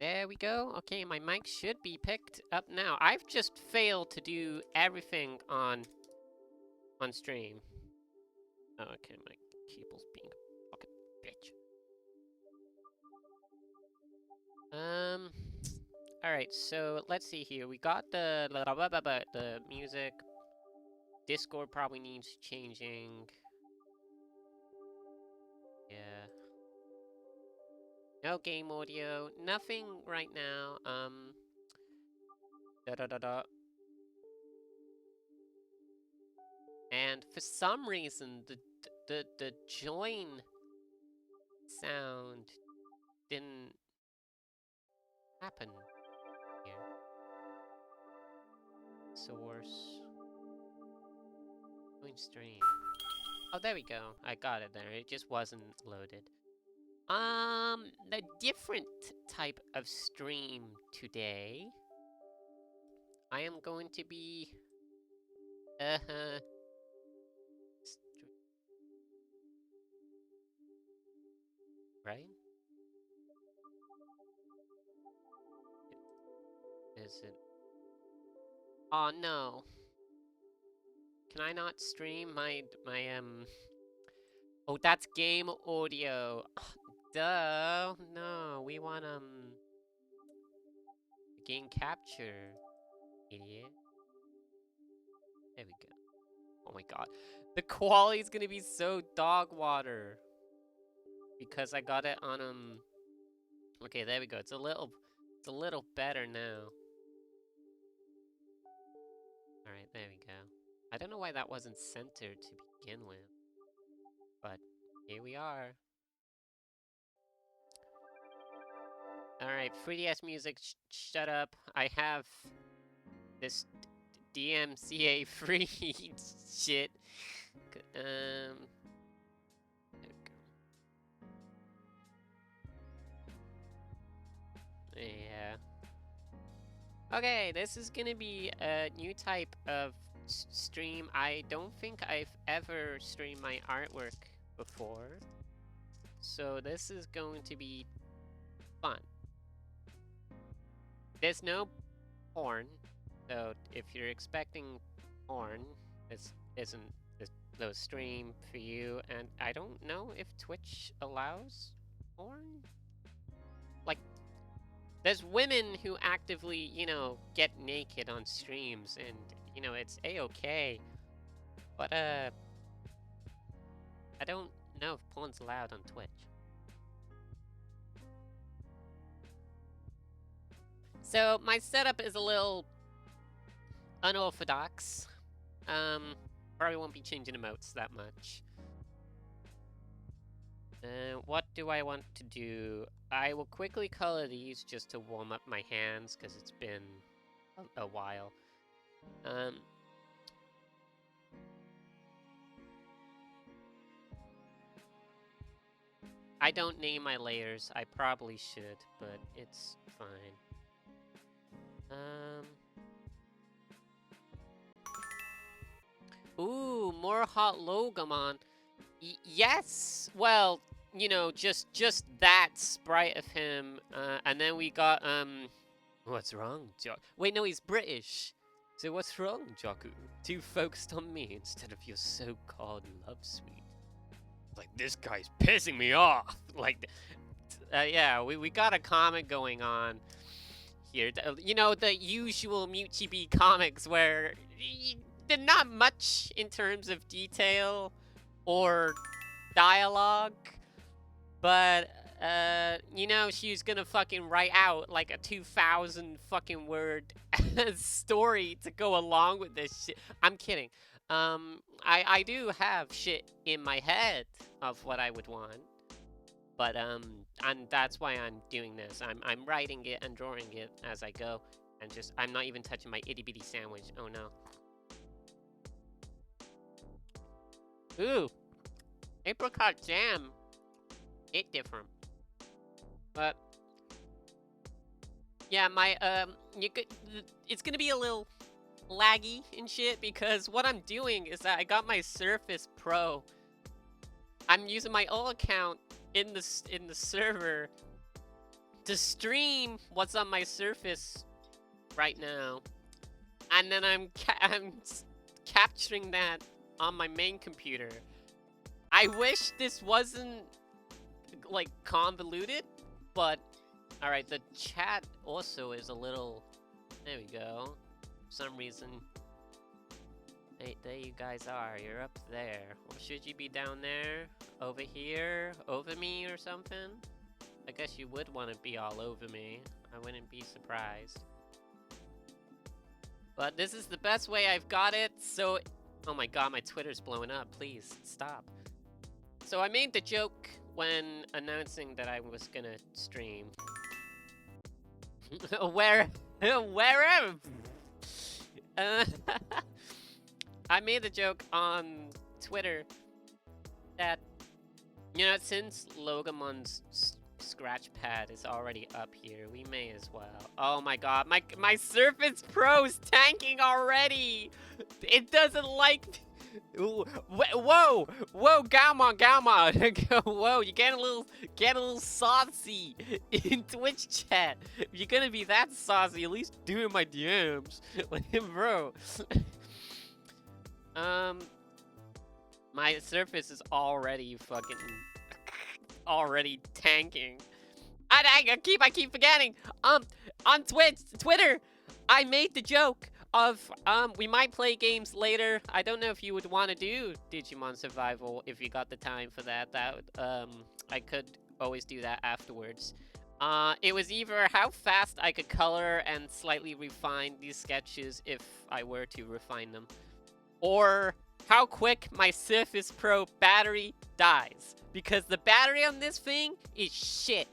There we go. Okay, my mic should be picked up now. I've just failed to do everything on stream. Oh, okay, my cable's being a fucking bitch. All right. So let's see here. We got the music. Discord probably needs changing. Yeah. No game audio. Nothing right now. Da da da da. And for some reason, the join sound didn't happen here. Source. Join stream. Oh, there we go. I got it there. It just wasn't loaded. The different type of stream today. I am going to be right? Is it? Oh no. Can I not stream my Oh, that's game audio. Duh. No, we want game capture. Idiot. There we go. Oh my god. The quality's gonna be so dog water. Because I got it on okay, there we go. It's a little better now. Alright, there we go. I don't know why that wasn't centered to begin with. But here we are. Alright, 3DS music, shut up. I have this DMCA free shit. There we go. Yeah. Okay, this is gonna be a new type of stream. I don't think I've ever streamed my artwork before. So this is going to be fun. There's no porn, so if you're expecting porn, this isn't the stream for you. And I don't know if Twitch allows porn. Like, there's women who actively, you know, get naked on streams, and you know it's a-okay. But I don't know if porn's allowed on Twitch. So my setup is a little unorthodox. Probably won't be changing emotes that much. What do I want to do? I will quickly color these just to warm up my hands because it's been a while. I don't name my layers. I probably should, but it's fine. Ooh, more hot Logamon. Yes. Well, you know, just that sprite of him, and then we got What's wrong, Jaku? Wait, no, he's British. So what's wrong, Jaku? Too focused on me instead of your so-called love suite. Like, this guy's pissing me off. Like, yeah, we got a comic going on here. You know, the usual Mewtwo comics where they're not much in terms of detail or dialogue, but you know, she's gonna fucking write out like a 2,000 fucking word story to go along with this shit. I'm kidding. I do have shit in my head of what I would want, but and that's why I'm doing this. I'm writing it and drawing it as I go, and just I'm not even touching my itty bitty sandwich. Oh no. Ooh, apricot jam. It different. But yeah, my it's gonna be a little laggy and shit because what I'm doing is that I got my Surface Pro. I'm using my old account in the server to stream what's on my Surface right now, and then I'm capturing that on my main computer. I wish this wasn't like convoluted, but all right, the chat also is a little. There we go. For some reason, there you guys are. You're up there. Or should you be down there? Over here? Over me or something? I guess you would want to be all over me. I wouldn't be surprised. But this is the best way I've got it, so... Oh my god, my Twitter's blowing up. Please, stop. So I made the joke when announcing that I was gonna stream. Wherever... I made the joke on Twitter that, you know, since Logamon's scratch pad is already up here, we may as well. Oh my god, my Surface Pro's tanking already! It doesn't like... Whoa, Galmon, whoa, you get a little saucy in Twitch chat. If you're gonna be that saucy, at least do it in my DMs, like, bro. My Surface is already fucking already tanking. I keep forgetting. On Twitter, I made the joke of we might play games later. I don't know if you would want to do Digimon Survival if you got the time for that. I could always do that afterwards. It was either how fast I could color and slightly refine these sketches if I were to refine them, or how quick my Surface Pro battery dies, because the battery on this thing is shit.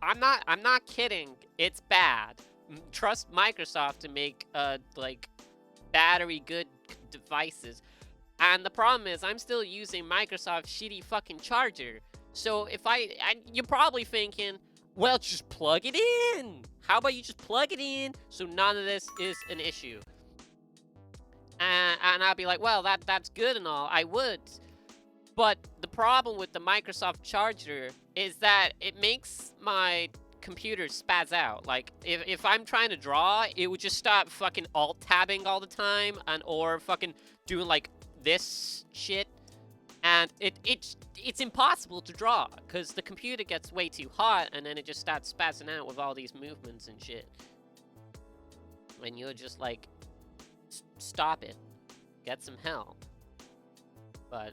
I'm not kidding. It's bad. Trust Microsoft to make like battery good devices. And the problem is I'm still using Microsoft's shitty fucking charger. So if you're probably thinking, well, just plug it in. How about you just plug it in so none of this is an issue? And I'll be like, well, that's good and all. I would. But the problem with the Microsoft charger is that it makes my computer spaz out. Like, if I'm trying to draw, it would just stop fucking alt-tabbing all the time, or fucking doing, like, this shit. And it's impossible to draw, because the computer gets way too hot, and then it just starts spazzing out with all these movements and shit. And you're just like, stop it. Get some help. But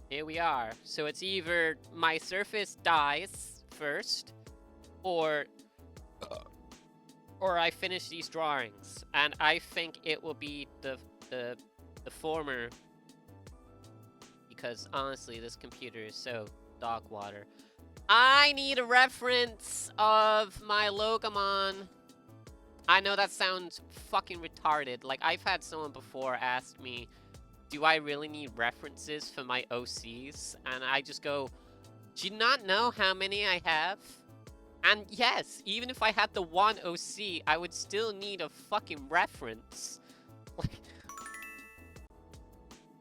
here we are. So it's either my Surface dies first, or I finish these drawings. And I think it will be the former, because honestly, this computer is so dog water. I need a reference of my Logamon. I know that sounds fucking retarded. Like, I've had someone before ask me, do I really need references for my OCs? And I just go, do you not know how many I have? And yes, even if I had the one OC, I would still need a fucking reference. Like,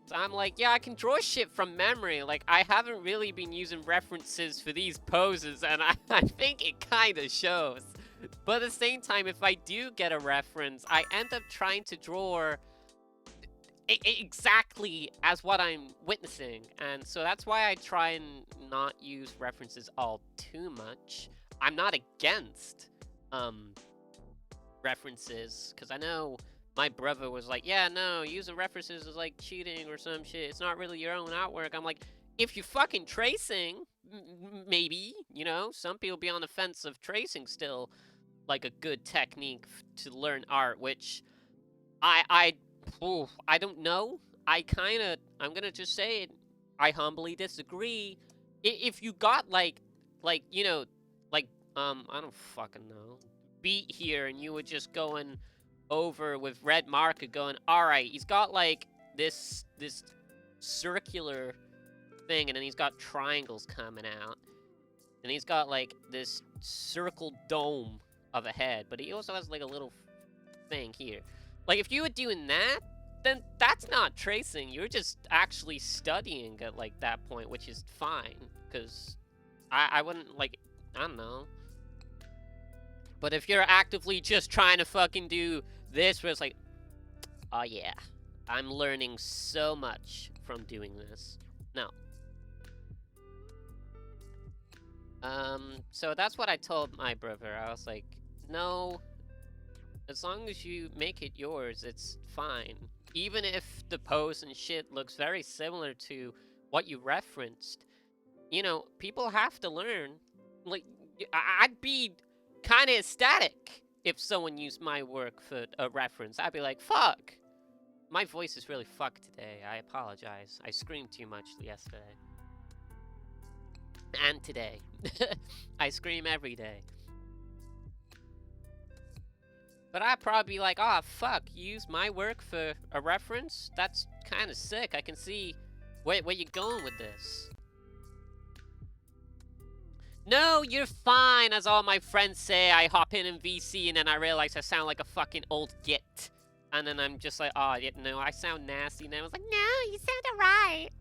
so I'm like, yeah, I can draw shit from memory. Like, I haven't really been using references for these poses, and I think it kind of shows. But at the same time, if I do get a reference, I end up trying to draw exactly as what I'm witnessing. And so that's why I try and not use references all too much. I'm not against references, because I know my brother was like, yeah, no, using references is like cheating or some shit. It's not really your own artwork. I'm like, if you're fucking tracing, maybe, you know, some people be on the fence of tracing still like a good technique to learn art, which I don't know. I'm gonna just say it, I humbly disagree. If you got like, you know, like, I don't fucking know, beat here, and you were just going over with red marker going, all right, he's got like this circular thing, and then he's got triangles coming out, and he's got like this circle dome of a head, but he also has like a little thing here. Like, if you were doing that, then that's not tracing. You're just actually studying at like that point, which is fine, because I wouldn't, like, I don't know. But if you're actively just trying to fucking do this, where it's like, oh yeah, I'm learning so much from doing this. No. So that's what I told my brother. I was like, no, as long as you make it yours, it's fine. Even if the pose and shit looks very similar to what you referenced, you know, people have to learn. Like, I'd be kind of ecstatic if someone used my work for a reference. I'd be like, fuck. My voice is really fucked today. I apologize. I screamed too much yesterday. And today. I scream every day. But I'd probably be like, oh, fuck, use my work for a reference? That's kind of sick. I can see where you're going with this. No, you're fine, as all my friends say. I hop in VC and then I realize I sound like a fucking old git. And then I'm just like, oh, yeah, no, I sound nasty. And I was like, no, you sound alright.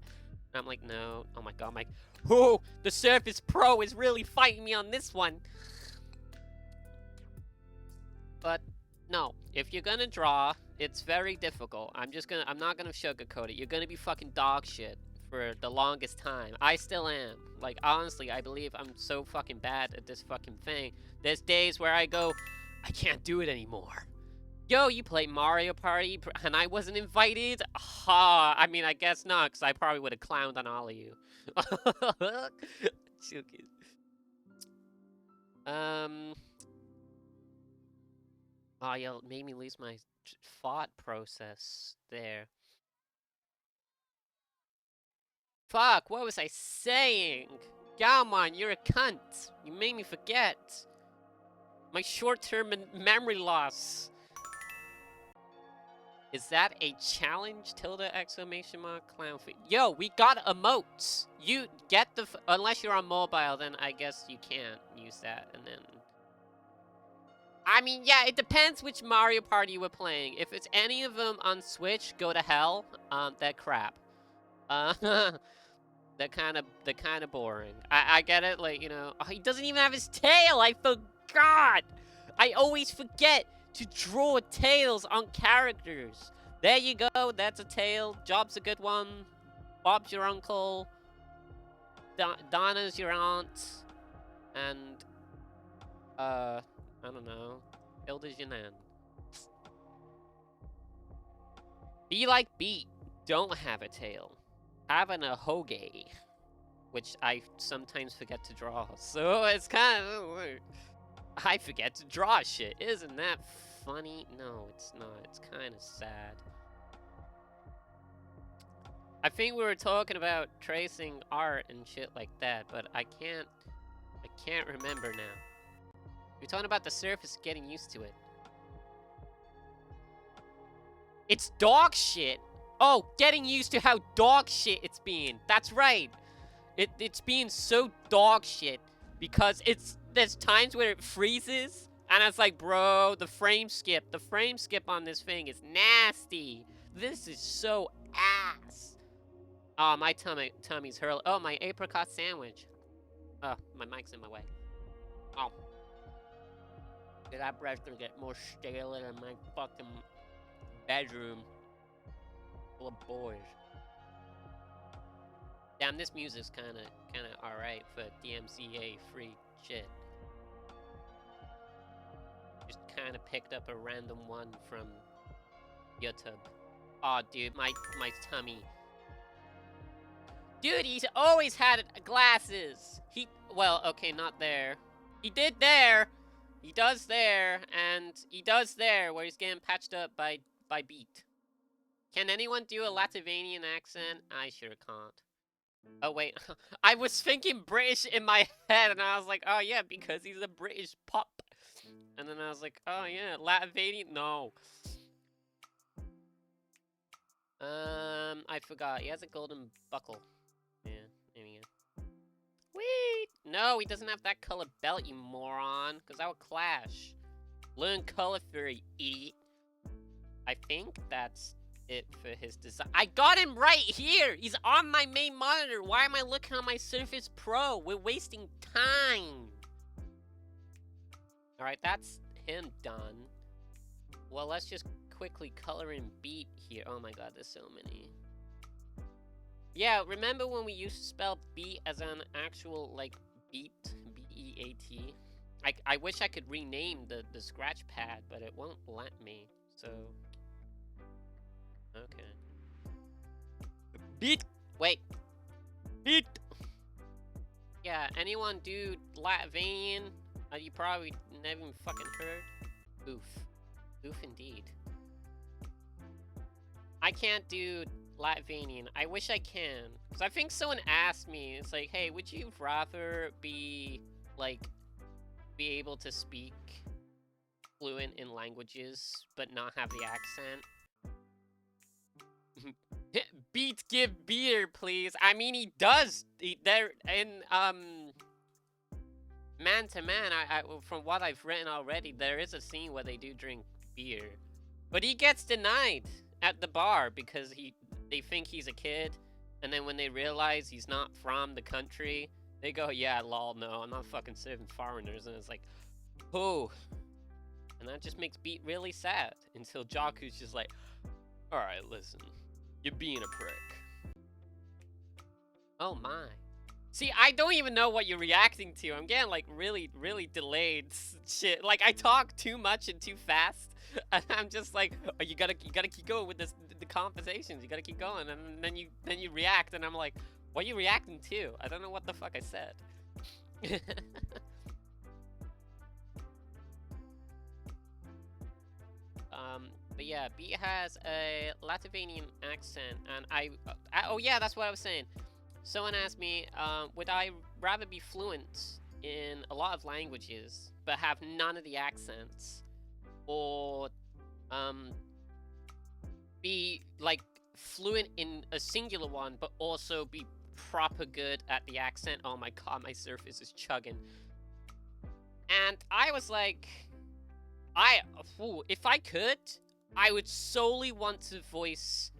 And I'm like, no. Oh my god, I'm like, oh, the Surface Pro is really fighting me on this one. But no, if you're gonna draw, it's very difficult. I'm not gonna sugarcoat it. You're gonna be fucking dog shit for the longest time. I still am. Like, honestly, I believe I'm so fucking bad at this fucking thing. There's days where I go, I can't do it anymore. Yo, you play Mario Party and I wasn't invited? Ha, I mean, I guess not, because I probably would have clowned on all of you. Joking. Oh, yeah, it made me lose my thought process there. Fuck, what was I saying? Galmon, you're a cunt. You made me forget. My short-term memory loss. Is that a challenge? Tilde exclamation mark clown feet. Yo, we got emotes. You get the unless you're on mobile, then I guess you can't use that. And then I mean, yeah, it depends which Mario Party you were playing. If it's any of them on Switch, go to hell. They're crap. They're kind of boring. I get it, like, you know, oh, he doesn't even have his tail. I forgot. I always forget to draw tails on characters. There you go. That's a tail. Job's a good one. Bob's your uncle. Donna's your aunt. And I don't know. Hilda's your nan. Be like Beat. Don't have a tail. Having a hoagie, which I sometimes forget to draw. So it's kind of weird. I forget to draw shit. Isn't that funny? No, it's not. It's kind of sad. I think we were talking about tracing art and shit like that, but I can't remember now. We're talking about the Surface getting used to it. It's dog shit. Oh, getting used to how dog shit it's being. That's right. It's being so dog shit because there's times where it freezes and it's like, bro, the frame skip on this thing is nasty. This is so ass. Oh, my tummy's hurling. Oh, my apricot sandwich. Oh, my mic's in my way. Oh. That bread's gonna get more stale in my fucking bedroom full of boys. Damn, this music's kinda alright for DMCA free shit. Just kinda picked up a random one from YouTube. Oh, dude, my tummy. Dude, he's always had glasses. Well, okay, not there. He did there. He does there, and he does there, where he's getting patched up by Beat. Can anyone do a Latvian accent? I sure can't. Oh, wait. I was thinking British in my head, and I was like, oh, yeah, because he's a British pup. And then I was like, oh, yeah, Latvian? No. I forgot. He has a golden buckle. Yeah, there we go. Wait! No, he doesn't have that color belt, you moron. Because that would clash. Learn color theory, idiot. I think that's it for his design. I got him right here! He's on my main monitor. Why am I looking on my Surface Pro? We're wasting time. Alright, that's him done. Well, let's just quickly color in Beat here. Oh my god, there's so many. Yeah, remember when we used to spell beat as an actual, like, beat? B-E-A-T? I wish I could rename the scratch pad, but it won't let me, so... Okay. Beat! Wait. Beat! Yeah, anyone do Latvian? You probably never even fucking heard. Oof. Oof indeed. I can't do Latvian. I wish I can. Because I think someone asked me, it's like, hey, would you rather be, like, be able to speak fluent in languages, but not have the accent? Beat, give beer, please. I mean, he does. There, in, Man to Man, from what I've written already, there is a scene where they do drink beer. But he gets denied at the bar because they think he's a kid, and then when they realize he's not from the country, they go, yeah, lol, no, I'm not fucking serving foreigners, and it's like, oh. And that just makes Beat really sad, until Jaku's just like, alright, listen, you're being a prick. Oh my. See, I don't even know what you're reacting to. I'm getting, like, really, really delayed shit. Like, I talk too much and too fast. And I'm just like, oh, you gotta keep going with the conversations. You gotta keep going, and then you react, and I'm like, what are you reacting to? I don't know what the fuck I said. But yeah, Beat has a Latvian accent, and oh yeah, that's what I was saying. Someone asked me, would I rather be fluent in a lot of languages, but have none of the accents? Or be like fluent in a singular one, but also be proper good at the accent. Oh my god, my Surface is chugging. And I was like, if I could, I would solely want to voice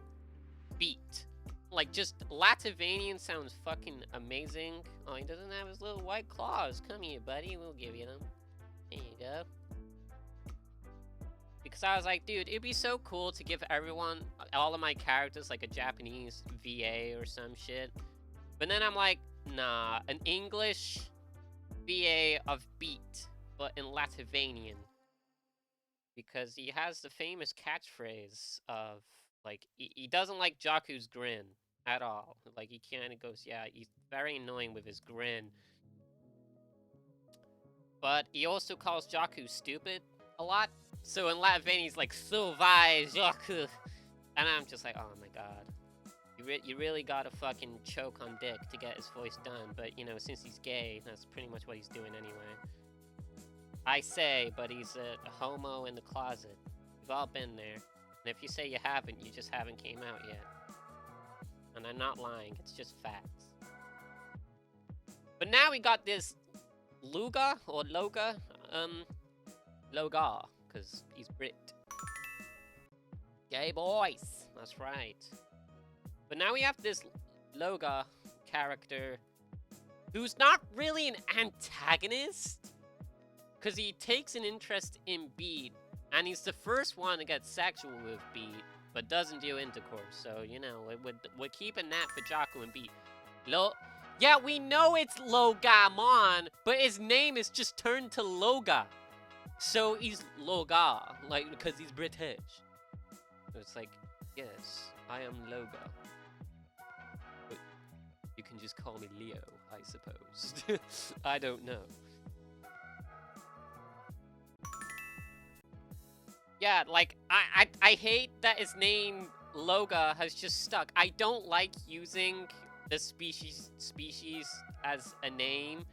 Beat. Like, just Latvian sounds fucking amazing. Oh, he doesn't have his little white claws. Come here, buddy, we'll give you them. There you go. Because I was like, dude, it'd be so cool to give everyone, all of my characters, like a Japanese VA or some shit. But then I'm like, nah, an English VA of Beat, but in Latvian. Because he has the famous catchphrase of, like, he doesn't like Jaku's grin at all. Like, he kind of goes, yeah, he's very annoying with his grin. But he also calls Jaku stupid a lot. So in Latvian, he's like, so vai, Jaku. And I'm just like, oh my god. You really gotta fucking choke on dick to get his voice done. But, you know, since he's gay, that's pretty much what he's doing anyway. I say, but he's a homo in the closet. We've all been there. And if you say you haven't, you just haven't came out yet. And I'm not lying, it's just facts. But now we got this Luga, or Loga, Logar, because he's Brit. Gay boys, that's right. But now we have this Loga character who's not really an antagonist, because he takes an interest in Beat, and he's the first one to get sexual with Beat, but doesn't do intercourse. So, you know, we're keeping that for Jaku and Beat. Yeah, we know it's Logamon, but his name is just turned to Loga. So he's Loga, like, because he's British. So it's like, yes, I am Loga. But you can just call me Leo, I suppose. I don't know. Yeah, like, I hate that his name, Loga, has just stuck. I don't like using the species as a name.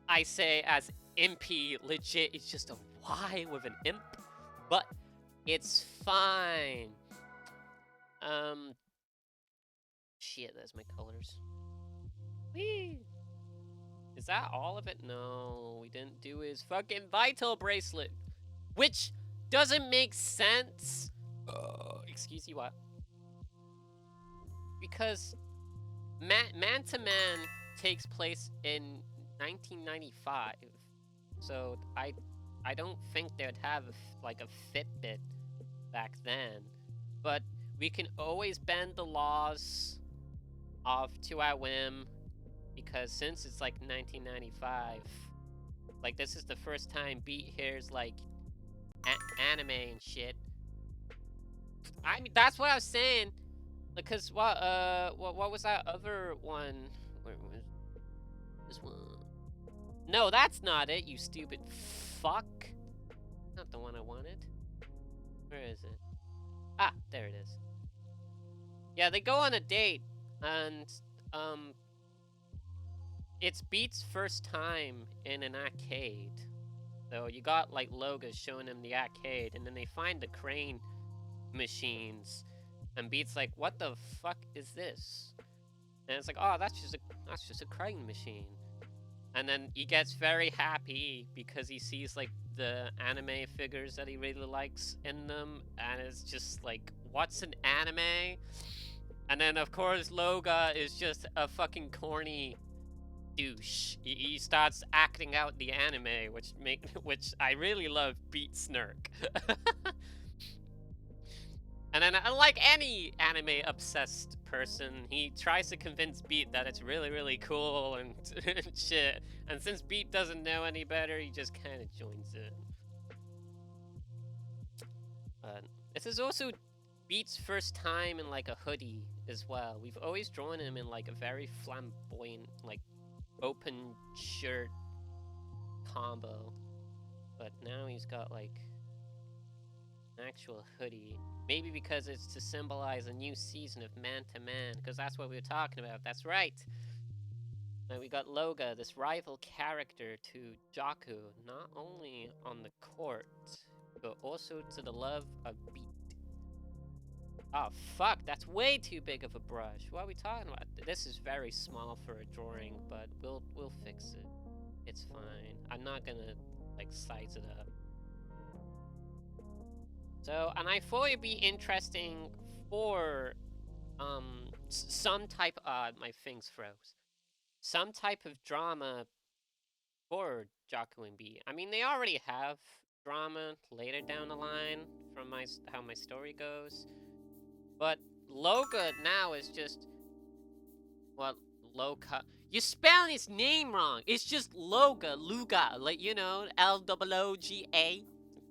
I say as Impy, legit, it's just a Y with an imp. But it's fine. Shit, there's my colors. Whee! Is that all of it? No, we didn't do his fucking vital bracelet. Which doesn't make sense. Excuse you, what? Because Man to Man takes place in 1995. So I don't think they'd have like a Fitbit back then, but we can always bend the laws off to our whim, because since it's like 1995, like this is the first time Beat hears like anime and shit. I mean, that's what I was saying. Because what was that other one? Where was this one? No, that's not it, you stupid fuck. Not the one I wanted. Where is it? Ah, there it is. Yeah, they go on a date, and it's Beat's first time in an arcade. So you got like Loga showing him the arcade, and then they find the crane machines, and Beat's like, "What the fuck is this?" And it's like, "Oh, that's just a crane machine." And then he gets very happy because he sees like the anime figures that he really likes in them, and it's just like, "What's an anime?" And then of course Loga is just a fucking corny douche. He starts acting out the anime, which I really love. Beat Snark. And then, unlike any anime obsessed person, he tries to convince Beat that it's really, really cool and shit. And since Beat doesn't know any better, he just kind of joins in. This is also Beat's first time in like a hoodie as well. We've always drawn him in like a very flamboyant, like open shirt combo. But now he's got like an actual hoodie. Maybe because it's to symbolize a new season of Man to Man, because that's what we were talking about. That's right. And we got Loga, this rival character to Jaku, not only on the court, but also to the love of Beat. Oh fuck, that's way too big of a brush. What are we talking about? This is very small for a drawing, but we'll fix it. It's fine. I'm not gonna like size it up. So, and I thought it'd be interesting for some type of my things froze. Some type of drama for Jaku and Beat. I mean, they already have drama later down the line from how my story goes. But Loga now is just, well, Loga. You're spelling his name wrong. It's just Loga, like, you know, L-O-O-G-A.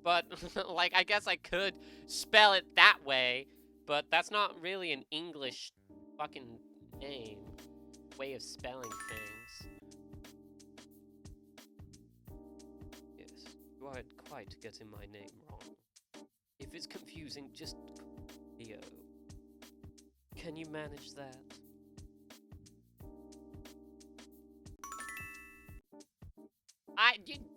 But, like, I guess I could spell it that way, but that's not really an English fucking name. Way of spelling things. Yes, you are quite getting my name wrong. If it's confusing, just Leo. Can you manage that?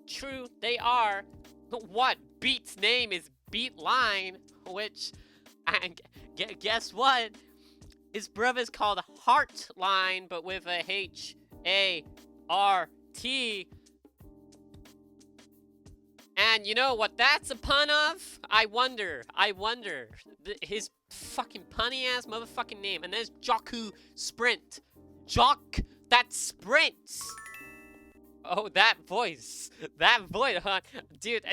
True, they are. What? Beat's name is Beatline, which, guess what? His brother's called Heartline, but with a H-A-R-T. And you know what that's a pun of? I wonder. His fucking punny ass motherfucking name. And there's Jaku Sprint. Jock that sprints. Oh, that voice, huh? Dude,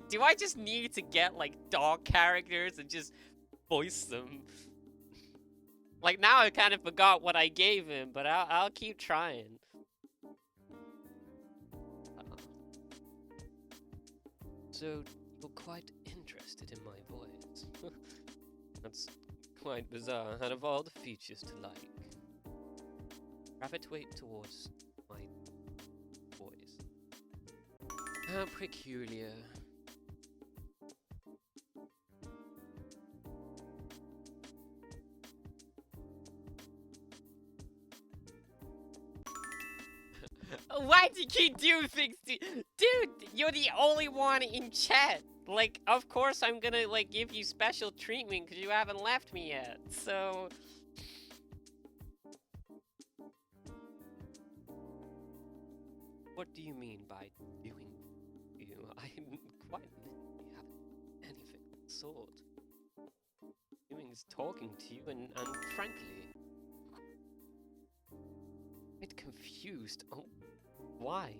do I just need to get, like, dog characters and just voice them? Like, now I kind of forgot what I gave him, but I'll keep trying. So, you're quite interested in my voice. That's quite bizarre, out of all the features to like. Gravitate towards my voice. How peculiar. Why do you keep doing things to— Dude, you're the only one in chat. Like, of course I'm gonna, like, give you special treatment because you haven't left me yet, so... What do you mean by doing you? I'm quite literally haven't anything of the sort. Doing is talking to you and frankly... quite confused. Oh, why?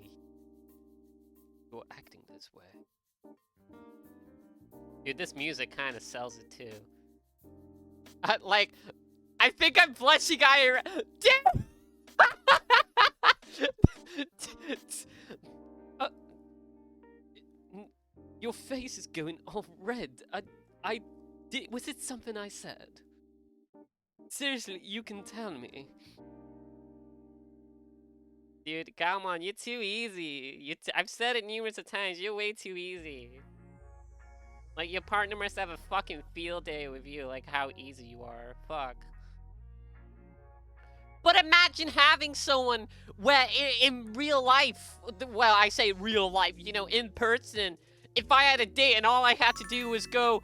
You're acting this way. Dude, this music kind of sells it too. Like, I think I'm blushing. Damn! uh, your face is going all red. Was it something I said? Seriously, you can tell me. Dude, come on, you're too easy. I've said it numerous of times, you're way too easy. Like, your partner must have a fucking field day with you, like how easy you are. Fuck. But imagine having someone where in real life, well, I say real life, you know, in person, if I had a date and all I had to do was go,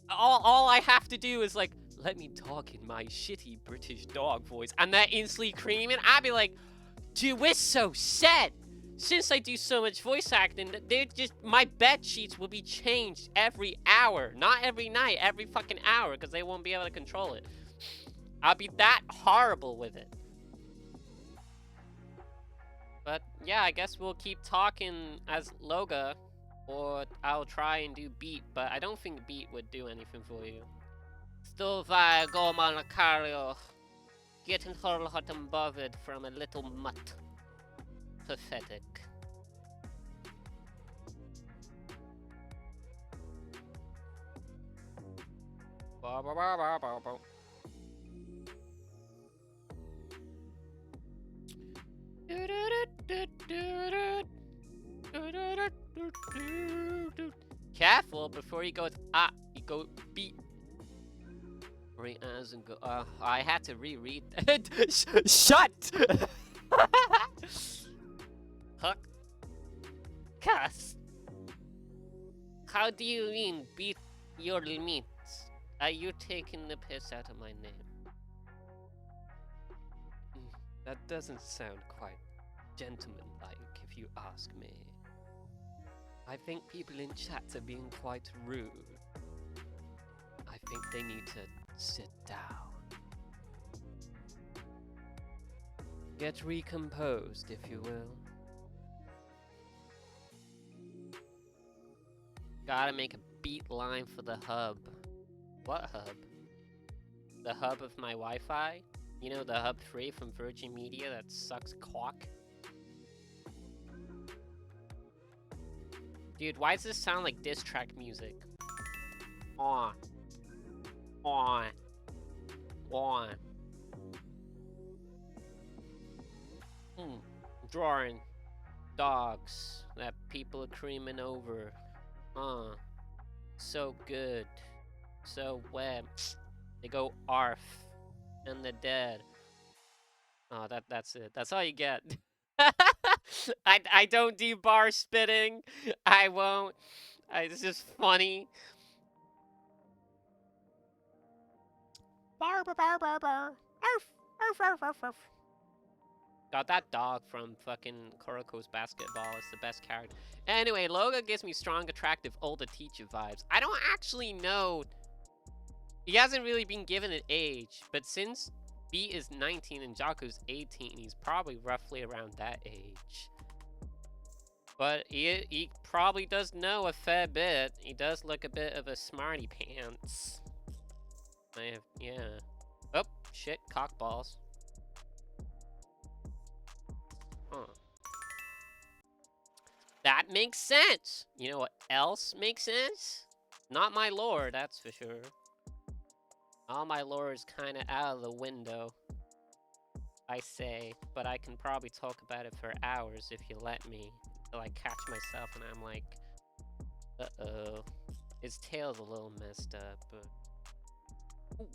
all I have to do is like, let me talk in my shitty British dog voice, and they're instantly creaming, I'd be like, dude, we're so set. Since I do so much voice acting, my bed sheets will be changed every hour. Not every night, every fucking hour, because they won't be able to control it. I'll be that horrible with it. But yeah, I guess we'll keep talking as Loga, or I'll try and do Beat, but I don't think Beat would do anything for you. Still via go Malacario, getting hot and bothered from a little mutt. Pathetic. Careful before he goes you go beat. And go. I had to reread. Shut. Huck. Cuss. How do you mean beat your meat? Are you taking the piss out of my name? That doesn't sound quite gentlemanlike, if you ask me. I think people in chat are being quite rude. I think they need to sit down. Get recomposed, if you will. Gotta make a beat line for the hub. What hub? The hub of my Wi-Fi? You know, the hub 3 from Virgin Media that sucks cock? Dude, why does this sound like diss track music? On. Drawing dogs that people are creaming over. So good. So web. They go arf. And they're dead. Oh, that's it. That's all you get. I don't do bar spitting. I won't. It's just funny. Bar. Arf. Arf. God, that dog from fucking Kuroko's Basketball is the best character. Anyway, Loga gives me strong, attractive, older teacher vibes. I don't actually know. He hasn't really been given an age, but since B is 19 and Jaku's 18, he's probably roughly around that age. But he probably does know a fair bit. He does look a bit of a smarty pants. Yeah. Oh, shit, cockballs. Huh. That makes sense. You know what else makes sense? Not my lore, that's for sure. All my lore is kind of out of the window, I say, but I can probably talk about it for hours if you let me. Till I catch myself and I'm like, uh-oh. His tail's a little messed up, but... Ooh.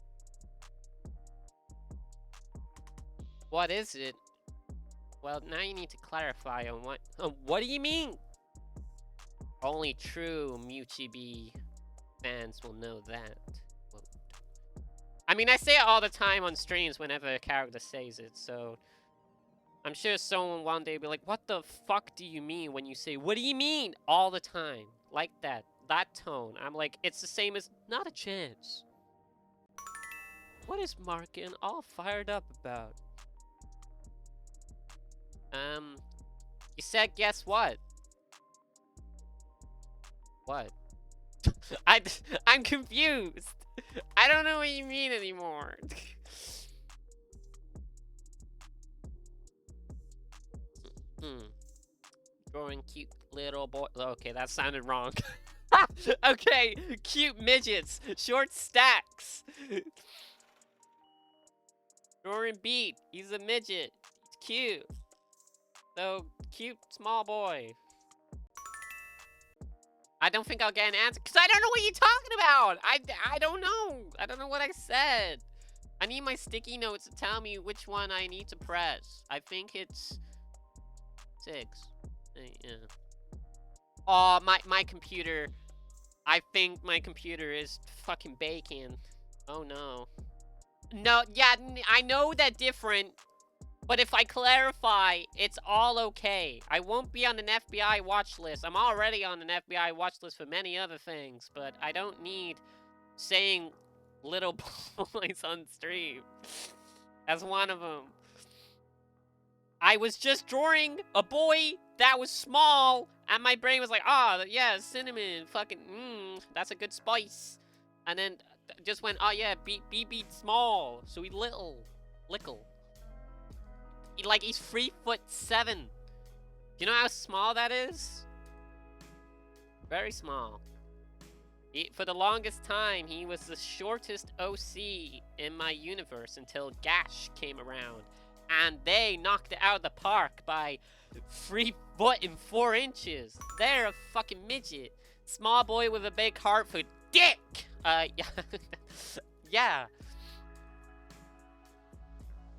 What is it? Well, now you need to clarify on what... what do you mean? Only true MuchiB fans will know that. I mean, I say it all the time on streams whenever a character says it, so... I'm sure someone one day will be like, what the fuck do you mean when you say, what do you mean? All the time. Like that. That tone. I'm like, it's the same as, not a chance. What is Markin all fired up about? You said guess what? What? I'm confused. I don't know what you mean anymore. Drawing cute little boy. Okay, that sounded wrong. Okay, cute midgets, short stacks. Drawing Beat. He's a midget. He's cute. So cute small boy. I don't think I'll get an answer because I don't know what you're talking about. I don't know. I don't know what I said. I need my sticky notes to tell me which one I need to press. I think it's 6. Yeah. Oh, my computer. I think my computer is fucking baking. Oh no. No, yeah, I know that different. But if I clarify, it's all okay. I won't be on an FBI watch list. I'm already on an FBI watch list for many other things, but I don't need saying little boys on stream as one of them. I was just drawing a boy that was small, and my brain was like, oh, yeah, cinnamon, fucking, that's a good spice. And then just went, oh, yeah, beat small, so he lickle. Like, he's 3'7". Do you know how small that is? Very small. For the longest time, he was the shortest OC in my universe until Gash came around. And they knocked it out of the park by 3 foot and 4 inches. They're a fucking midget. Small boy with a big heart for dick! Yeah. Yeah.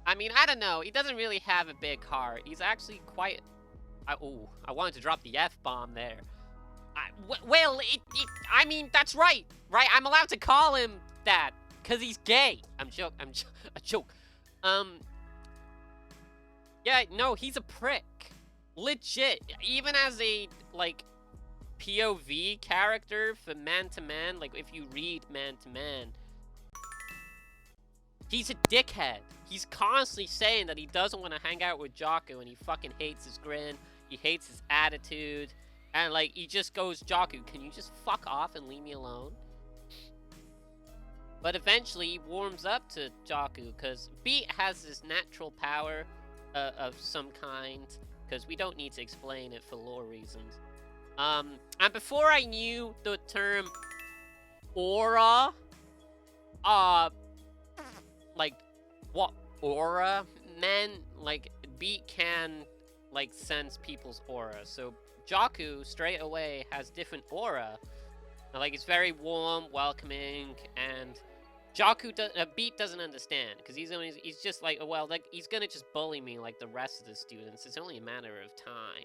I mean, I don't know. He doesn't really have a big heart. He's actually quite... Ooh, I wanted to drop the F-bomb there. Well, I mean, that's right. Right? I'm allowed to call him that. Because he's gay. I'm a joke. Yeah, no, he's a prick. Legit. Even as a, like, POV character for Man-to-Man, like, if you read Man-to-Man, he's a dickhead. He's constantly saying that he doesn't want to hang out with Jaku, and he fucking hates his grin. He hates his attitude. And, like, he just goes, Jaku, can you just fuck off and leave me alone? But eventually, he warms up to Jaku, because Beat has this natural power of some kind, because we don't need to explain it for lore reasons. And before I knew the term aura, like, what aura meant, like, Beat can, like, sense people's aura. So Jaku, straight away, has different aura. Like, it's very warm, welcoming, and Beat doesn't understand, because he's just like, oh, well, like, he's gonna just bully me like the rest of the students. It's only a matter of time.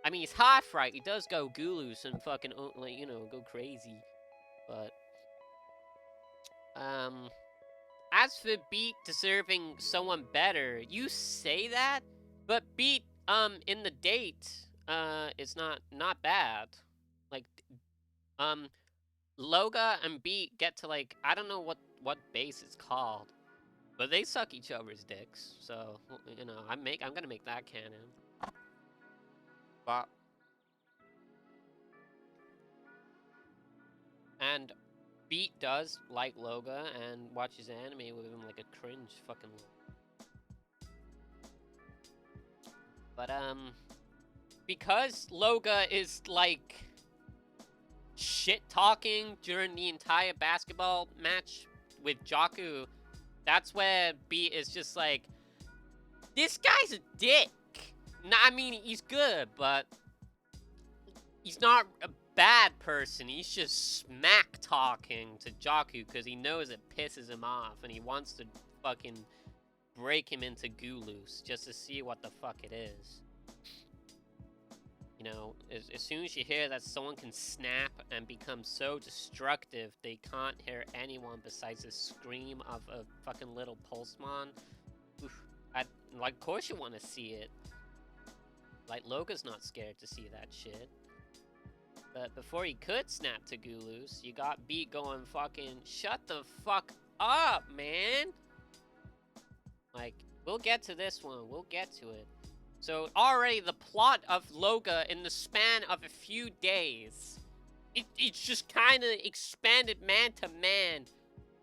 I mean, he's half right. He does go Gulus and fucking, like, you know, go crazy. But, as for Beat deserving someone better, you say that, but Beat, in the date, is not bad. Like, Loga and Beat get to, like, I don't know what base it's called, but they suck each other's dicks. So, you know, I'm gonna make that canon. But, and Beat does like Loga and watches anime with him like a cringe fucking. But because Loga is like shit talking during the entire basketball match with Jaku, that's where Beat is just like, this guy's a dick. Nah, I mean, he's good, but he's not a bad person. He's just smack talking to Jaku because he knows it pisses him off and he wants to fucking break him into Gulus just to see what the fuck it is. You know, as soon as you hear that someone can snap and become so destructive they can't hear anyone besides the scream of a fucking little Pulsemon, like, of course you want to see it. Like, Loga's not scared to see that shit. But before he could snap to Gulus, you got Beat going fucking, shut the fuck up, man! Like, we'll get to this one, we'll get to it. So, already the plot of Loga in the span of a few days It's just kind of expanded man to man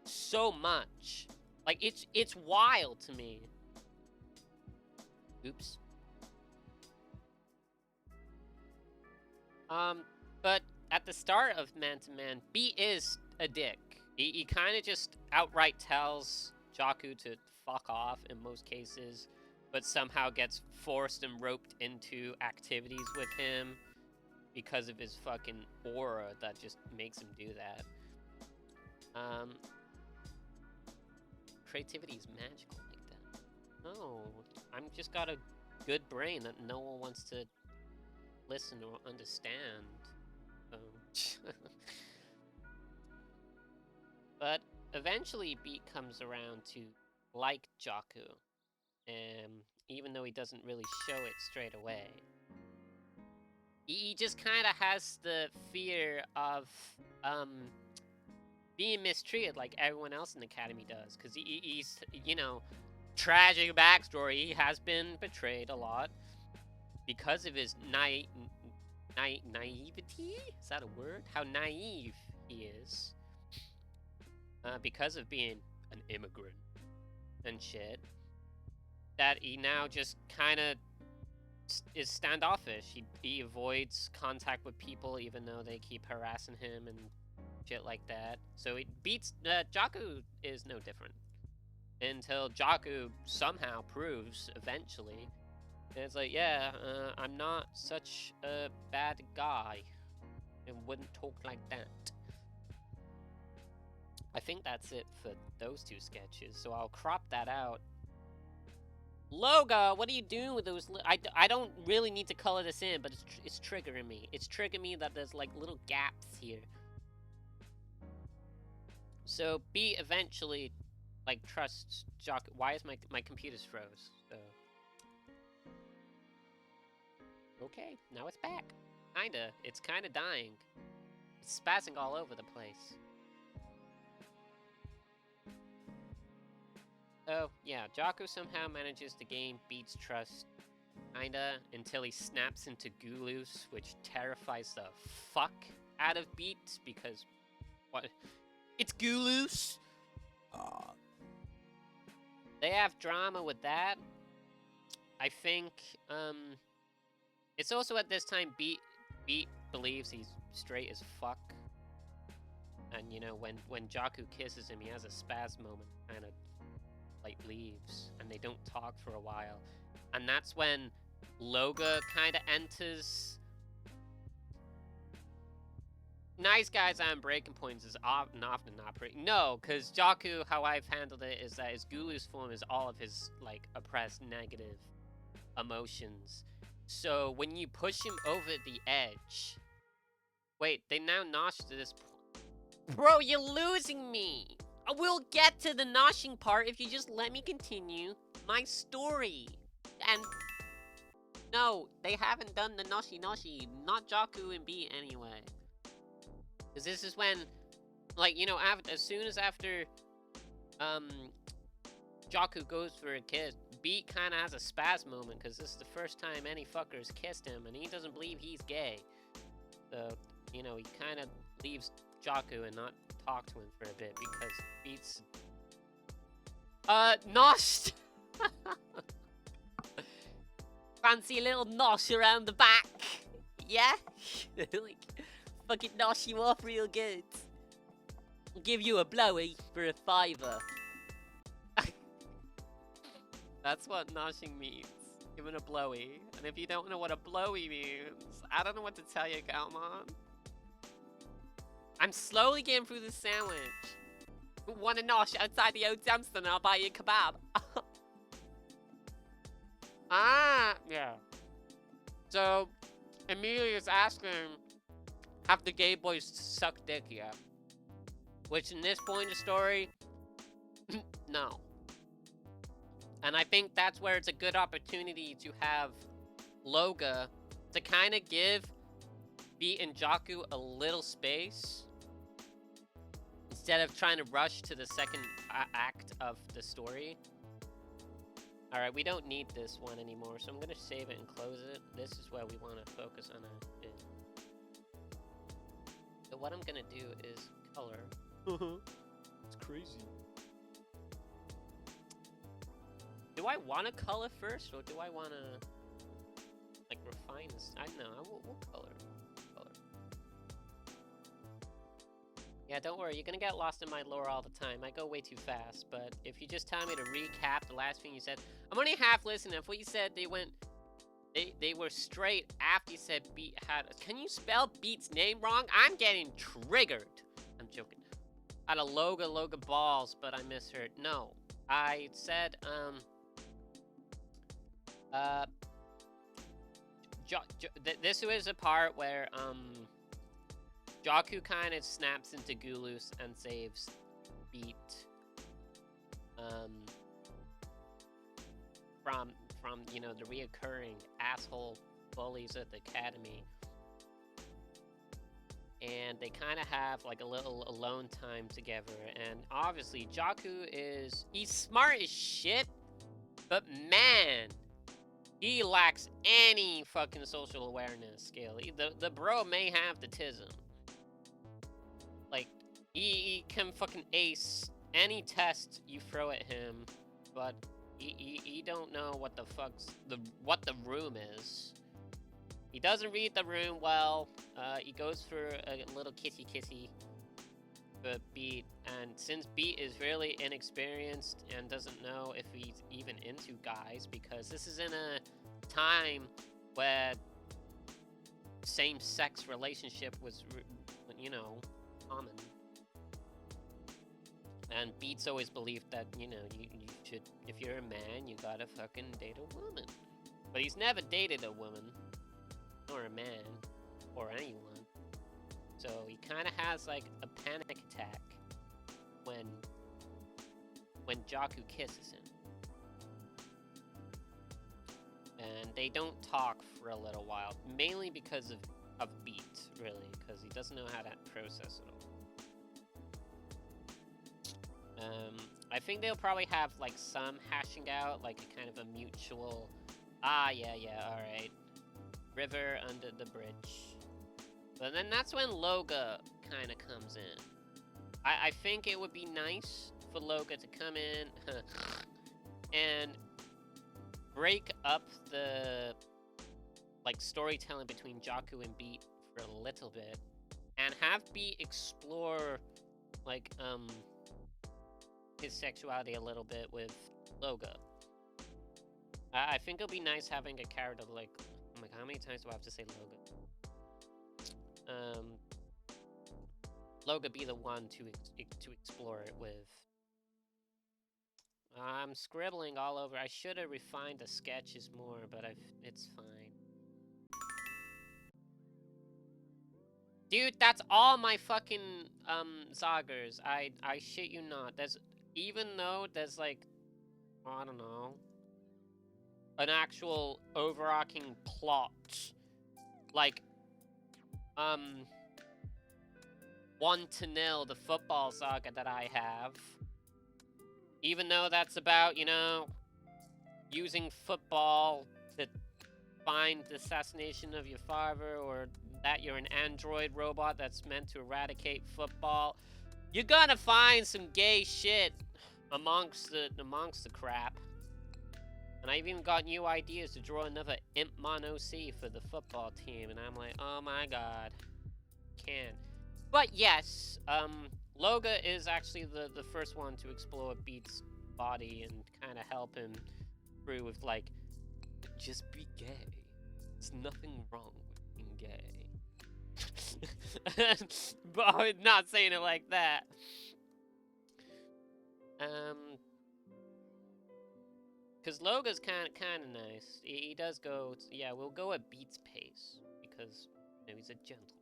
so much. Like, it's wild to me. Oops. But at the start of Man to Man, Beat is a dick. He kind of just outright tells Jakku to fuck off in most cases, but somehow gets forced and roped into activities with him because of his fucking aura that just makes him do that. Creativity is magical like that. No, I'm just got a good brain that no one wants to listen or understand. But eventually Beat comes around to like Jakku, even though he doesn't really show it straight away. He just kind of has the fear of being mistreated like everyone else in the academy does, because he's, you know, tragic backstory. He has been betrayed a lot because of his naivety? Is that a word? How naive he is. Because of being an immigrant and shit. That he now just kind of is standoffish. He avoids contact with people even though they keep harassing him and shit like that. So he beats... Jakku is no different. Until Jakku somehow proves, eventually, it's like, yeah, I'm not such a bad guy. I wouldn't talk like that. I think that's it for those two sketches, so I'll crop that out. Loga, what are you doing with those? I don't really need to color this in, but it's triggering me. It's triggering me that there's like little gaps here. So B eventually like trusts Jakku. Why is my computer's froze? So okay, now it's back. Kinda. It's kinda dying. It's spazzing all over the place. So, yeah, Jakku somehow manages to gain Beat's trust, kinda, until he snaps into Gooloos, which terrifies the fuck out of Beat, because, what? It's Gooloos! They have drama with that. I think, it's also at this time Beat believes he's straight as fuck. And, you know, when Jakku kisses him, he has a spaz moment, kind of like leaves, and they don't talk for a while. And that's when Loga kind of enters. Nice Guys on Breaking Points is often not breaking. No, because Jakku, how I've handled it, is that his Gooloos form is all of his, like, oppressed negative emotions. So when you push him over the edge... Wait, they now nosh to this point. Bro, you're losing me! We'll get to the noshing part if you just let me continue my story. And... no, they haven't done the noshi. Not Jakku and Beat anyway. Because this is when, like, you know, as soon as after Jakku goes for a kiss, Beat kind of has a spaz moment, because this is the first time any fucker's kissed him, and he doesn't believe he's gay. So, you know, he kind of leaves Jakku and not talk to him for a bit, because Beat's... noshed! Fancy a little nosh around the back? Yeah? Like, fucking nosh you off real good. I'll give you a blowy for a $5. That's what noshing means. Giving a blowy. And if you don't know what a blowy means, I don't know what to tell you, Galmon. I'm slowly getting through the sandwich. Want a nosh outside the old dumpster and I'll buy you a kebab. Ah, yeah. So, Emilia's asking, have the gay boys sucked dick yet? Which, in this point of the story, no. And I think that's where it's a good opportunity to have Loga to kind of give Beat and Jakku a little space instead of trying to rush to the second act of the story. Alright, we don't need this one anymore, so I'm going to save it and close it. This is where we want to focus on a bit. So what I'm gonna do is color. It's crazy. Do I want to color first, or do I want to like refine this? I don't know. We'll color. Yeah, don't worry. You're gonna get lost in my lore all the time. I go way too fast. But if you just tell me to recap the last thing you said, I'm only half listening. If what you said, they were straight after you said Beat had. Can you spell Beat's name wrong? I'm getting triggered. I'm joking. Had a Loga balls, but I misheard. No, I said this was a part where Jakku kind of snaps into Gulus and saves Beat from you know, the reoccurring asshole bullies at the academy, and they kind of have like a little alone time together. And obviously Jakku he's smart as shit, but man, he lacks any fucking social awareness skill. The bro may have the tism. Like, he can fucking ace any test you throw at him, but he don't know what the what the room is. He doesn't read the room well. He goes for a little kissy for Beat, and since Beat is really inexperienced and doesn't know if he's even into guys, because this is in a time where same-sex relationship was, you know, common. And Beat's always believed that, you know, you should, if you're a man, you gotta fucking date a woman. But he's never dated a woman, or a man, or anyone. So he kind of has like a panic attack when Jakku kisses him. And they don't talk for a little while, mainly because of Beat, really, because he doesn't know how to process it all. I think they'll probably have like some hashing out, like a kind of a mutual, yeah, alright, river under the bridge. But then that's when Loga kind of comes in. I think it would be nice for Loga to come in and break up the like storytelling between Jakku and Beat for a little bit, and have Beat explore like his sexuality a little bit with Loga. I think it'll be nice having a character like, oh my god, how many times do I have to say Loga? Loga be the one to explore it with. I'm scribbling all over. I should have refined the sketches more, but it's fine. Dude, that's all my fucking Zagers. I shit you not. Even though there's like, I don't know, an actual overarching plot, like 1-0, the football saga that I have. Even though that's about, you know, using football to find the assassination of your father, or that you're an android robot that's meant to eradicate football, you're gonna find some gay shit amongst the crap. And I even got new ideas to draw another Impmon OC for the football team, and I'm like, oh my god, can't. But yes, Loga is actually the first one to explore Beat's body and kind of help him through with like, just be gay. There's nothing wrong with being gay. But I'm not saying it like that. Because Loga's kind of nice. He does go, yeah, we'll go at Beat's pace, because, you know, he's a gentleman.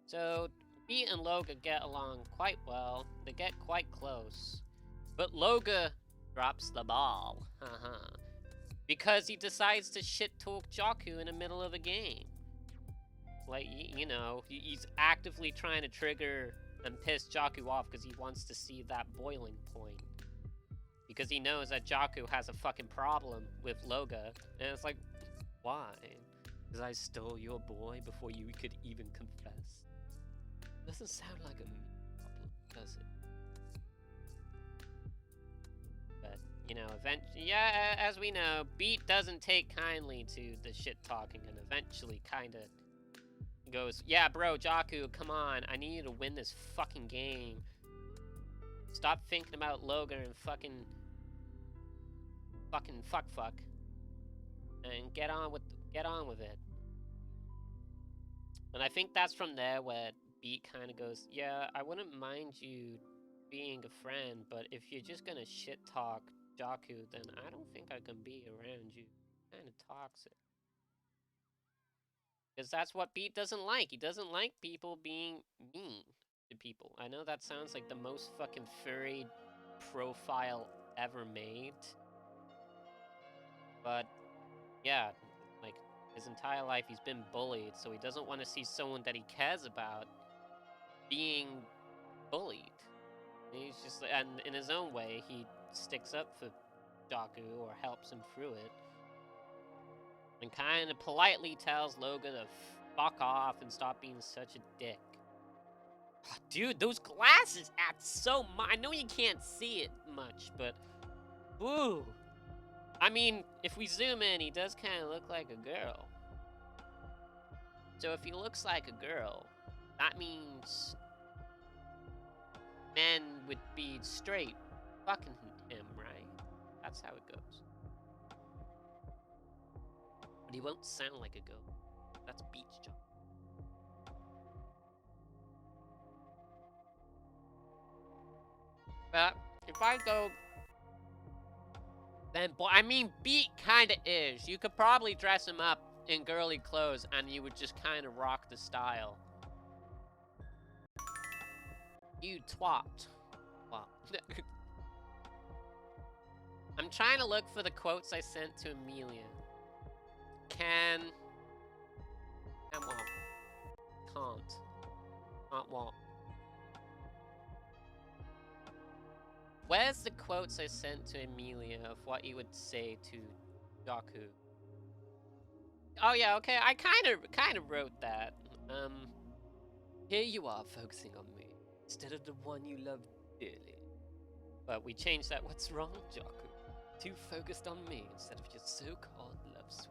So, Beat and Loga get along quite well. They get quite close. But Loga drops the ball. Because he decides to shit-talk Jakku in the middle of a game. Like, you know, he's actively trying to trigger and piss Jakku off because he wants to see that boiling point. Because he knows that Jakku has a fucking problem with Loga. And it's like, why? Because I stole your boy before you could even confess. Doesn't sound like a me problem, does it? But, you know, eventually, yeah, as we know, Beat doesn't take kindly to the shit talking and eventually kind of goes, yeah, bro, Jaku, come on, I need you to win this fucking game. Stop thinking about Logan and fucking fuck, and get on with it. And I think that's from there where Beat kind of goes, yeah, I wouldn't mind you being a friend, but if you're just gonna shit talk Jaku, then I don't think I can be around you. Kind of toxic. Because that's what Beat doesn't like. He doesn't like people being mean to people. I know that sounds like the most fucking furry profile ever made. But, yeah, like, his entire life he's been bullied, so he doesn't want to see someone that he cares about being bullied. He's just, and in his own way, he sticks up for Jaku or helps him through it. And kind of politely tells Logan to fuck off and stop being such a dick. Dude, those glasses add so much. I know you can't see it much, but woo. I mean, if we zoom in, he does kind of look like a girl. So if he looks like a girl, that means men would be straight fucking him, right? That's how it goes. But he won't sound like a girl. That's Beat's job. But if I go, then I mean, Beat kind of is. You could probably dress him up in girly clothes, and you would just kind of rock the style. You twat. Well, I'm trying to look for the quotes I sent to Amelia. Can what? Can't what? Where's the quotes I sent to Amelia of what you would say to Jaku? Oh yeah, okay, I kind of wrote that. Here you are focusing on me instead of the one you love dearly. But we changed that. What's wrong, Jaku? Too focused on me instead of your so-called love sweet.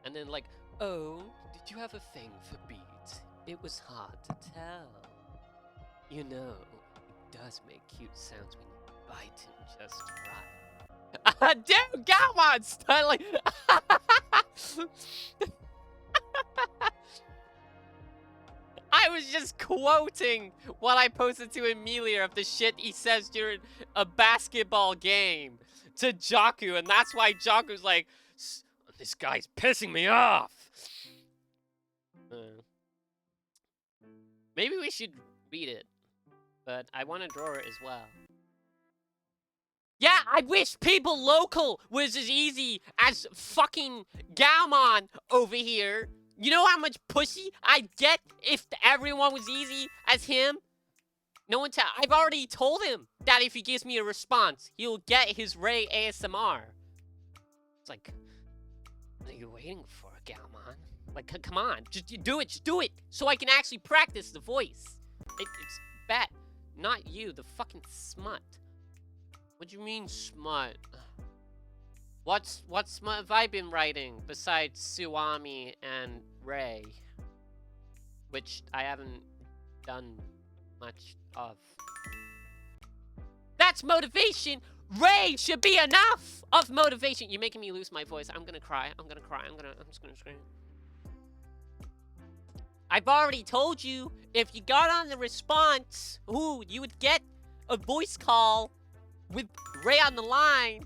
And then like, oh, did you have a thing for Beat? It was hard to tell. You know, it does make cute sounds when you bite him just right. Dude, come on, Stanley! I was just quoting what I posted to Amelia of the shit he says during a basketball game to Jaku, and that's why Jaku's like, this guy's pissing me off. Maybe we should read it, but I want to draw it as well. Yeah, I wish people local was as easy as fucking Gaomon over here. You know how much pussy I'd get if everyone was easy as him? No one I've already told him that if he gives me a response, he'll get his Ray ASMR. It's like, what are you waiting for, Gaomon? Like, come on, just do it, so I can actually practice the voice. It's Bet, not you, the fucking smut. What do you mean, smut? What smut have I been writing besides Suami and Ray? Which I haven't done much of. That's motivation! Ray should be enough of motivation! You're making me lose my voice. I'm gonna cry. I'm just gonna scream. I've already told you, if you got on the response, you would get a voice call with Ray on the line.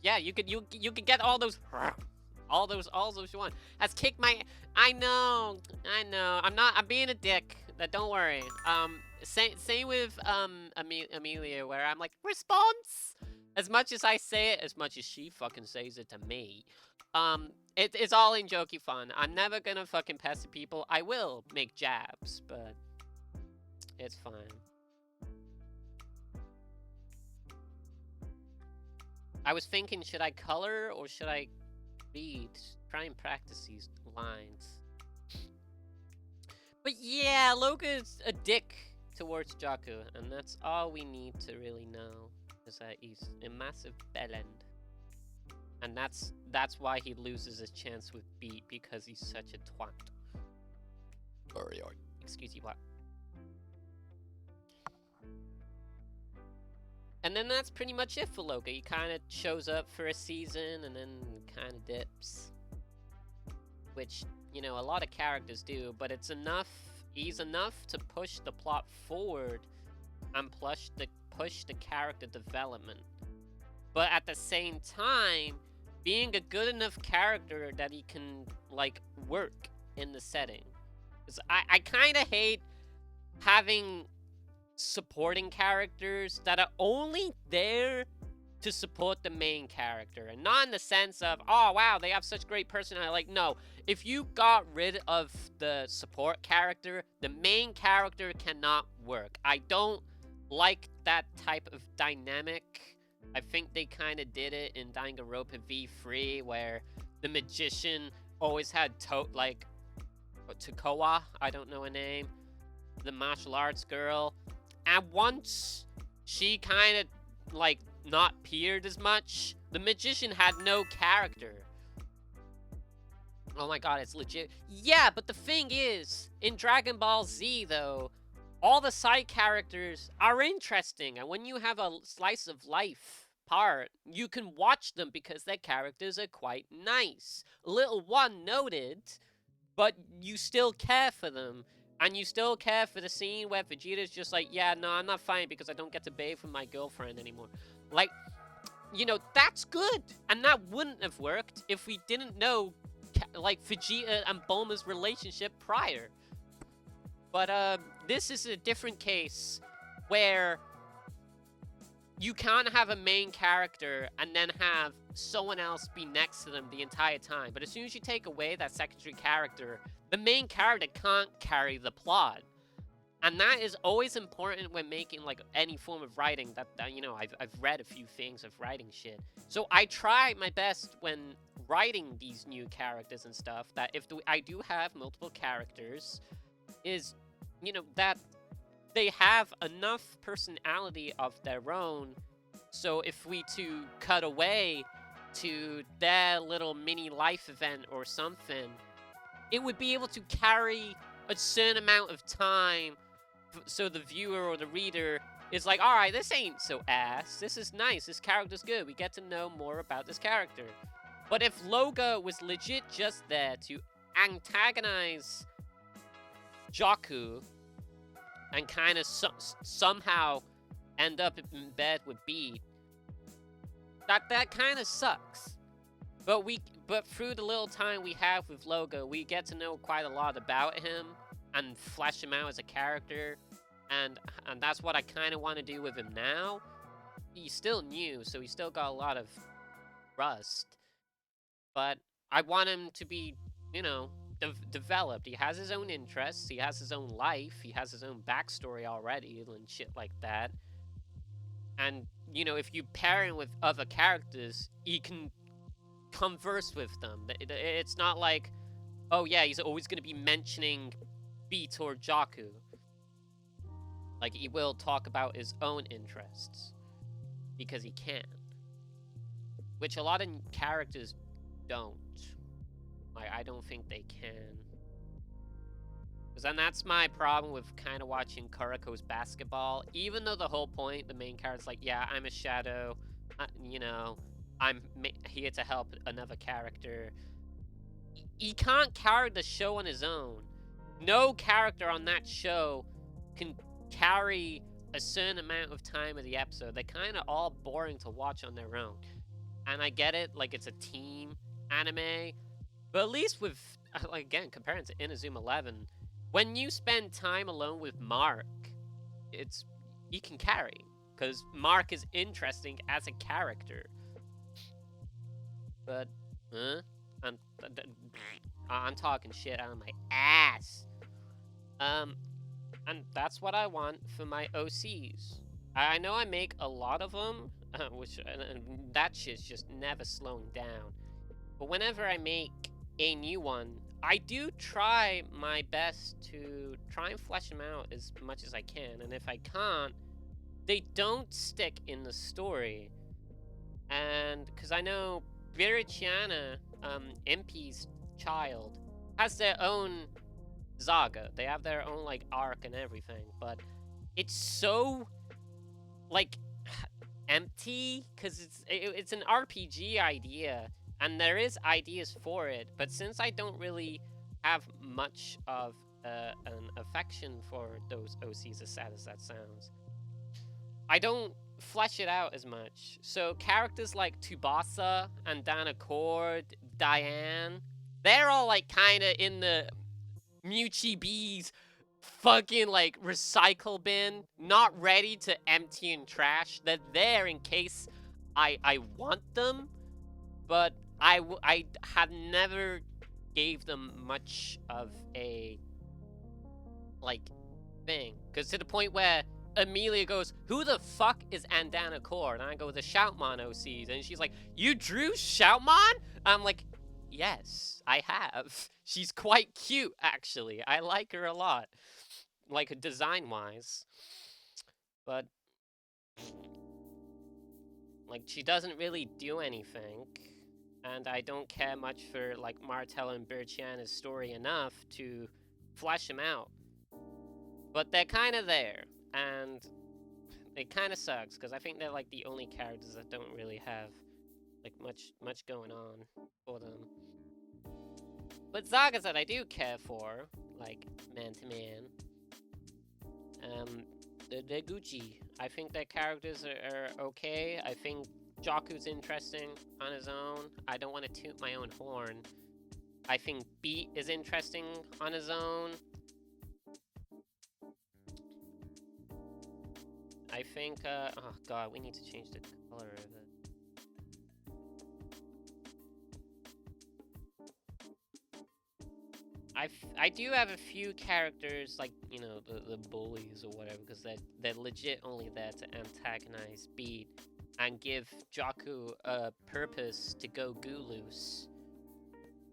Yeah, you could get all those you want. Has kicked my. I know. I'm being a dick. Don't worry. Same with Amelia, where I'm like, response. As much as I say it, as much as she fucking says it to me. It's all in jokey fun. I'm never gonna fucking pester people. I will make jabs, but it's fine. I was thinking, should I color or should I read? Try and practice these lines. But yeah, Loga's a dick towards Jakku, and that's all we need to really know, is that he's a massive bellend. And that's why he loses his chance with Beat, because he's such a twat. Excuse you, what? And then that's pretty much it for Loga. He kind of shows up for a season and then kind of dips. Which, you know, a lot of characters do, but it's enough. He's enough to push the plot forward and push the character development. But at the same time, being a good enough character that he can, like, work in the setting. Because I kind of hate having supporting characters that are only there to support the main character, and not in the sense of, oh wow, they have such great personality. Like, no, if you got rid of the support character, the main character cannot work. I don't like that type of dynamic. I think they kind of did it in Danganronpa V3, where the magician always had Takoa, I don't know her name, the martial arts girl, and once she kind of, like, not appeared as much, the magician had no character. Oh my god, it's legit. Yeah, but the thing is, in Dragon Ball Z, though, all the side characters are interesting, and when you have a slice of life part, you can watch them because their characters are quite nice. Little one noted, but you still care for them. And you still care for the scene where Vegeta's just like, yeah, no, I'm not fine because I don't get to bathe with my girlfriend anymore. Like, you know, that's good. And that wouldn't have worked if we didn't know, like, Vegeta and Bulma's relationship prior. But, this is a different case where you can't have a main character and then have someone else be next to them the entire time. But as soon as you take away that secondary character, the main character can't carry the plot. And that is always important when making, like, any form of writing. That you know, I've read a few things of writing shit. So I try my best when writing these new characters and stuff, that if I do have multiple characters, is, you know, that they have enough personality of their own. So if we to cut away to their little mini life event or something, it would be able to carry a certain amount of time, so the viewer or the reader is like, alright, this ain't so ass, this is nice, this character's good, we get to know more about this character. But if Loga was legit just there to antagonize Jakku and kind of somehow end up in bed with Beat, that kind of sucks. But through the little time we have with Loga, we get to know quite a lot about him and flesh him out as a character, and that's what I kind of want to do with him now. He's still new, so he's still got a lot of rust, but I want him to be, you know, developed. He has his own interests, he has his own life, he has his own backstory already and shit like that. And, you know, if you pair him with other characters, he can converse with them. It's not like, oh yeah, he's always going to be mentioning Beat or Jakku. Like, he will talk about his own interests, because he can. Which a lot of characters don't. I don't think they can. Because then that's my problem with kind of watching Kuroko's basketball. Even though the whole point, the main character's like, yeah, I'm a shadow, you know, I'm here to help another character. He can't carry the show on his own. No character on that show can carry a certain amount of time of the episode. They're kind of all boring to watch on their own. And I get it, like, it's a team anime, but at least with, like, again, comparing to Inazuma 11, when you spend time alone with Mark, he can carry, because Mark is interesting as a character. But, I'm talking shit out of my ass. And that's what I want for my OCs. I know I make a lot of them, which and that shit's just never slowing down. But whenever I make a new one, I do try my best to try and flesh them out as much as I can. And if I can't, they don't stick in the story. And because I know Viridiana, MP's child, has their own saga. They have their own like arc and everything, but it's so like empty because it's an RPG idea and there is ideas for it, but since I don't really have much of an affection for those OCs, as sad as that sounds, I don't flesh it out as much. So characters like Tsubasa and Dan Accord, Diane, they're all like kind of in the Muchi B's fucking like recycle bin, not ready to empty and trash. They're there in case I want them, but I have never gave them much of a like thing, because to the point where Amelia goes, "Who the fuck is Andana Core?" And I go, "The Shoutmon OCs," and she's like, "You drew Shoutmon?" I'm like, "Yes, I have." She's quite cute, actually. I like her a lot, like design-wise, but like she doesn't really do anything, and I don't care much for like Martello and Berchiana's story enough to flesh them out. But they're kind of there, and it kind of sucks because I think they're like the only characters that don't really have like much going on for them. But sagas that I do care for, like Man to Man, they're Gucci. I think their characters are okay. I think Jaku's interesting on his own. I don't want to toot my own horn. I think Beat is interesting on his own. I think, oh god, we need to change the color of it. I do have a few characters, like, you know, the bullies or whatever, because they're legit only there to antagonize Beat and give Jaku a purpose to go Gooloose,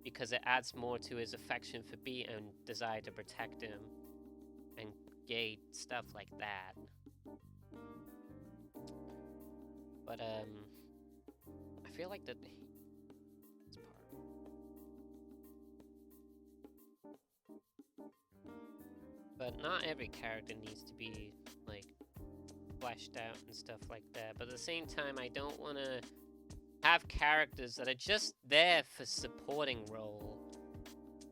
because it adds more to his affection for Beat and desire to protect him, and gay stuff like that. But, I feel like that... But not every character needs to be, like, fleshed out and stuff like that. But at the same time, I don't want to have characters that are just there for supporting role.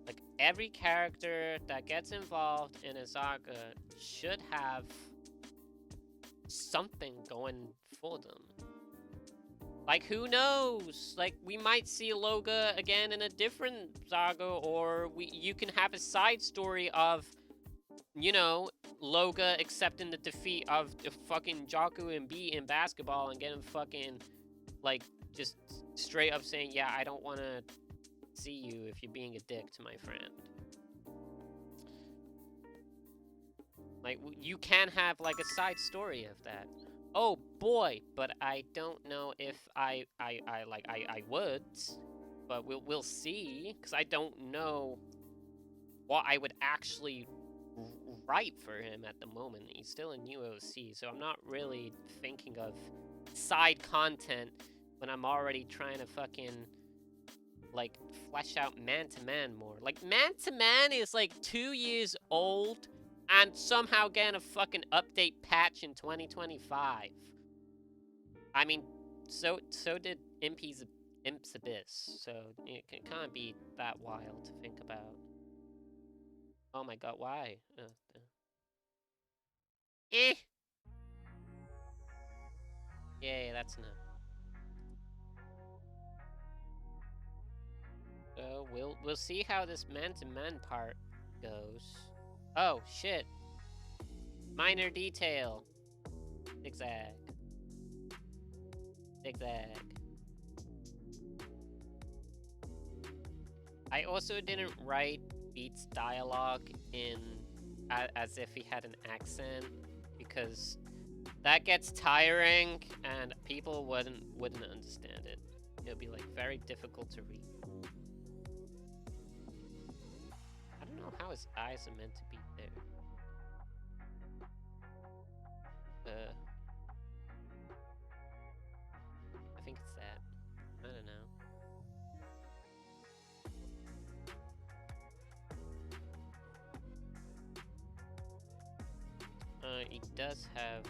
Like, every character that gets involved in a saga should have something going for them. Like, who knows? Like, we might see Loga again in a different saga, or you can have a side story of, you know, Loga accepting the defeat of the fucking Jaku and Beat in basketball and getting fucking, like, just straight up saying, yeah, I don't want to see you if you're being a dick to my friend. Like, you can have, like, a side story of that. Oh, boy, but I don't know if I would, but we'll see, because I don't know what I would actually write for him at the moment. He's still a new OC, so I'm not really thinking of side content when I'm already trying to fucking, like, flesh out Man to Man more. Like, Man to Man is like 2 years old and somehow getting a fucking update patch in 2025. I mean, so did Imp's Abyss, so it can't be that wild to think about. Oh my god, why? Yeah, that's enough. So we'll see how this man-to-man part goes. Oh shit! Minor detail. Zigzag. Zigzag. I also didn't write Beat's dialogue in as if he had an accent, because That gets tiring, and people wouldn't understand it. It'll be like very difficult to read. I don't know how his eyes are meant to be there. I think it's that. I don't know. He does have.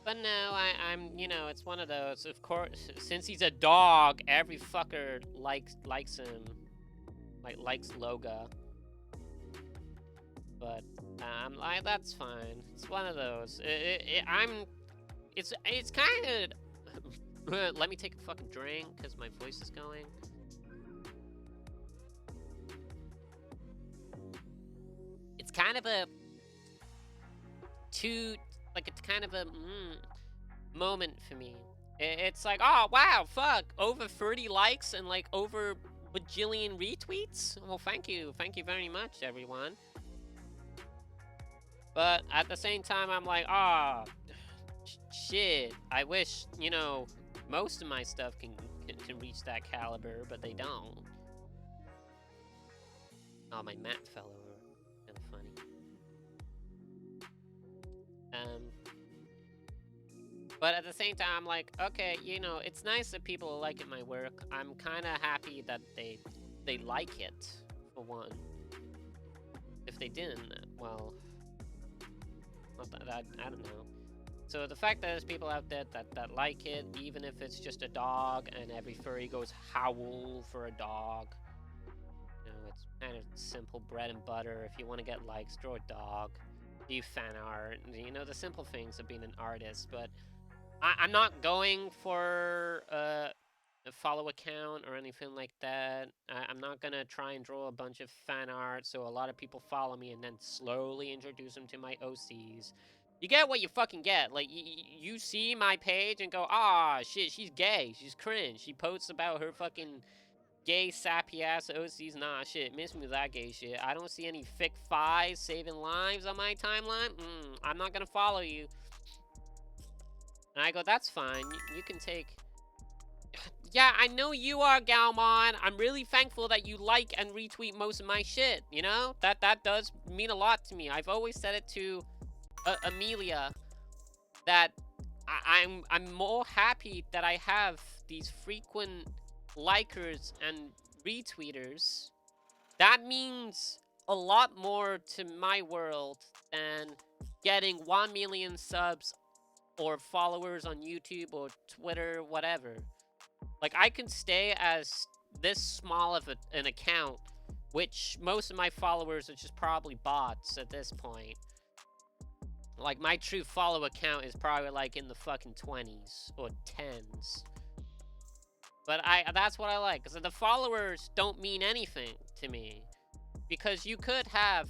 But no, I'm, you know, it's one of those. Of course, since he's a dog, every fucker likes him, likes Loga. But that's fine. It's one of those. It's kind of. Let me take a fucking drink because my voice is going. It's kind of a it's kind of a moment for me. It's like, oh wow, fuck, over 30 likes and like over bajillion retweets. Well, thank you very much, everyone. But at the same time, I'm like, ah, shit. I wish, you know, most of my stuff can reach that caliber, but they don't. Oh, my map fell over. Kind of funny. But at the same time, I'm like, okay, you know, it's nice that people are liking my work. I'm kind of happy that they like it, for one. If they didn't, well, I don't know. So the fact that there's people out there that like it, even if it's just a dog, and every furry goes howl for a dog. You know, it's kind of simple bread and butter. If you want to get likes, draw a dog, do fan art. You know, the simple things of being an artist, but I'm not going for a follow account or anything like that. I'm not gonna try and draw a bunch of fan art so a lot of people follow me and then slowly introduce them to my OCs. You get what you fucking get. Like, you see my page and go, ah, shit, she's gay, she's cringe. She posts about her fucking gay sappy ass OCs. Nah, shit, miss me with that gay shit. I don't see any fic fives saving lives on my timeline. I'm not gonna follow you. And I go, that's fine. You can take... Yeah, I know you are, Galmon. I'm really thankful that you like and retweet most of my shit, you know? That does mean a lot to me. I've always said it to Amelia that I'm more happy that I have these frequent likers and retweeters. That means a lot more to my world than getting 1 million subs or followers on YouTube or Twitter, whatever. Like, I can stay as this small of an account, which most of my followers are just probably bots at this point. Like, my true follow account is probably like in the fucking 20s or 10s. But that's what I like, because the followers don't mean anything to me. Because you could have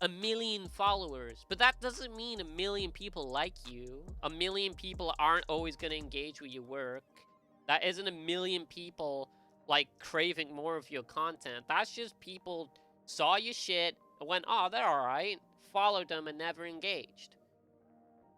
1 million followers, but that doesn't mean 1 million people like you. 1 million people aren't always going to engage with your work. That isn't 1 million people like craving more of your content. That's just people saw your shit, went, oh, they're alright, followed them and never engaged.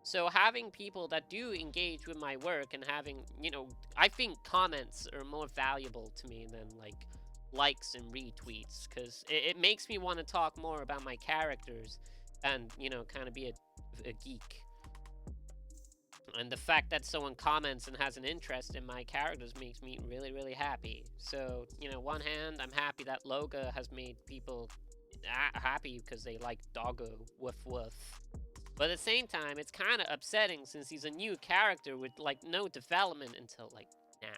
So having people that do engage with my work and having, you know, I think comments are more valuable to me than like likes and retweets, because it makes me want to talk more about my characters and, you know, kind of be a geek. And the fact that someone comments and has an interest in my characters makes me really, really happy. So, you know, one hand, I'm happy that Loga has made people happy because they like Doggo, woof woof. But at the same time, it's kind of upsetting since he's a new character with like no development until like now.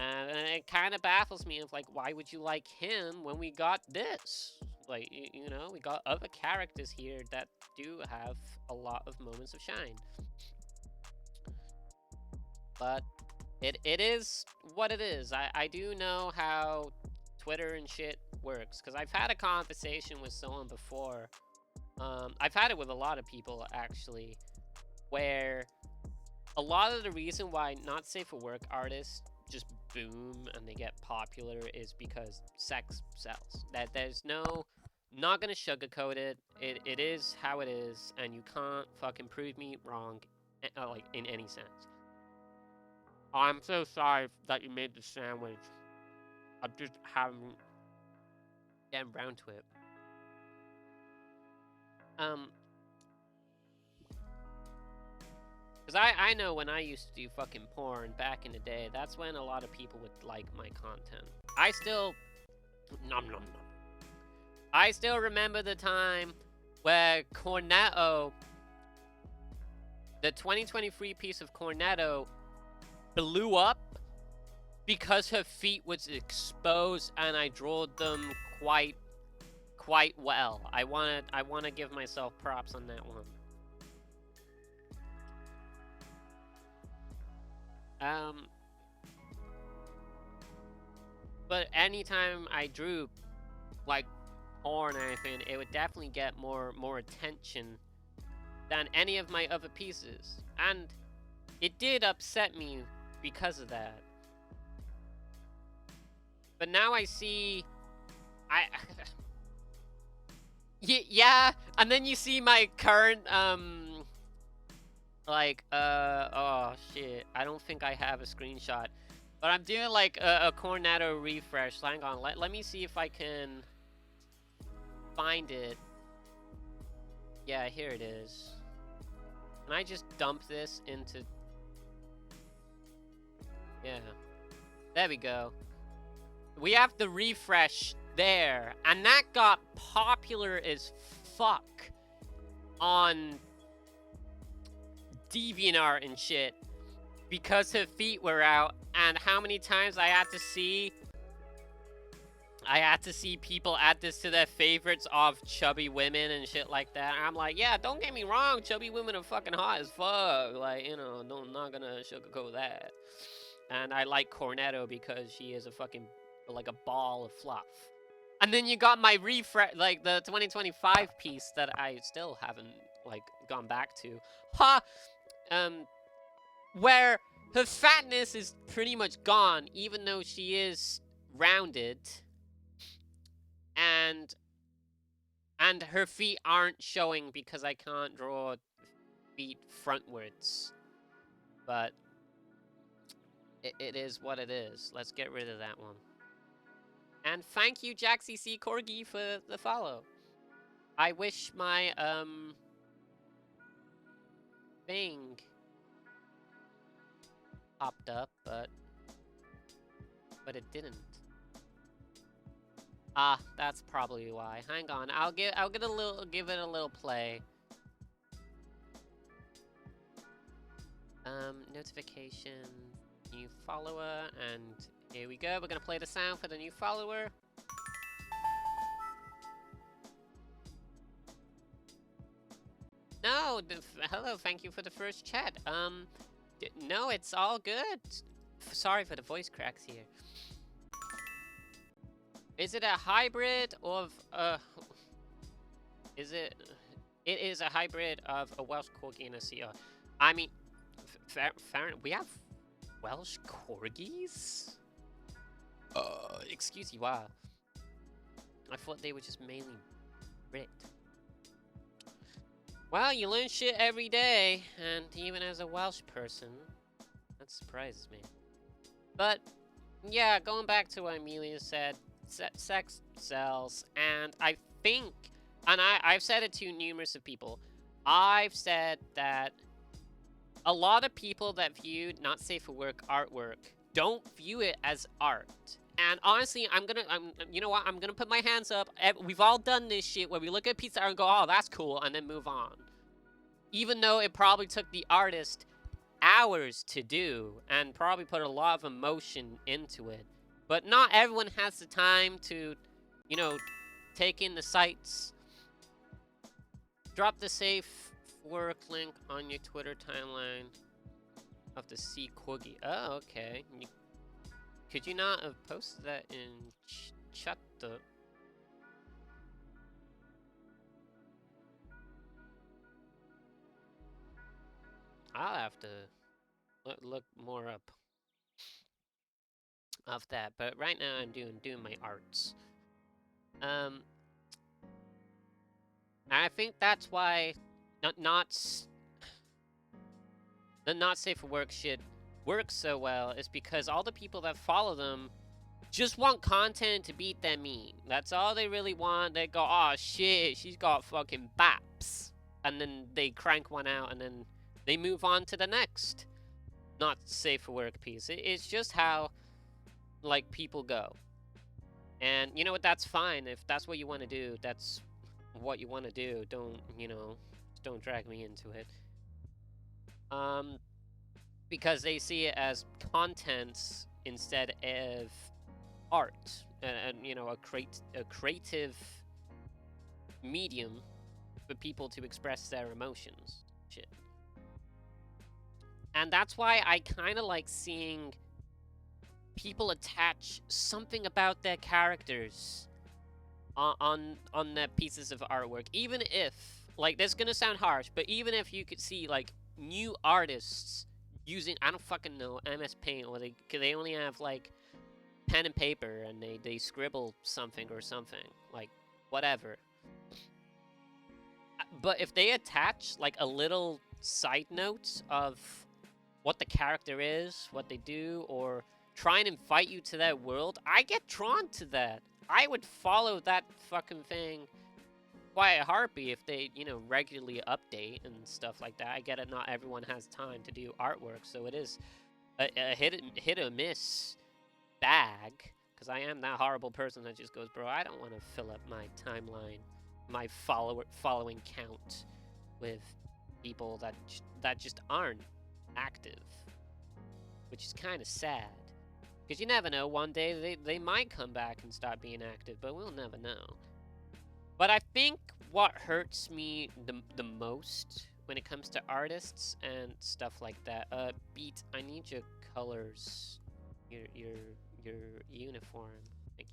And it kind of baffles me of like, why would you like him when we got this? Like, you know, we got other characters here that do have a lot of moments of shine. But it is what it is. I do know how Twitter and shit works, because I've had a conversation with someone before. I've had it with a lot of people, actually, where a lot of the reason why not safe for work artists just boom and they get popular is because sex sells. That there's no Not gonna sugarcoat it. It is how it is, and you can't fucking prove me wrong, like in any sense. I'm so sorry that you made the sandwich. I just haven't gotten around to it. Because I know when I used to do fucking porn back in the day, that's when a lot of people would like my content. I still, nom nom nom. I still remember the time where Cornetto, the 2023 piece of Cornetto, blew up because her feet was exposed, and I drew them quite well. I wanna give myself props on that one. But anytime I drew like porn or anything, it would definitely get more attention than any of my other pieces, and it did upset me because of that. But now I see, yeah, and then you see my current like oh shit, I don't think I have a screenshot, but I'm doing like a Cornetto refresh. Hang on, let me see if I can find it. Yeah, here it is. Can I just dump this into... Yeah. There we go. We have the refresh there, and that got popular as fuck on DeviantArt and shit because her feet were out, and how many times I had to see people add this to their favorites of chubby women and shit like that. I'm like, yeah, don't get me wrong, chubby women are fucking hot as fuck. Like, you know, not gonna sugarcoat that. And I like Cornetto because she is a fucking, like, a ball of fluff. And then you got my refresh, like, the 2025 piece that I still haven't, like, gone back to. Where her fatness is pretty much gone, even though she is rounded. And her feet aren't showing because I can't draw feet frontwards. But it is what it is. Let's get rid of that one. And thank you, JackCC Corgi, for the follow. I wish my thing popped up, but it didn't. Ah, that's probably why. Hang on, I'll give it a little play. Notification, new follower, and here we go. We're gonna play the sound for the new follower. No, hello, thank you for the first chat. No, it's all good. Sorry for the voice cracks here. Is it a hybrid of It is a hybrid of a Welsh Corgi and a Seer. I mean, we have Welsh Corgis? Excuse you, wow. I thought they were just mainly Brit. Well, you learn shit every day, and even as a Welsh person, that surprises me. But, yeah, going back to what Amelia said, sex sells, and I think, and I've said it to numerous of people, I've said that a lot of people that view not safe for work artwork don't view it as art. And honestly, you know what? I'm gonna put my hands up. We've all done this shit where we look at pizza art and go, oh, that's cool, and then move on. Even though it probably took the artist hours to do and probably put a lot of emotion into it. But not everyone has the time to, you know, take in the sights. Drop the safe work link on your Twitter timeline of the C Corgi. Oh, okay. Could you not have posted that in chat? I'll have to look more up of that. But right now I'm doing my arts. And I think that's why the not safe for work shit works so well, is because all the people that follow them just want content to beat their meme. That's all they really want. They go, oh shit, she's got fucking baps. And then they crank one out and then they move on to the next not safe for work piece. It's just how, like, people go. And you know what? That's fine. If that's what you want to do, that's what you want to do. Don't, don't drag me into it. Because they see it as content instead of art, and a creative medium for people to express their emotions. Shit. And that's why I kind of like seeing people attach something about their characters on their pieces of artwork, even if, like, this is gonna sound harsh, but even if you could see like new artists using, I don't fucking know, MS Paint, or they only have like pen and paper and they scribble something or something, like whatever. But if they attach like a little side note of what the character is, what they do, or try and invite you to that world, I get drawn to that. I would follow that fucking thing quite a heartbeat if they, regularly update and stuff like that. I get it, not everyone has time to do artwork, so it is a hit or miss bag, because I am that horrible person that just goes, bro, I don't want to fill up my timeline, my following count with people that just aren't active, which is kind of sad. Because you never know, one day they might come back and start being active, but we'll never know. But I think what hurts me the most when it comes to artists and stuff like that, Beat, I need your colors, your uniform. Thank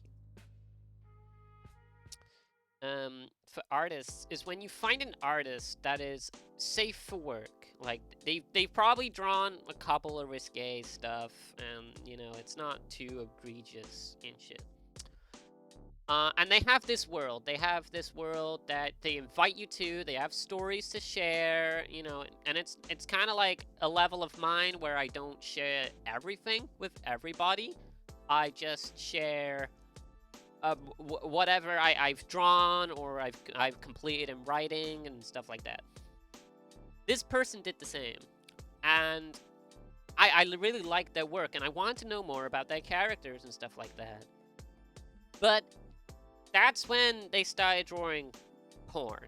you. For artists, is when you find an artist that is safe for work. Like, they've probably drawn a couple of risque stuff, and it's not too egregious and shit. And they have this world. They have this world that they invite you to. They have stories to share, and it's kind of like a level of mine where I don't share everything with everybody. I just share whatever I've drawn or I've completed in writing and stuff like that. This person did the same, and I really liked their work, and I wanted to know more about their characters and stuff like that. But that's when they started drawing porn.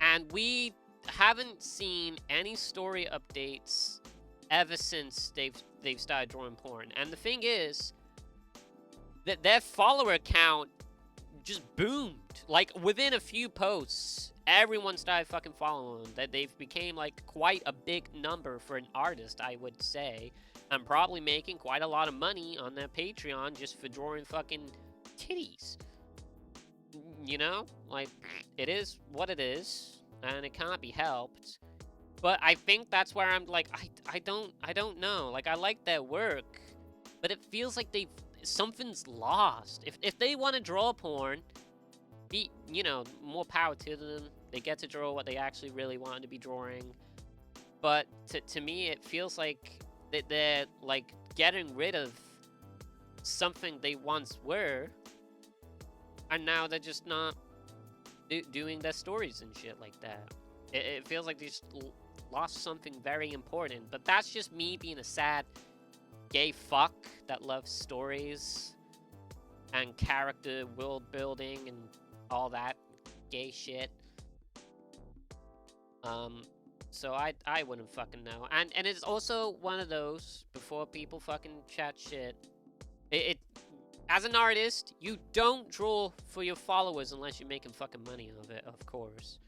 And we haven't seen any story updates ever since they've started drawing porn. And the thing is that their follower count just boomed. Like, within a few posts, everyone started fucking following them. That they've became like quite a big number for an artist, I would say. I'm probably making quite a lot of money on their Patreon just for drawing fucking titties. Like, it is what it is, and it can't be helped. But I think that's where I'm like, I don't know. Like, I like their work, but it feels like something's lost. If they want to draw porn, more power to them. They get to draw what they actually really want to be drawing. But to me, it feels like that they're like getting rid of something they once were, and now they're just not doing their stories and shit like that. It feels like they just lost something very important. But that's just me being a sad gay fuck that loves stories and character world building and all that gay shit. So I wouldn't fucking know. And it's also one of those, before people fucking chat shit, it as an artist, you don't draw for your followers unless you're making fucking money of it, of course.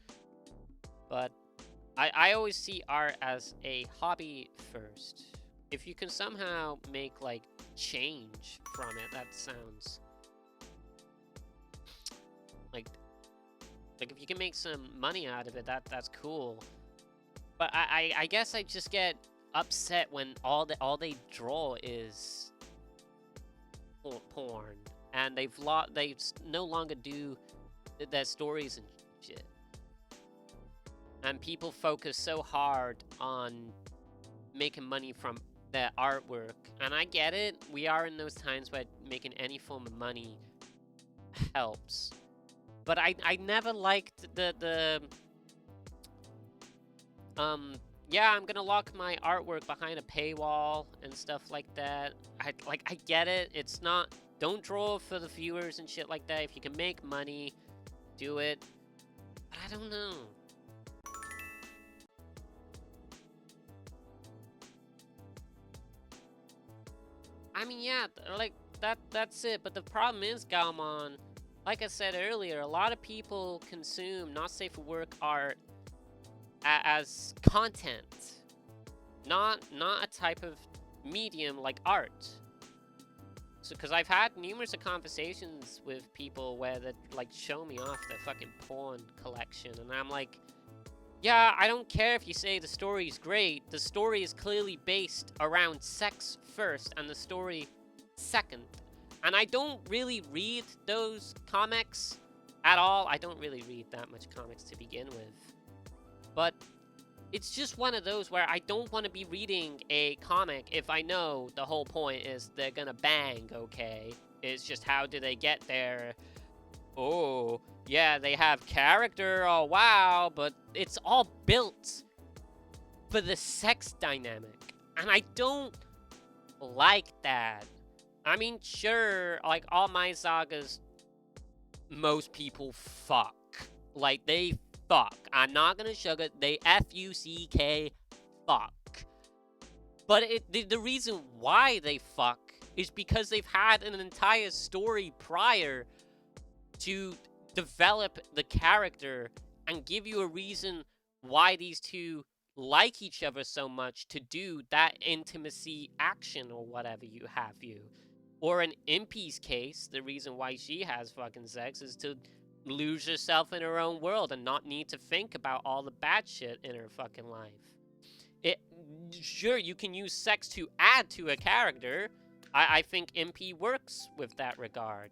But I always see art as a hobby first. If you can somehow make, like, change from it, that sounds like if you can make some money out of it, that's cool. But I guess I just get upset when all they draw is porn, and they no longer do their stories and shit. And people focus so hard on making money from their artwork. And I get it. We are in those times where making any form of money helps. But I never liked yeah, I'm gonna lock my artwork behind a paywall and stuff like that. I get it. It's not, don't draw for the viewers and shit like that. If you can make money, do it. But I don't know. I mean, yeah, like that's it. But the problem is, Galmon, like I said earlier, a lot of people consume not safe for work art as content, not a type of medium like art. So, because I've had numerous conversations with people where they like show me off their fucking porn collection, and I'm like, yeah, I don't care if you say the story's great. The story is clearly based around sex first, and the story second. And I don't really read those comics at all. I don't really read that much comics to begin with. But it's just one of those where I don't want to be reading a comic if I know the whole point is they're gonna bang, okay? It's just how do they get there? Oh, yeah, they have character, oh wow, but it's all built for the sex dynamic. And I don't like that. I mean, sure, like all my sagas, most people fuck. Like, they fuck. I'm not gonna sugar. They F-U-C-K fuck. But the reason why they fuck is because they've had an entire story prior to develop the character and give you a reason why these two like each other so much to do that intimacy action or whatever you have you. Or in Impy's case, the reason why she has fucking sex is to lose herself in her own world and not need to think about all the bad shit in her fucking life. Sure, you can use sex to add to a character. I think Impy works with that regard.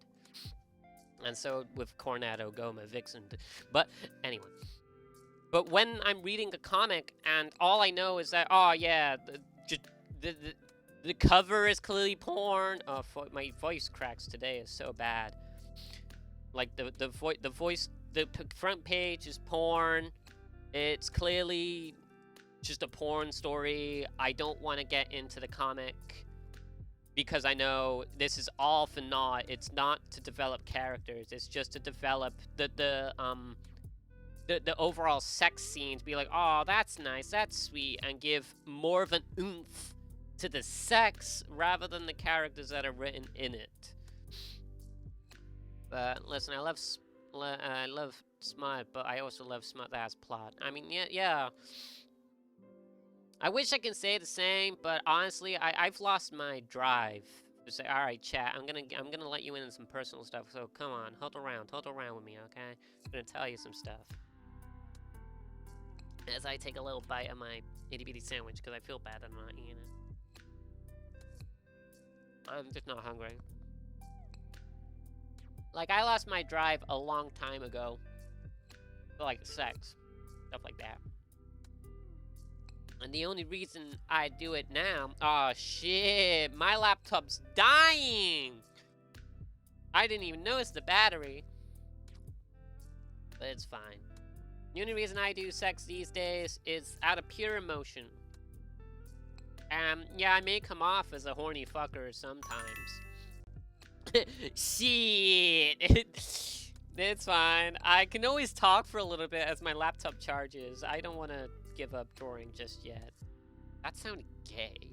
And so with Cornetto, Goma, Vixen. But anyway. But when I'm reading a comic and all I know is that, oh yeah, the cover is clearly porn. Oh, my voice cracks today is so bad. Like the front page is porn. It's clearly just a porn story. I don't want to get into the comic because I know this is all for naught. It's not to develop characters. It's just to develop the overall sex scene, to be like, oh, that's nice, that's sweet, and give more of an oomph to the sex rather than the characters that are written in it. But listen, I love smut, but I also love smut that has plot. I mean, yeah. I wish I can say the same, but honestly, I've lost my drive to say, all right, chat, I'm gonna let you in on some personal stuff. So come on, hold around with me, okay? I'm gonna tell you some stuff. As I take a little bite of my itty bitty sandwich because I feel bad I'm not eating it. I'm just not hungry. Like, I lost my drive a long time ago for, like, sex. Stuff like that. And the only reason I do it now... Oh, shit. My laptop's dying! I didn't even notice the battery. But it's fine. The only reason I do sex these days is out of pure emotion. Yeah, I may come off as a horny fucker sometimes. Shit! It's fine. I can always talk for a little bit as my laptop charges. I don't want to give up drawing just yet. That sounded gay.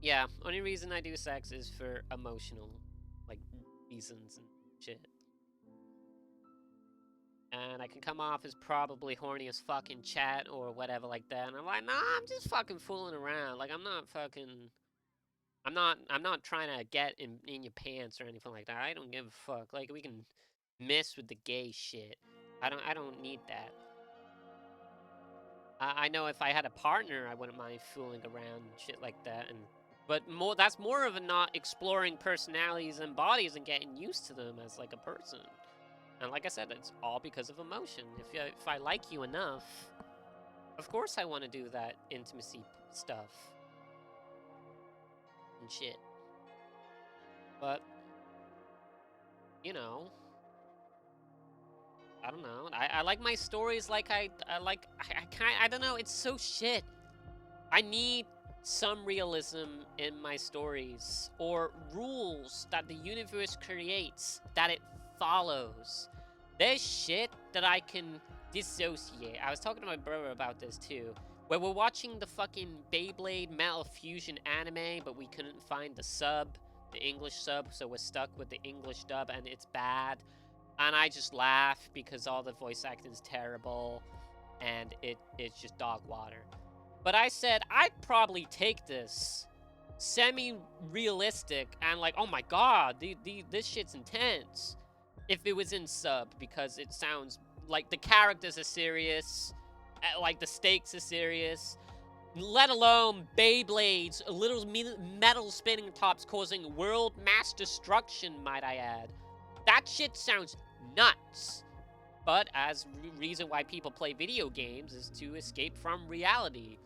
Yeah, only reason I do sex is for emotional, like, reasons and shit. And I can come off as probably horny as fucking chat or whatever like that. And I'm like, nah, I'm just fucking fooling around. Like, I'm not trying to get in your pants or anything like that. I don't give a fuck. Like, we can mess with the gay shit. I don't need that. I know if I had a partner, I wouldn't mind fooling around and shit like that and But that's more of a not exploring personalities and bodies and getting used to them as like a person. And like I said, it's all because of emotion. If I like you enough, of course I want to do that intimacy stuff and shit. But you know, I don't know. I like my stories like I don't know. It's so shit. I need some realism in my stories, or rules that the universe creates that it follows. There's shit that I can dissociate. I was talking to my brother about this too. Where we're watching the fucking Beyblade Metal Fusion anime, but we couldn't find the English sub, so we're stuck with the English dub, and it's bad. And I just laugh because all the voice acting is terrible, and it's just dog water. But I said I'd probably take this semi-realistic and like, oh my god, this shit's intense, if it was in sub, because it sounds like the characters are serious, like the stakes are serious, let alone Beyblades, little metal spinning tops causing world mass destruction, might I add. That shit sounds nuts. But as reason why people play video games is to escape from reality.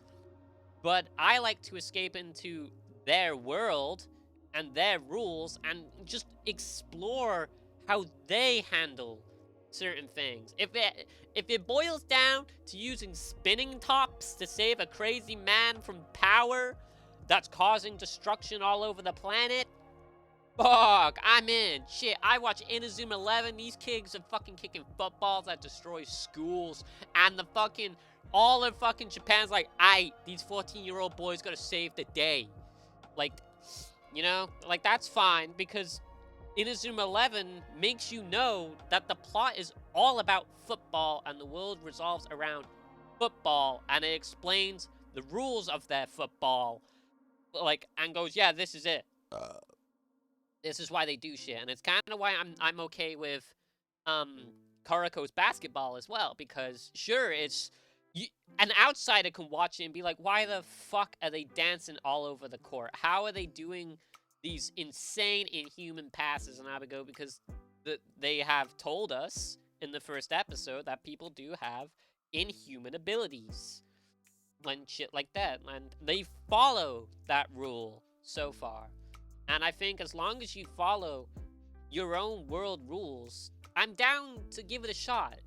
But I like to escape into their world and their rules and just explore how they handle certain things. If it boils down to using spinning tops to save a crazy man from power that's causing destruction all over the planet, fuck, I'm in. Shit, I watch Inazuma 11. These kids are fucking kicking footballs that destroy schools, and the fucking all of fucking Japan's like, these 14-year-old boys gotta save the day. Like, you know, like that's fine, because Inazuma 11 makes you know that the plot is all about football and the world revolves around football, and it explains the rules of their football, like, and goes, yeah, this is it. This is why they do shit, and it's kind of why I'm okay with Karako's basketball as well, because sure, an outsider can watch it and be like, why the fuck are they dancing all over the court? How are they doing these insane, inhuman passes? And I would go, because they have told us in the first episode that people do have inhuman abilities and shit like that, and they follow that rule so far. And I think as long as you follow your own world rules, I'm down to give it a shot.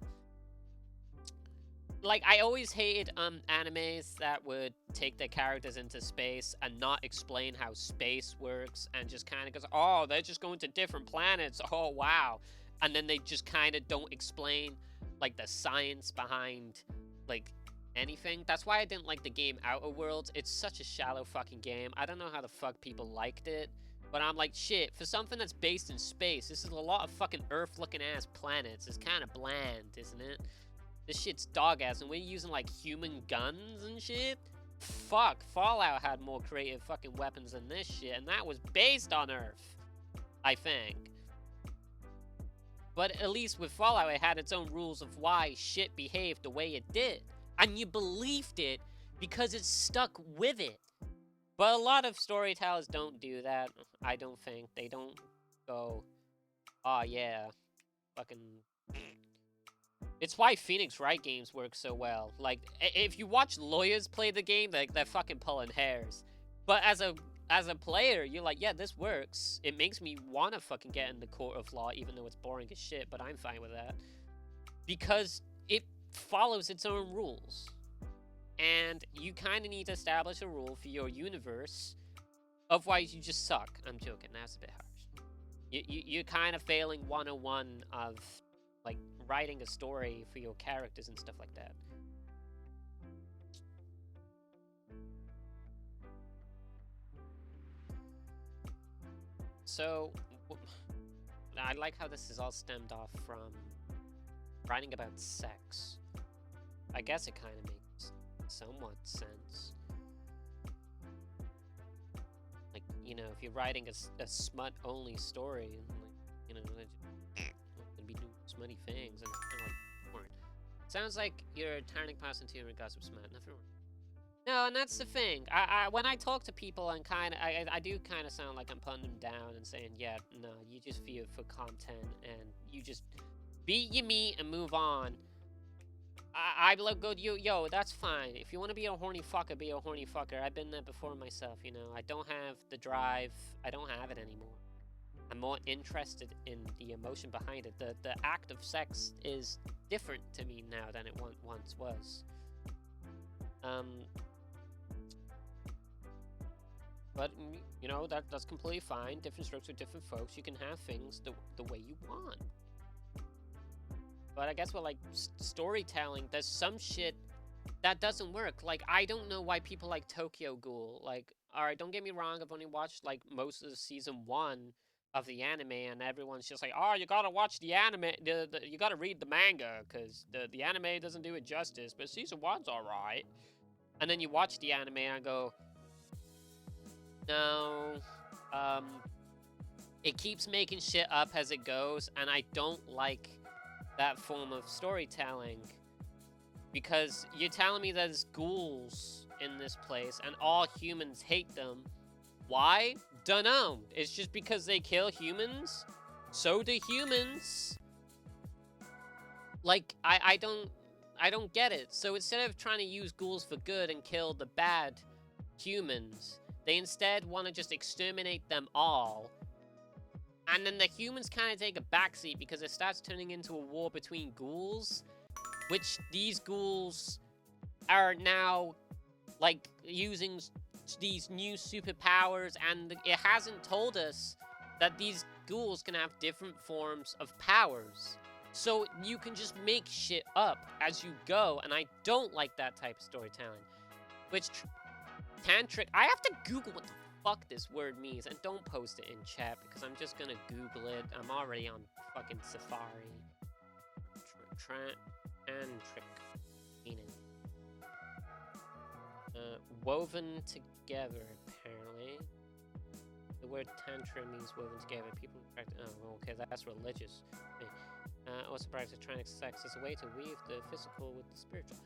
Like, I always hated animes that would take their characters into space and not explain how space works, and just kind of goes, oh, they're just going to different planets, oh wow. And then they just kind of don't explain like the science behind like anything. That's why I didn't like the game Outer Worlds. It's such a shallow fucking game. I don't know how the fuck people liked it, but I'm like, shit, for something that's based in space, this is a lot of fucking Earth-looking ass planets. It's kind of bland, isn't it? This shit's dog ass, and we're using like human guns and shit. Fuck, Fallout had more creative fucking weapons than this shit, and that was based on Earth, I think. But at least with Fallout, it had its own rules of why shit behaved the way it did, and you believed it because it stuck with it. But a lot of storytellers don't do that, I don't think. They don't go, oh yeah, fucking... It's why Phoenix Wright games work so well. Like, if you watch lawyers play the game, like, they're fucking pulling hairs. But as a player, you're like, yeah, this works. It makes me want to fucking get in the court of law, even though it's boring as shit, but I'm fine with that. Because it follows its own rules. And you kind of need to establish a rule for your universe. Otherwise, you just suck. I'm joking. That's a bit harsh. You're kind of failing 101 of, like, writing a story for your characters and stuff like that. So, I like how this is all stemmed off from writing about sex. I guess it kind of makes somewhat sense. Like, you know, if you're writing a smut-only story, like, you know, gonna be doing smutty things, and it's kind of like porn. Sounds like you're turning past into a gossip smut. Nothing wrong. No, and that's the thing. When I talk to people and I do kind of sound like I'm putting them down and saying, yeah, no, you just view it for content and you just beat your meat and move on. I like go, yo, that's fine. If you want to be a horny fucker, be a horny fucker. I've been there before myself, you know. I don't have the drive. I don't have it anymore. I'm more interested in the emotion behind it. The act of sex is different to me now than it once was. Um, but you know that's completely fine. Different strokes for different folks. You can have things the way you want. But I guess with like storytelling, there's some shit that doesn't work. Like I don't know why people like Tokyo Ghoul. Like, all right, don't get me wrong. I've only watched like most of the season 1 of the anime, and everyone's just like, "Oh, you gotta watch the anime. You gotta read the manga because the anime doesn't do it justice." But season 1's all right. And then you watch the anime and go, "No, um, it keeps making shit up as it goes, and I don't like that form of storytelling." Because you're telling me there's ghouls in this place and all humans hate them. Why? Dunno. It's just because they kill humans? So do humans. Like, I don't get it. So instead of trying to use ghouls for good and kill the bad humans, they instead want to just exterminate them all. And then the humans kind of take a backseat because it starts turning into a war between ghouls, which these ghouls are now like using these new superpowers, and it hasn't told us that these ghouls can have different forms of powers. So you can just make shit up as you go, and I don't like that type of storytelling. Which tantric, I have to Google what the fuck this word means, and don't post it in chat because I'm just gonna Google it. I'm already on fucking Safari. Tantric meaning. Woven together, apparently. The word tantra means woven together. People practice. Oh, okay, that's religious. Okay. Also practice transic sex as a way to weave the physical with the spiritual.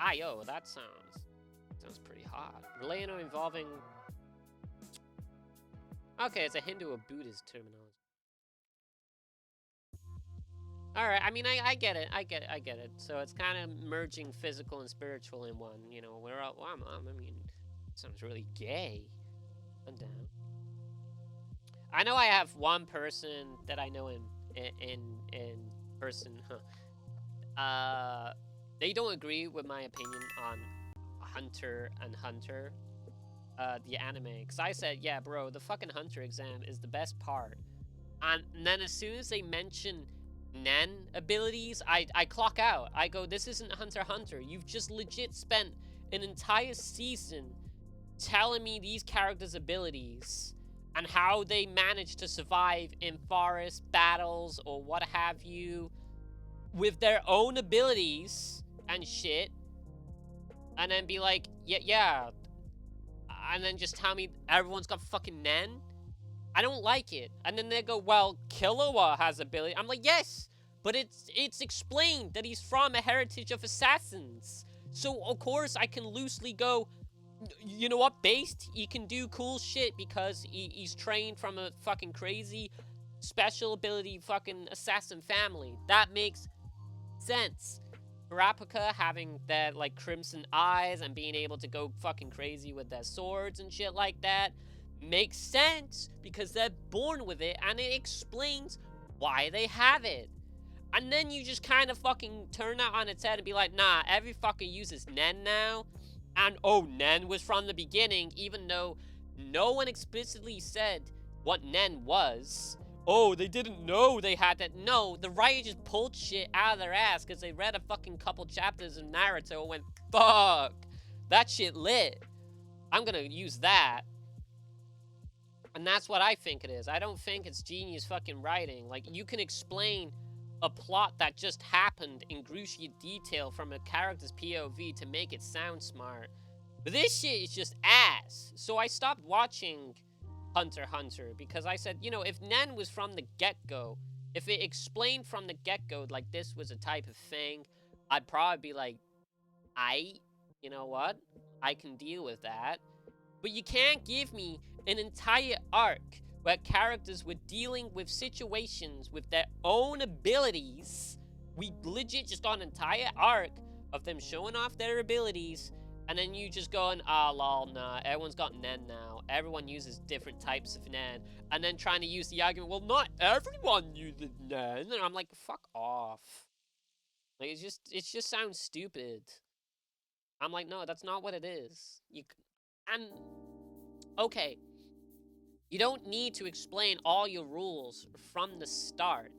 Ah, yo, that sounds pretty hot. Relating or involving. Okay, it's a Hindu or Buddhist terminology. All right, I mean, I get it, I get it. So it's kind of merging physical and spiritual in one. You know, we're all. Well, I mean, it sounds really gay. I'm down. I know I have one person that I know in person. They don't agree with my opinion on Hunter and Hunter, the anime. Cause I said, yeah, bro, the fucking Hunter exam is the best part. And then as soon as they mention Nen abilities, I clock out. I go, this isn't Hunter x Hunter. You've just legit spent an entire season telling me these characters' abilities and how they manage to survive in forest battles or what have you with their own abilities and shit, and then be like, yeah, and then just tell me everyone's got fucking Nen. I don't like it. And then they go, well, Killua has ability. I'm like, yes, but it's explained that he's from a heritage of assassins. So of course I can loosely go, you know what, based, he can do cool shit because he's trained from a fucking crazy special ability fucking assassin family. That makes sense. Kurapika having that like crimson eyes and being able to go fucking crazy with their swords and shit like that makes sense because they're born with it, and it explains why they have it. And then you just kind of fucking turn that on its head and be like, nah, every fucker uses Nen now. And oh, Nen was from the beginning, even though no one explicitly said what Nen was. Oh, they didn't know they had that. No, the writer just pulled shit out of their ass because they read a fucking couple chapters of Naruto and went, fuck, that shit lit. I'm gonna use that. And that's what I think it is. I don't think it's genius fucking writing. Like, you can explain a plot that just happened in gruesome detail from a character's POV to make it sound smart. But this shit is just ass. So I stopped watching Hunter x Hunter because I said, you know, if Nen was from the get-go, if it explained from the get-go like this was a type of thing, I'd probably be like, you know what? I can deal with that. But you can't give me an entire arc where characters were dealing with situations with their own abilities. We legit just got an entire arc of them showing off their abilities, and then you just going, ah, lol, nah, everyone's got Nen now. Everyone uses different types of Nen. And then trying to use the argument, well, not everyone uses Nen. And I'm like, fuck off. Like, it just sounds stupid. I'm like, no, that's not what it is. And, okay, you don't need to explain all your rules from the start.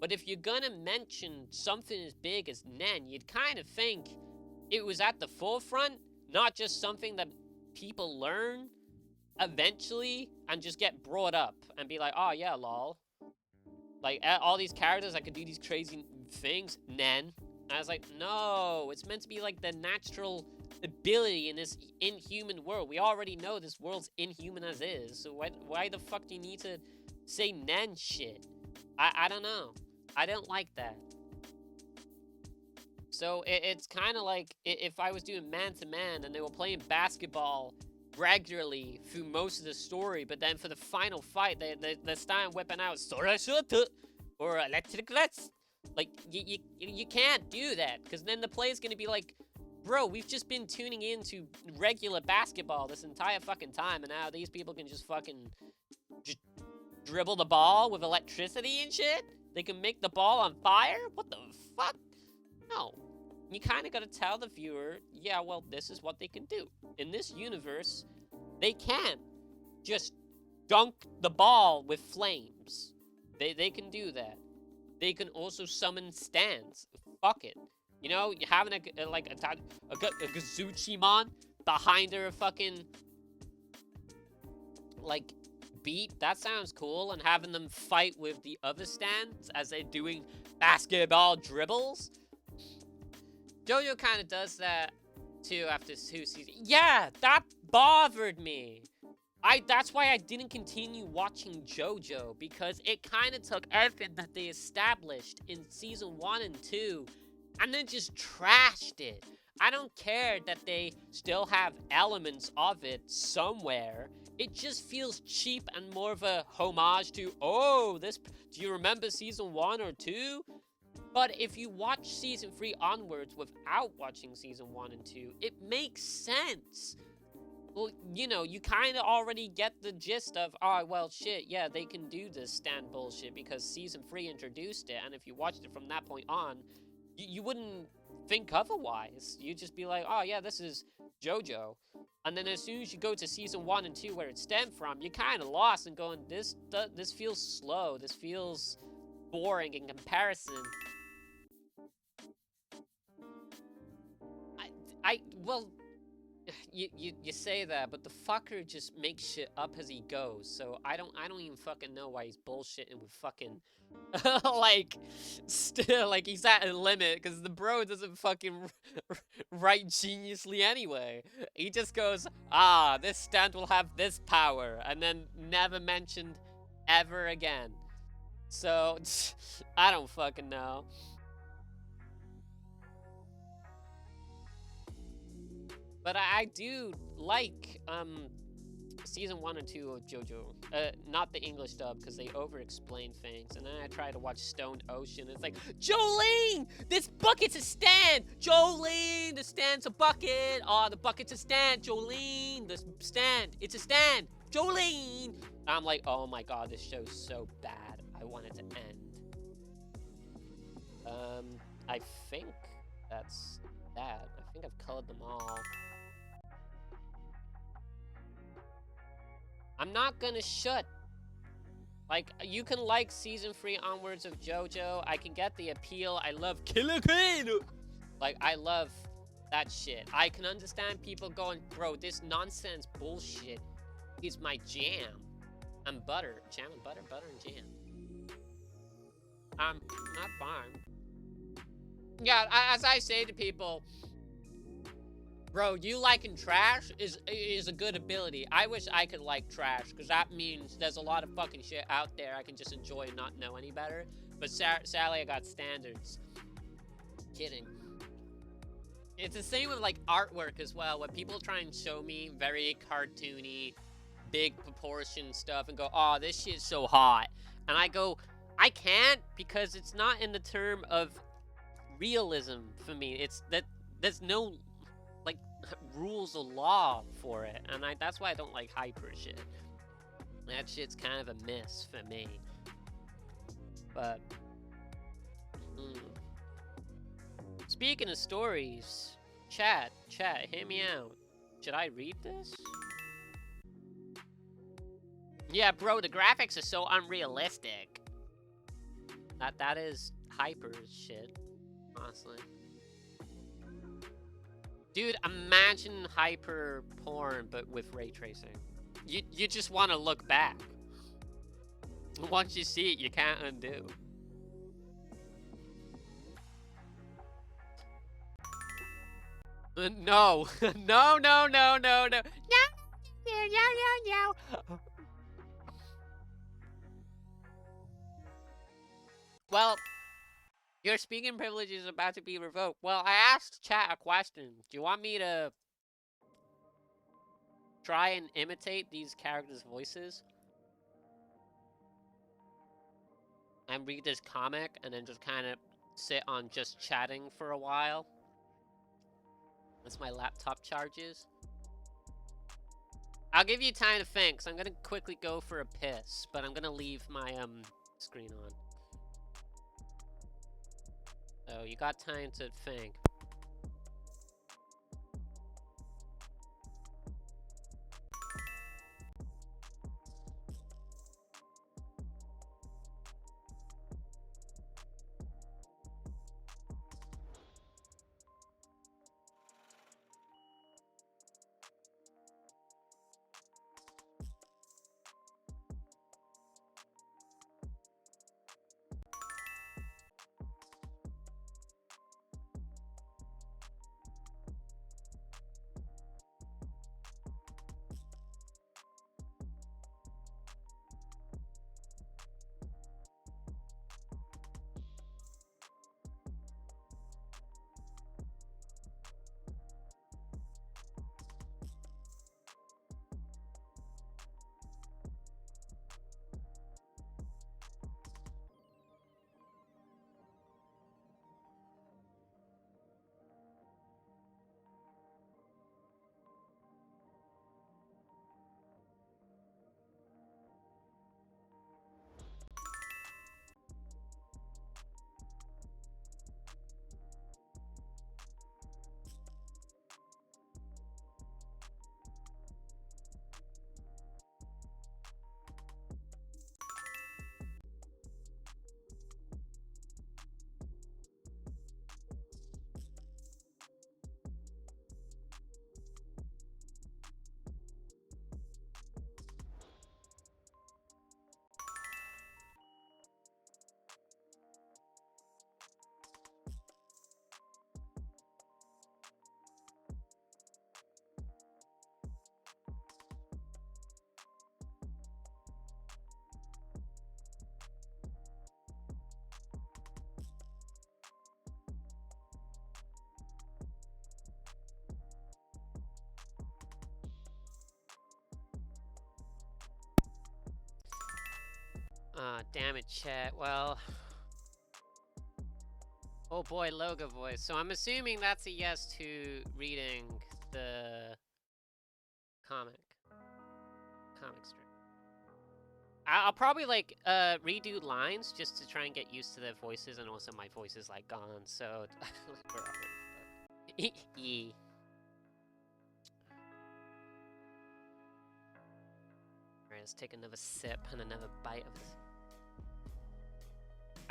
But if you're gonna mention something as big as Nen, you'd kind of think it was at the forefront, not just something that people learn eventually and just get brought up and be like, oh yeah, lol. Like, all these characters that could do these crazy things, Nen. And I was like, no, it's meant to be like the natural ability in this inhuman world. We already know this world's inhuman as is, so why the fuck do you need to say Nen shit? I don't know. I don't like that. So it's kind of like if I was doing man-to-man and they were playing basketball regularly through most of the story, but then for the final fight, they start whipping out Sora Shota or Electric Let's. Like, you can't do that, because then the player's going to be like, bro, we've just been tuning into regular basketball this entire fucking time, and now these people can just fucking just dribble the ball with electricity and shit? They can make the ball on fire? What the fuck? No. You kind of got to tell the viewer, yeah, well, this is what they can do. In this universe, they can just dunk the ball with flames. They can do that. They can also summon stands. Fuck it. You know, having a Gazuchimon behind her fucking, like, beat, that sounds cool. And having them fight with the other stands as they're doing basketball dribbles. JoJo kind of does that too after 2 seasons. Yeah, that bothered me. That's why I didn't continue watching JoJo, because it kind of took everything that they established in season 1 and 2 and then just trashed it. I don't care that they still have elements of it somewhere. It just feels cheap and more of a homage to, oh, this, do you remember season 1 or 2? But if you watch season 3 onwards without watching season 1 and 2, it makes sense. Well, you know, you kind of already get the gist of, oh, well, shit, yeah, they can do this stand bullshit because season 3 introduced it, and if you watched it from that point on, you wouldn't think otherwise. You'd just be like, oh, yeah, this is JoJo. And then as soon as you go to season 1 and 2 where it stemmed from, you're kind of lost and going, this feels slow, this feels boring in comparison. Well, you say that, but the fucker just makes shit up as he goes. So I don't even fucking know why he's bullshitting with fucking like, still, like, he's at a limit, because the bro doesn't fucking write geniusly anyway. He just goes, ah, this stand will have this power, and then never mentioned ever again. So I don't fucking know. But I do like season 1 and 2 of JoJo. Not the English dub, because they over-explain things. And then I try to watch Stone Ocean. It's like, Jolene, this bucket's a stand. Jolene, the stand's a bucket. Oh, the bucket's a stand. Jolene, the stand, it's a stand. Jolene. I'm like, oh my god, this show's so bad. I want it to end. I think that's that. I think I've colored them all. I'm not gonna shut. Like, you can like season 3 onwards of JoJo. I can get the appeal. I love Killer Queen. Like, I love that shit. I can understand people going, bro, this nonsense bullshit is my jam. And butter. Jam and butter, butter and jam. Not fine. Yeah, as I say to people, bro, you liking trash is a good ability. I wish I could like trash, because that means there's a lot of fucking shit out there I can just enjoy and not know any better. But sadly, I got standards. Kidding. It's the same with like artwork as well. When people try and show me very cartoony, big proportion stuff and go, "Oh, this shit's so hot," and I go, "I can't because it's not in the term of realism for me. It's that there's no like rules of law for it, and that's why I don't like hyper shit. That shit's kind of a miss for me. But speaking of stories, chat, hear me out. Should I read this? Yeah, bro, the graphics are so unrealistic. That is hyper shit, honestly. Dude, imagine hyper porn, but with ray tracing. You just want to look back. Once you see it, you can't undo. No, no, no, no, no, no, no, no. Well, your speaking privilege is about to be revoked. Well, I asked chat a question. Do you want me to try and imitate these characters' voices? And read this comic and then just kind of sit on just chatting for a while? As my laptop charges. I'll give you time to think, because I'm going to quickly go for a piss, but I'm going to leave my screen on. So you got time to think. Damn it, chat. Well... Oh boy, logo voice. So I'm assuming that's a yes to reading the comic strip. I'll probably like redo lines just to try and get used to their voices, and also my voice is like gone, so Alright, let's take another sip and another bite of this.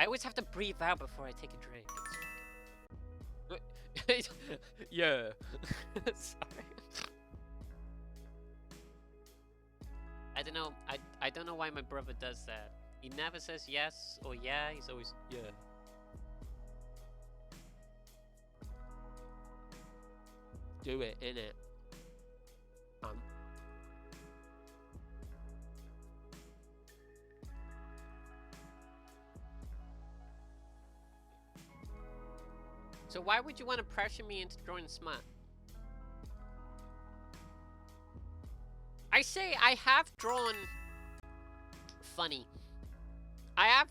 I always have to breathe out before I take a drink. Yeah. Sorry. I don't know. I don't know why my brother does that. He never says yes or yeah. He's always yeah. Do it, innit? So why would you want to pressure me into drawing smut? I say I have drawn funny. I have,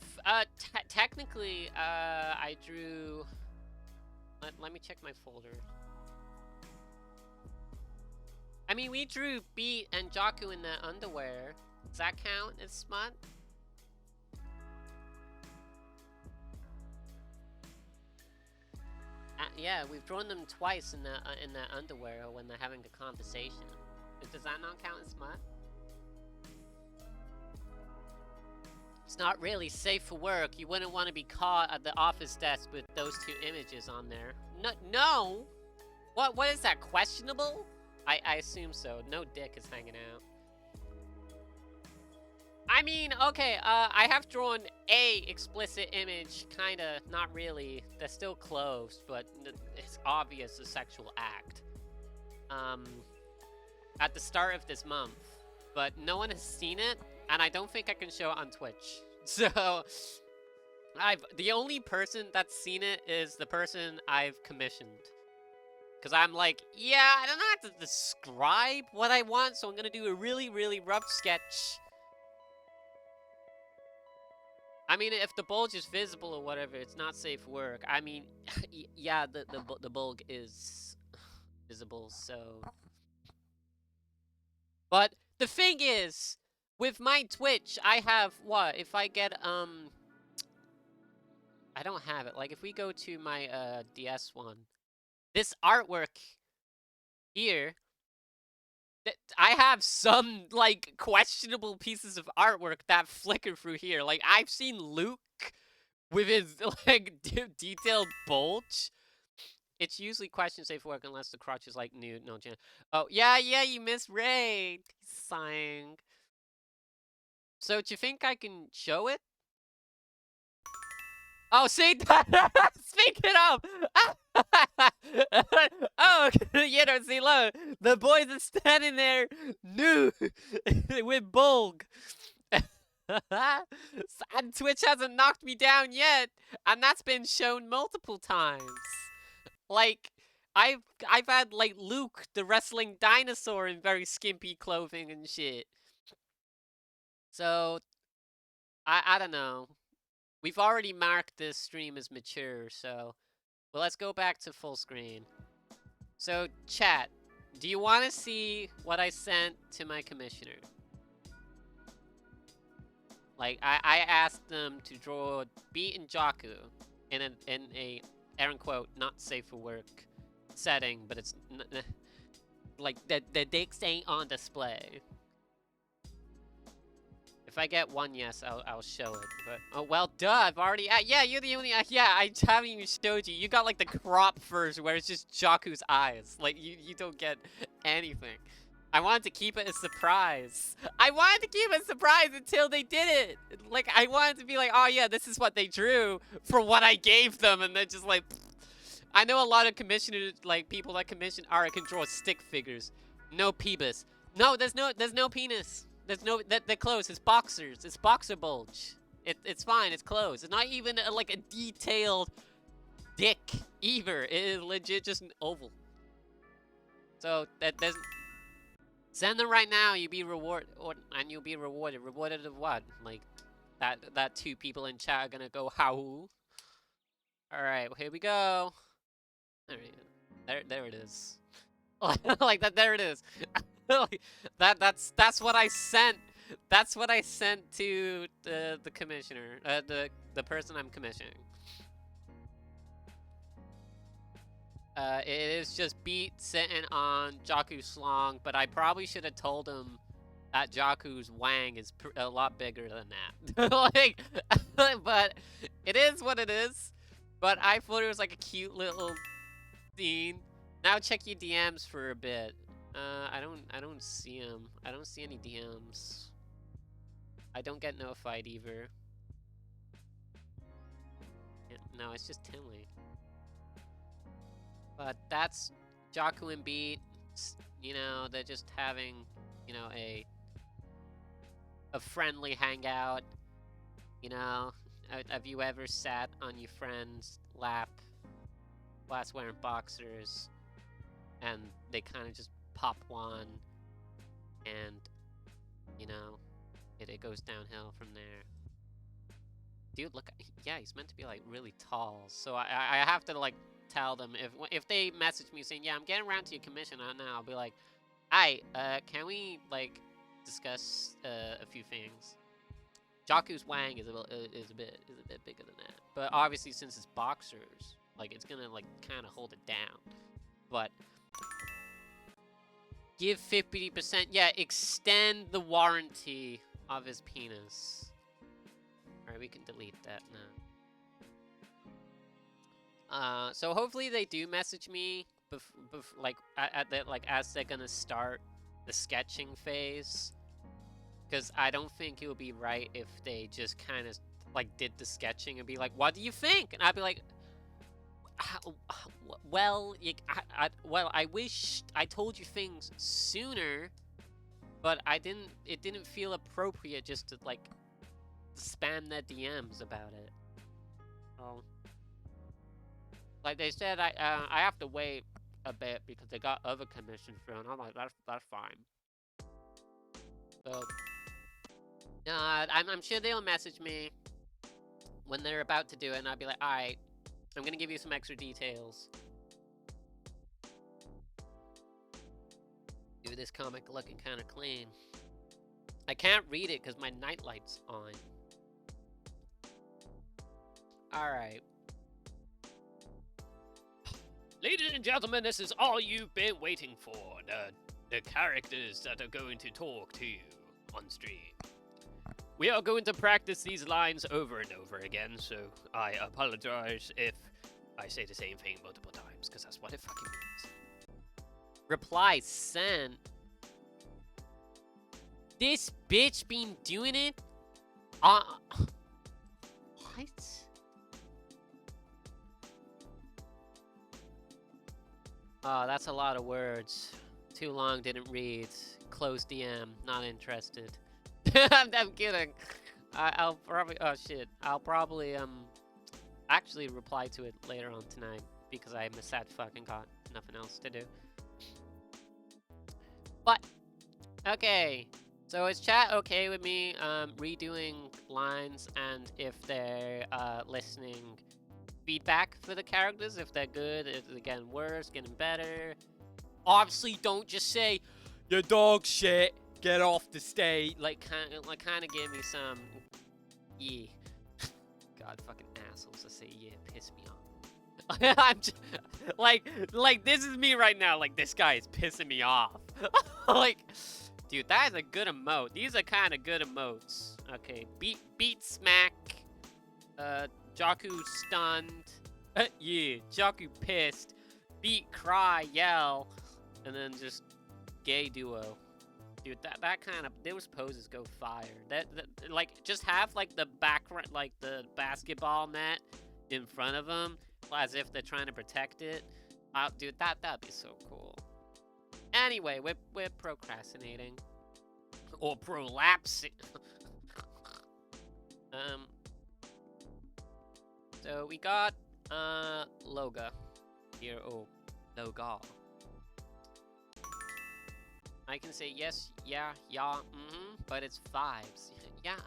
technically, I drew... Let me check my folder. I mean, we drew Beat and Jaku in the underwear. Does that count as smut? Yeah, we've drawn them twice in the underwear when they're having a conversation. Does that not count as smut? It's not really safe for work. You wouldn't want to be caught at the office desk with those two images on there. No. What is that? Questionable? I assume so. No dick is hanging out. I mean, okay, I have drawn a explicit image, kinda, not really. They're still closed, but it's obvious a sexual act. At the start of this month, but no one has seen it, and I don't think I can show it on Twitch. So, the only person that's seen it is the person I've commissioned. Because I'm like, yeah, I don't know how to describe what I want, so I'm gonna do a really, really rough sketch. I mean, if the bulge is visible or whatever, it's not safe work. I mean, yeah, the bulge is visible, so... But the thing is, with my Twitch, I have, what? If I get, I don't have it. Like, if we go to my, DS one, this artwork here, I have some, like, questionable pieces of artwork that flicker through here. Like, I've seen Luke with his, like, detailed bulge. It's usually question safe work unless the crotch is, like, nude. No chance. Oh, yeah, you misread. He's sighing. So, do you think I can show it? Oh, see, speak it up. Oh, you don't see, look, the boys are standing there nude with bulg. And Twitch hasn't knocked me down yet, and that's been shown multiple times. Like, I've had, like, Luke, the wrestling dinosaur, in very skimpy clothing and shit. So, I don't know. We've already marked this stream as mature, so... Well, let's go back to full screen. So, chat, do you want to see what I sent to my commissioner? Like, I asked them to draw Beat and Jaku in a Aaron quote, not safe for work setting, but it's... like, the dicks ain't on display. If I get one yes, I'll show it. But oh well, duh! I've already. Yeah, you're the only. Yeah, I haven't even showed you. You got like the crop version where it's just Jaku's eyes. Like you don't get anything. I wanted to keep it a surprise. I wanted to keep it a surprise until they did it. Like I wanted to be like, oh yeah, this is what they drew for what I gave them, and they're just like. I know a lot of commissioners, like people that commission art, can draw stick figures. No penis. No, there's no penis. There's no, they're closed. It's boxers. It's boxer bulge. It's fine. It's closed. It's not even like a detailed dick either. It is legit just an oval. So there's send them right now. You be rewarded, and you'll be rewarded. Rewarded of what? Like that two people in chat are gonna go how? All right, well, here we go. There it is. Like that. There it is. That's what I sent. That's what I sent to the commissioner, the person I'm commissioning. It is just Beat sitting on Jaku's slong, but I probably should have told him that Jaku's wang is a lot bigger than that. Like, but it is what it is. But I thought it was like a cute little scene. Now check your DMs for a bit. I don't see them. I don't see any DMs. I don't get notified either. Yeah, no, it's just Tinley. But that's Jaku and Beat. You know, they're just having, you know, a friendly hangout. You know, have you ever sat on your friend's lap last wearing boxers, and they kind of just pop one, and you know, it goes downhill from there. Dude, look, yeah, he's meant to be like really tall, so I have to like tell them if they message me saying, yeah, I'm getting around to your commission now, I'll be like, hi, can we like discuss a few things? Jaku's Wang is a bit bigger than that, but obviously since it's boxers, like it's gonna like kind of hold it down. But give 50%, yeah, extend the warranty of his penis. All right, we can delete that now. So hopefully they do message me, like as they're gonna start the sketching phase. Because I don't think it would be right if they just kind of like did the sketching and be like, "What do you think?" And I'd be like, "Well, I wish I told you things sooner, but I didn't. It didn't feel appropriate just to like spam their DMs about it." Oh, like they said, I have to wait a bit because they got other commissions through, and I'm like, that's fine. So. I'm sure they'll message me when they're about to do it, and I'll be like, alright, I'm gonna give you some extra details. Dude, this comic looking kind of clean. I can't read it because my nightlight's on. Alright. Ladies and gentlemen, this is all you've been waiting for. The characters that are going to talk to you on stream. We are going to practice these lines over and over again, so I apologize if I say the same thing multiple times, because that's what it fucking means. Reply sent. This bitch been doing it? What? Oh, that's a lot of words. Too long, didn't read. Close DM, not interested. I'm kidding. I'll probably, oh shit. I'll probably, actually reply to it later on tonight because I'm a sad fuck and got nothing else to do. But, okay. So is chat okay with me, redoing lines and if they're, listening feedback for the characters? If they're good, if they're getting worse, getting better? Obviously, don't just say, "Your dog shit. Get off the stage." Like kind of give me some, yeah. God, fucking assholes that say yeah piss me off. I'm just, like this is me right now. Like this guy is pissing me off. Like, dude, that is a good emote. These are kind of good emotes. Okay, beat smack. Jaku stunned. Yeah, Jaku pissed. Beat cry yell, and then just gay duo. Dude, that kind of, those poses go fire. That like, just have like the background, like the basketball net in front of them, as if they're trying to protect it. Dude, that'd be so cool. Anyway, we're procrastinating or prolapsing. So we got Loga here. Oh, Loga. I can say yes, yeah, but it's fives. Yeah.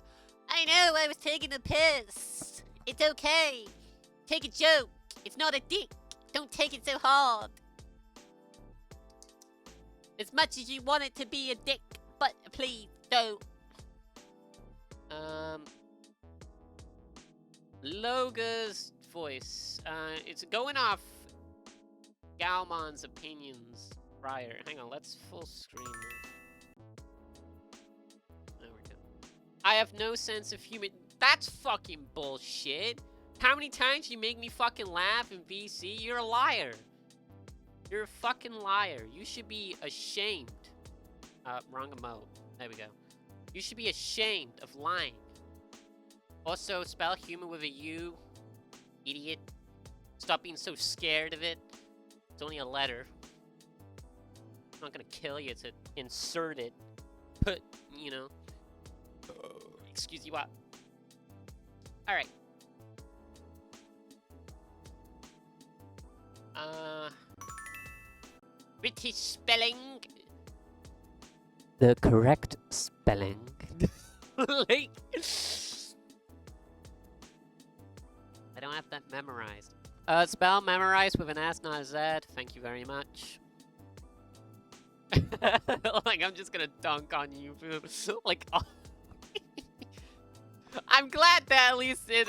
I know, I was taking a piss. It's okay. Take a joke. It's not a dick. Don't take it so hard. As much as you want it to be a dick, but please don't. Loga's voice. It's going off Galmon's opinions prior. Hang on, let's full screen this. There we go. I have no sense of humor. That's fucking bullshit. How many times you make me fucking laugh in VC? You're a liar. You're a fucking liar. You should be ashamed. Wrong emote. There we go. You should be ashamed of lying. Also, spell humor with a U. Idiot. Stop being so scared of it. It's only a letter. I'm not gonna kill you to insert it. Put, you know. Excuse you what? Alright. British spelling. The correct spelling. Like, I don't have that memorized. Spell memorized with an S, not a Z. Thank you very much. Like, I'm just gonna dunk on you. Like, oh. I'm glad that at least in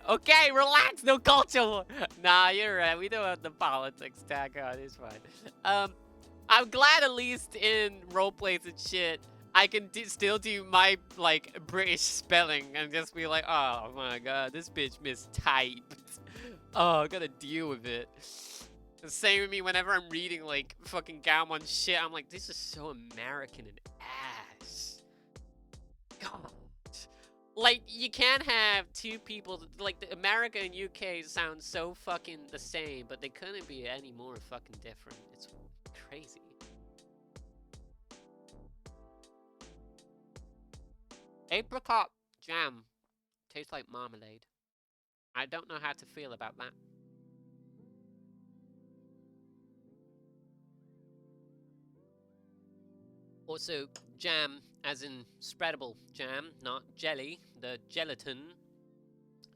okay, relax, no culture war. Nah, you're right. We don't have the politics tag on. It's fine. I'm glad at least in roleplays and shit, I can still do my, like, British spelling and just be like, oh my god, this bitch mistyped. Oh, I gotta deal with it. The same with me whenever I'm reading, like, fucking Gaumon shit. I'm like, this is so American and ass. God. Like, you can't have two people, like, the America and UK sound so fucking the same, but they couldn't be any more fucking different. It's crazy. Apricot jam tastes like marmalade. I don't know how to feel about that. Also, jam, as in spreadable jam, not jelly, the gelatin.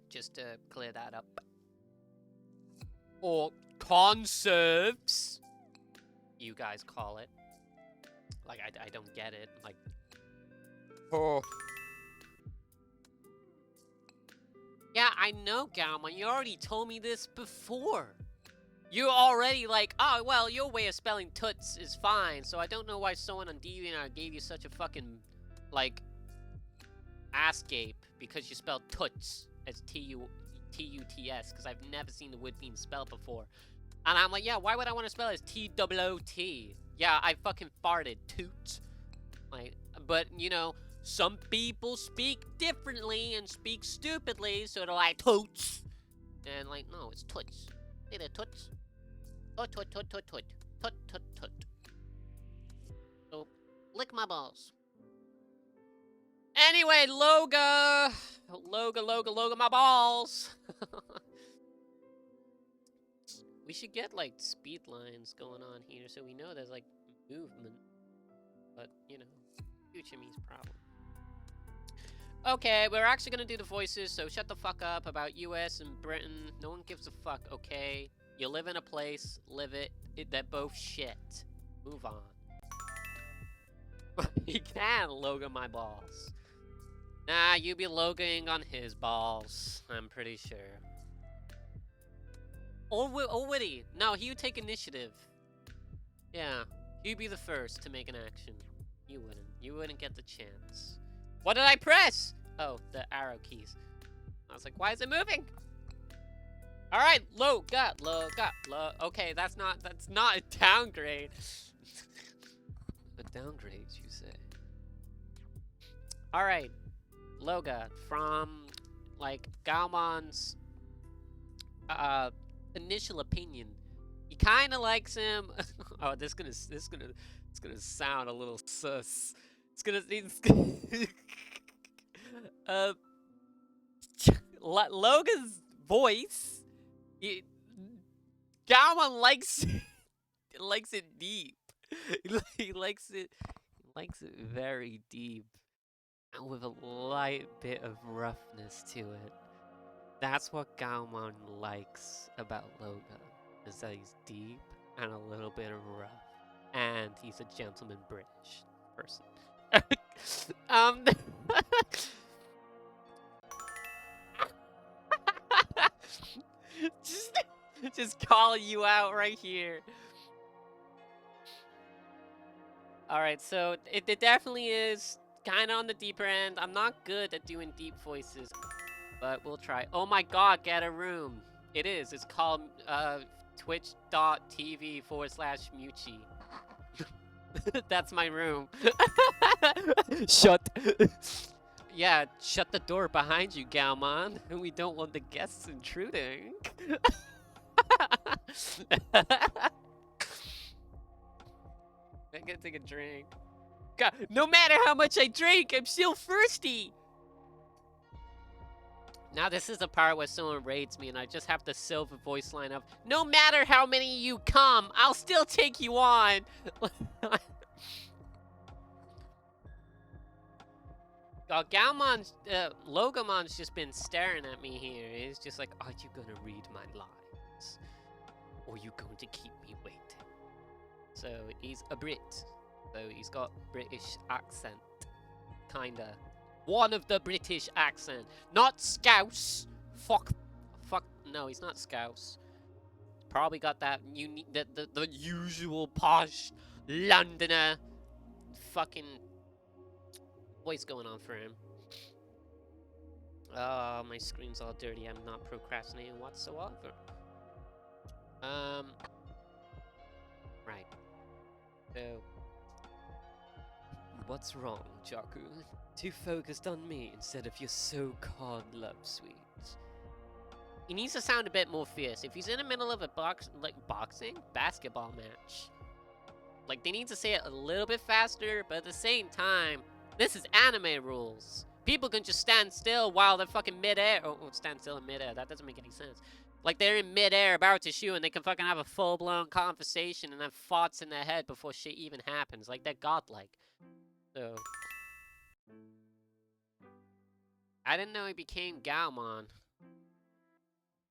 Just to clear that up. Or conserves, you guys call it. Like, I don't get it. Like, oh. Yeah, I know, Gaumon. You already told me this before. You're already like, oh, well, your way of spelling toots is fine, so I don't know why someone on DeviantArt gave you such a fucking, like, asscape because you spelled toots as T-U-T-S, because I've never seen the word being spelled before. And I'm like, yeah, why would I want to spell it as T-O-O-T? Yeah, I fucking farted. Toot. Like, but, you know, some people speak differently and speak stupidly, so they're like, toots. And, like, no, it's toots. Say the toots. Toot, toot, toot, toot, toot. Toot, toot, toot. So, lick my balls. Anyway, Loga, my balls. We should get, like, speed lines going on here so we know there's, like, movement. But, you know, future me's problem. Okay, we're actually gonna do the voices, so shut the fuck up about US and Britain. No one gives a fuck, okay? You live in a place, live it. They're both shit. Move on. He can logo my balls. Nah, you be logoing on his balls. I'm pretty sure. Or would he? No, he would take initiative. Yeah, he'd be the first to make an action. You wouldn't. You wouldn't get the chance. What did I press? Oh, the arrow keys. I was like, why is it moving? All right, low. Okay, that's not a downgrade. A downgrade, you say? All right, Loga from like Gaumon's initial opinion. He kind of likes him. Oh, this gonna sound a little sus. Loga's voice. Gaumon likes it deep. He likes it very deep, and with a light bit of roughness to it. That's what Gaumon likes about Loga, is that he's deep and a little bit rough, and he's a gentleman British person. just calling you out right here. Alright, so it definitely is kind of on the deeper end. I'm not good at doing deep voices, but we'll try. Oh my god, get a room. It is. It's called twitch.tv/Muchi. That's my room. Shut. Yeah, shut the door behind you, Gaumon. We don't want the guests intruding. I'm gonna take a drink. God, no matter how much I drink, I'm still thirsty. Now this is the part where someone raids me and I just have the silver voice line of, no matter how many you come, I'll still take you on. Galmon's, Logomon's just been staring at me here. He's just like, are you gonna read my lines? Or are you going to keep me waiting? So he's a Brit. So he's got British accent. Kinda. One of the British accent. Not Scouse. Fuck. No, he's not Scouse. Probably got that the usual posh Londoner fucking voice going on for him. Oh, my screen's all dirty. I'm not procrastinating whatsoever. Right. So, what's wrong, Jaku? Too focused on me instead of your so-called love suite. He needs to sound a bit more fierce. If he's in the middle of a basketball match, like, they need to say it a little bit faster, but at the same time, this is anime rules. People can just stand still while they're fucking mid-air. Oh, stand still in mid-air. That doesn't make any sense. Like, they're in mid-air about to shoot, and they can fucking have a full-blown conversation and have thoughts in their head before shit even happens. Like, they're godlike. So, I didn't know he became Galmon.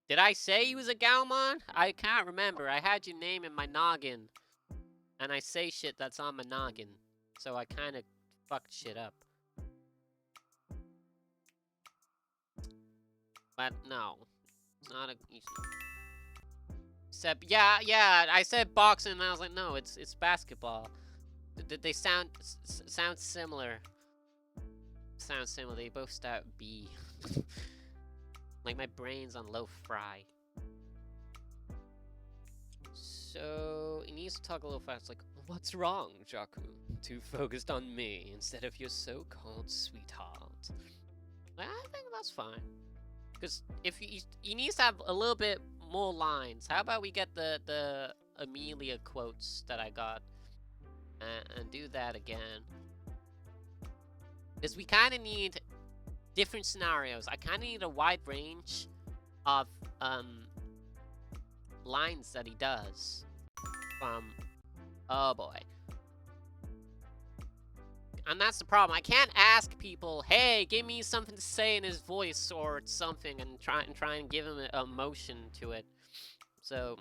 Did I say he was a Galmon? I can't remember. I had your name in my noggin. And I say shit that's on my noggin. So I kind of fucked shit up. But no. It's not a... Except, yeah, I said boxing and I was like, no, it's basketball. They sound similar. Sound similar. They both start with B. Like, my brain's on low fry. So, he needs to talk a little fast, like, what's wrong, Jaku? Too focused on me instead of your so-called sweetheart. I think that's fine. Because if he needs to have a little bit more lines. How about we get the Amelia quotes that I got and do that again? Because we kind of need different scenarios. I kind of need a wide range of lines that he does from, oh boy. And that's the problem. I can't ask people, hey, give me something to say in his voice or something, and try and give him an emotion to it. So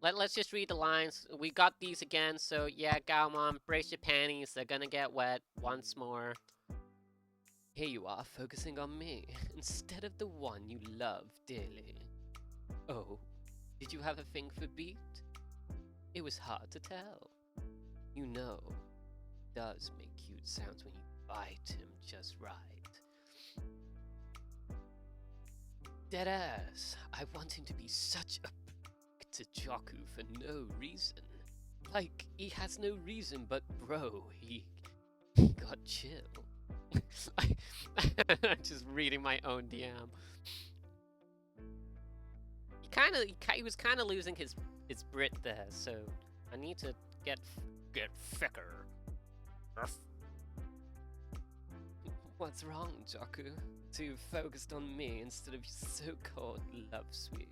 let's just read the lines. We got these again. So yeah, Galmon, brace your panties. They're gonna get wet once more. Here you are, focusing on me instead of the one you love dearly. Oh, did you have a thing for Beat? It was hard to tell. You know, it does make cute sounds when you bite him just right. Deadass, I want him to be such a prick to Jaku for no reason. Like, he has no reason, but bro, he got chill. I'm just reading my own DM. He was kind of losing his Brit there, so I need to get thicker. What's wrong, Jaku? Too focused on me instead of your so-called love suite.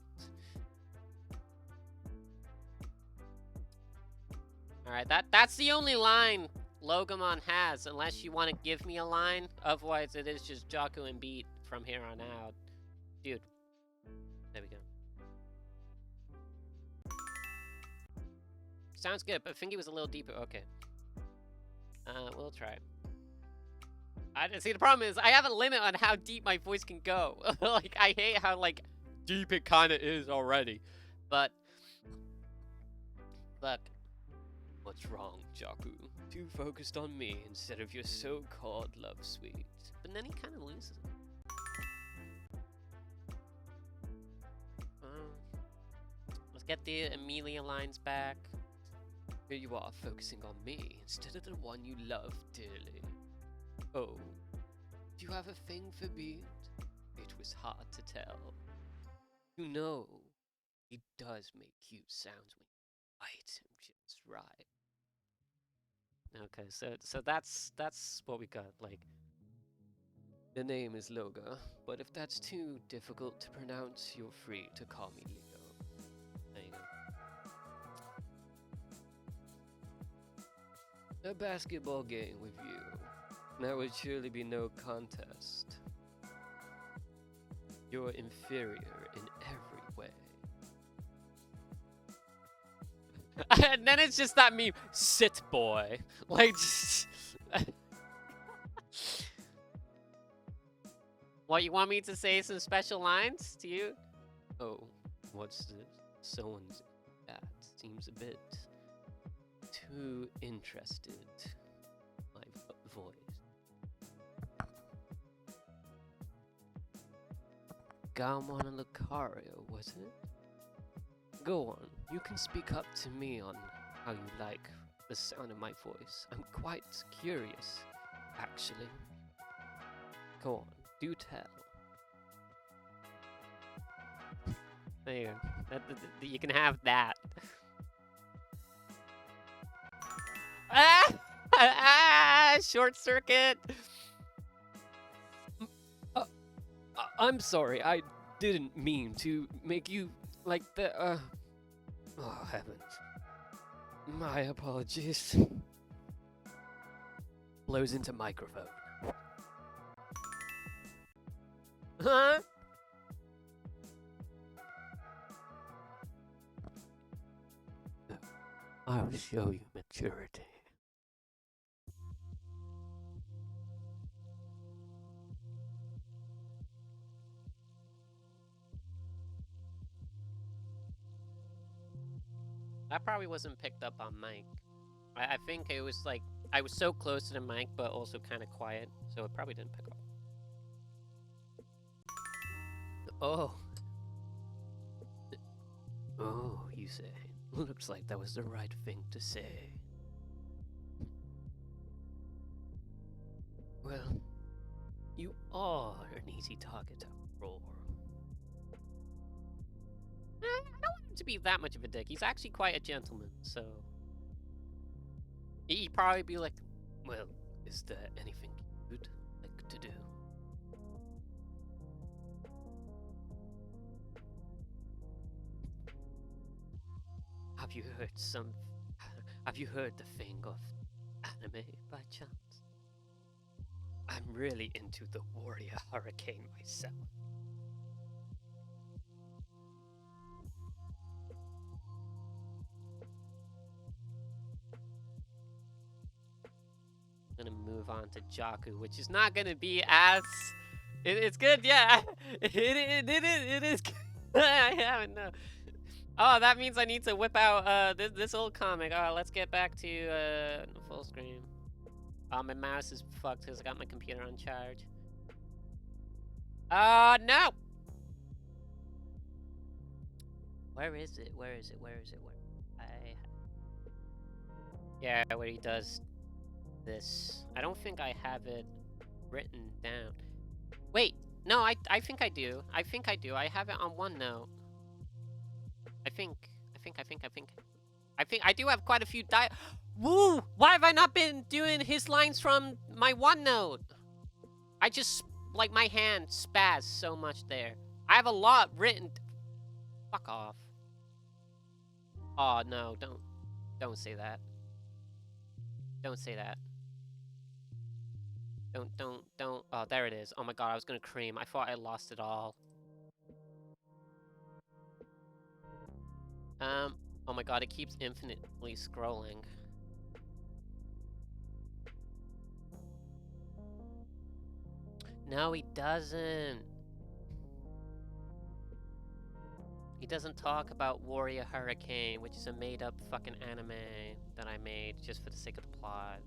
Alright, that's the only line Logomon has, unless you want to give me a line. Otherwise, it is just Jaku and Beat from here on out. Dude. There we go. Sounds good, but I think he was a little deeper. Okay. We'll try. See, the problem is, I have a limit on how deep my voice can go. Like, I hate how, like, deep it kind of is already. But, look. What's wrong, Jaku? Too focused on me instead of your so-called love suite. But then he kind of loses it. Let's get the Amelia lines back. Here you are, focusing on me instead of the one you love dearly. Oh, do you have a thing for Beat? It was hard to tell. You know, he does make cute sounds when you bite him just right. Okay, so that's what we got. Like, The name is Loga, but if that's too difficult to pronounce, you're free to call me Leo. There you go. A basketball game with you. That would surely be no contest. You're inferior in every way. And then it's just that meme, sit boy. Like, what, you want me to say some special lines to you? Oh, what's this? Someone's that seems a bit too interested. My voice. Galmon and Lucario, was it? Go on, you can speak up to me on how you like the sound of my voice. I'm quite curious, actually. Go on, do tell. There you go. You can have that. Ah! Ah! Short circuit! I'm sorry, I didn't mean to make you like the, Oh, heavens. My apologies. Blows into microphone. Huh? I'll show you maturity. That probably wasn't picked up on mic. I think it was like, I was so close to the mic, but also kind of quiet, so it probably didn't pick up. Oh. Oh, you say. Looks like that was the right thing to say. Well, you are an easy target to roar. I don't want him to be that much of a dick. He's actually quite a gentleman, so... He'd probably be like, well, is there anything you'd like to do? Have you heard the thing of anime by chance? I'm really into the Warrior Hurricane myself. I'm gonna move on to Jakku, which is not gonna be as... It's good, yeah. It is good. I haven't, no. Oh, that means I need to whip out this old comic. Let's get back to full screen. My mouse is fucked because I got my computer on charge. No! Where is it? Where is it? Where is it? Yeah, where he does this. I don't think I have it written down. Wait, no, I think I do. I think I do. I have it on OneNote. I think I do have quite a few Woo! Why have I not been doing his lines from my OneNote? I just, like, my hand spazzed so much there. I have a lot written. Fuck off. Oh, no, don't say that. Don't say that. Don't. Oh, there it is. Oh my god, I was gonna cream. I thought I lost it all. Oh my god, it keeps infinitely scrolling. No, he doesn't. He doesn't talk about Warrior Hurricane, which is a made-up fucking anime that I made just for the sake of the plot.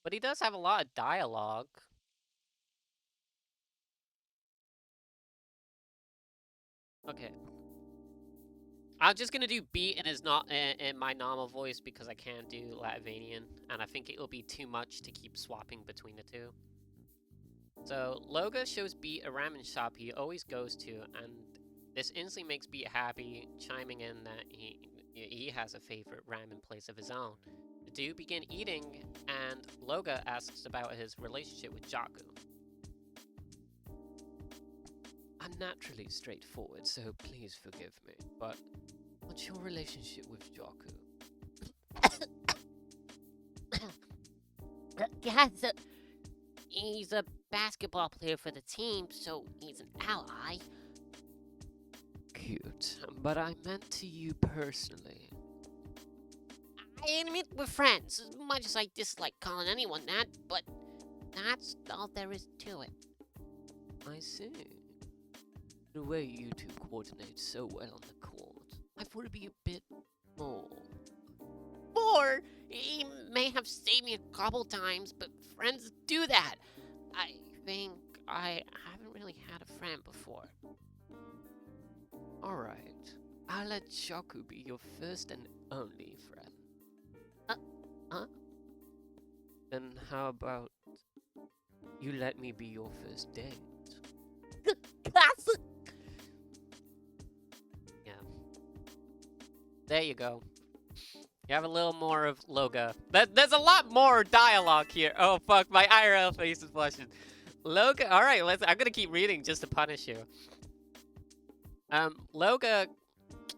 But he does have a lot of dialogue. Okay. I'm just gonna do beat in in my normal voice because I can't do Latvian, and I think it'll be too much to keep swapping between the two. So Loga shows Beat a ramen shop he always goes to, and this instantly makes Beat happy, chiming in that he has a favorite ramen place of his own. The do begin eating, and Loga asks about his relationship with Jaku. I'm naturally straightforward, so please forgive me, but what's your relationship with Jaku? He's a basketball player for the team, so he's an ally. Cute, but I meant to you personally. I admit we're friends, as much as I dislike calling anyone that, but that's all there is to it. I see. The way you two coordinate so well on the court, I thought it'd be a bit more. Or he may have saved me a couple times, but friends do that. I think I haven't really had a friend before. Alright, I'll let Jaku be your first and only friend. Huh? Then how about you let me be your first date? Yeah. There you go. You have a little more of Loga. There's a lot more dialogue here. Oh fuck, my IRL face is blushing. Loga, all right, I'm gonna keep reading just to punish you. Loga,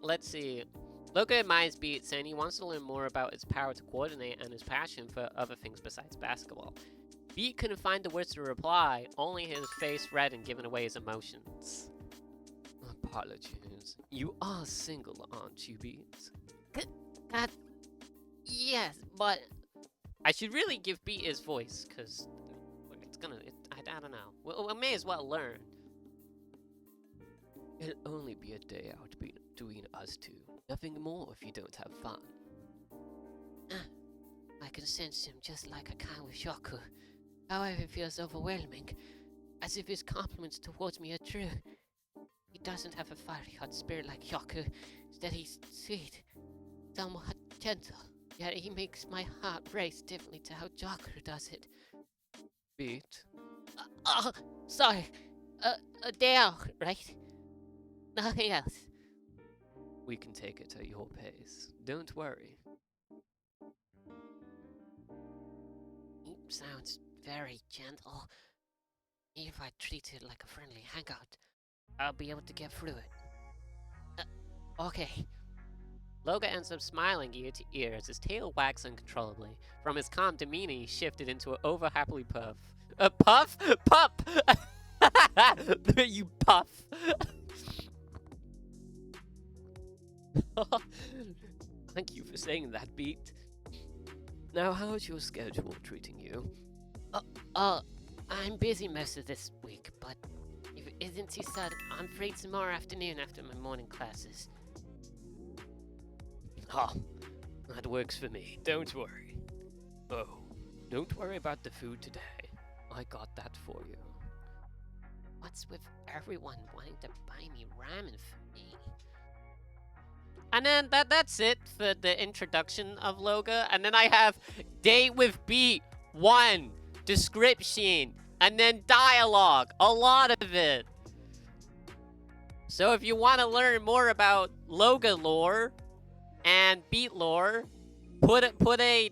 let's see. Loga admires Beat, saying he wants to learn more about his power to coordinate and his passion for other things besides basketball. Beat couldn't find the words to reply, only his face red and giving away his emotions. Apologies. You are single, aren't you, Beat? God, yes, but I should really give Beat his voice, because it's gonna, I don't know. We may as well learn. It'll only be a day out between us two. Nothing more if you don't have fun. I can sense him just like I can with Jaku. However, it feels overwhelming, as if his compliments towards me are true. He doesn't have a fiery hot spirit like Jaku. Instead, he's sweet, somewhat gentle. Yet he makes my heart race differently to how Jaku does it. Beat. Sorry. A day out, right? Nothing else. We can take it at your pace. Don't worry. He sounds very gentle. If I treat it like a friendly hangout, I'll be able to get through it. Okay. Loga ends up smiling ear to ear as his tail wags uncontrollably. From his calm demeanor, he shifted into an over-happily puff. A puff? Pup! You puff! Thank you for saying that, Beat. Now, how's your schedule treating you? I'm busy most of this week, but if it isn't too sudden, I'm free tomorrow afternoon after my morning classes. Oh, that works for me. Don't worry. Oh, don't worry about the food today. I got that for you. What's with everyone wanting to buy me ramen for me? And then that's it for the introduction of Loga. And then I have Date with Beat 1, description, and then dialogue. A lot of it. So if you want to learn more about Loga lore and Beat lore, put the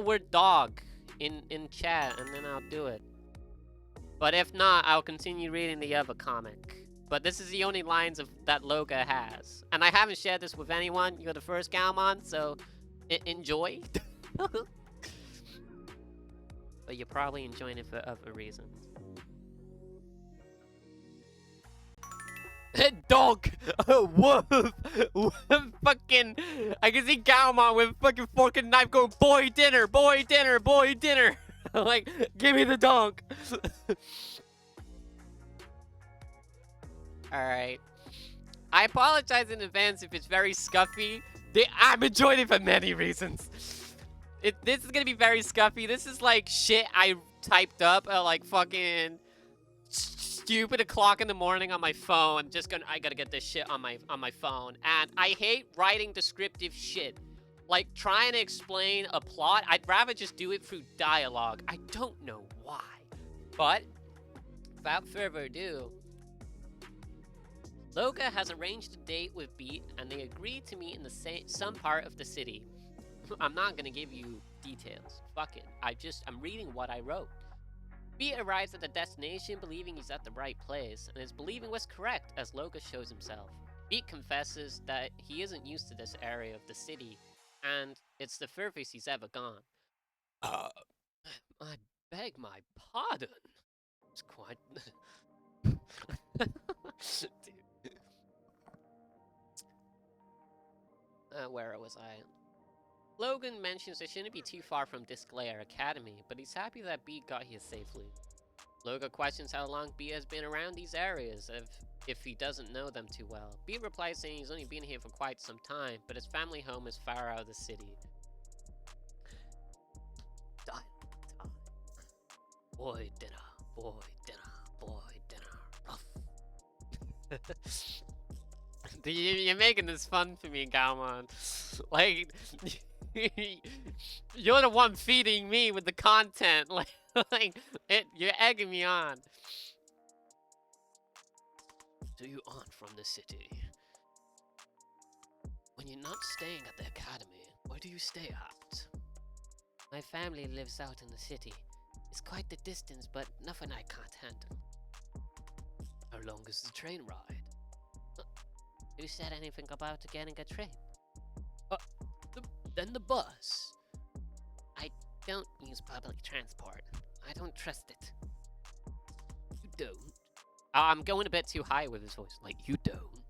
word dog in chat, and then I'll do it. But if not, I'll continue reading the other comic. But this is the only lines of that Loga has, and I haven't shared this with anyone. You're the first Galmon, so enjoy. But you're probably enjoying it for other reasons. Dog! Woof! Woof! Fucking... I can see Galmon with fucking fork and knife going, boy dinner, boy dinner, boy dinner! Like, give me the dog! Alright. I apologize in advance if it's very scuffy. I'm enjoying it for many reasons. This is gonna be very scuffy. This is like shit I typed up at like fucking stupid o'clock in the morning on my phone. I gotta get this shit on my phone. And I hate writing descriptive shit. Like trying to explain a plot. I'd rather just do it through dialogue. I don't know why. But without further ado, Loga has arranged a date with Beat, and they agreed to meet in some part of the city. I'm not gonna give you details. Fuck it. I'm reading what I wrote. Beat arrives at the destination believing he's at the right place, and his believing was correct as Loga shows himself. Beat confesses that he isn't used to this area of the city, and it's the furthest he's ever gone. I beg my pardon. It's quite... Dude. Where was I? Logan mentions they shouldn't be too far from Disclair Academy, but he's happy that Beat got here safely. Logan questions how long Beat has been around these areas, if he doesn't know them too well. Beat replies saying he's only been here for quite some time, but his family home is far out of the city. Boy dinner, boy dinner, boy dinner. Rough. You're making this fun for me, Galmon. Like, you're the one feeding me with the content. You're egging me on. So you aren't from the city. When you're not staying at the academy, where do you stay at? My family lives out in the city. It's quite the distance, but nothing I can't handle. How long is the train ride? Who said anything about getting a train? Then the bus. I don't use public transport. I don't trust it. You don't? I'm going a bit too high with his voice. Like, you don't?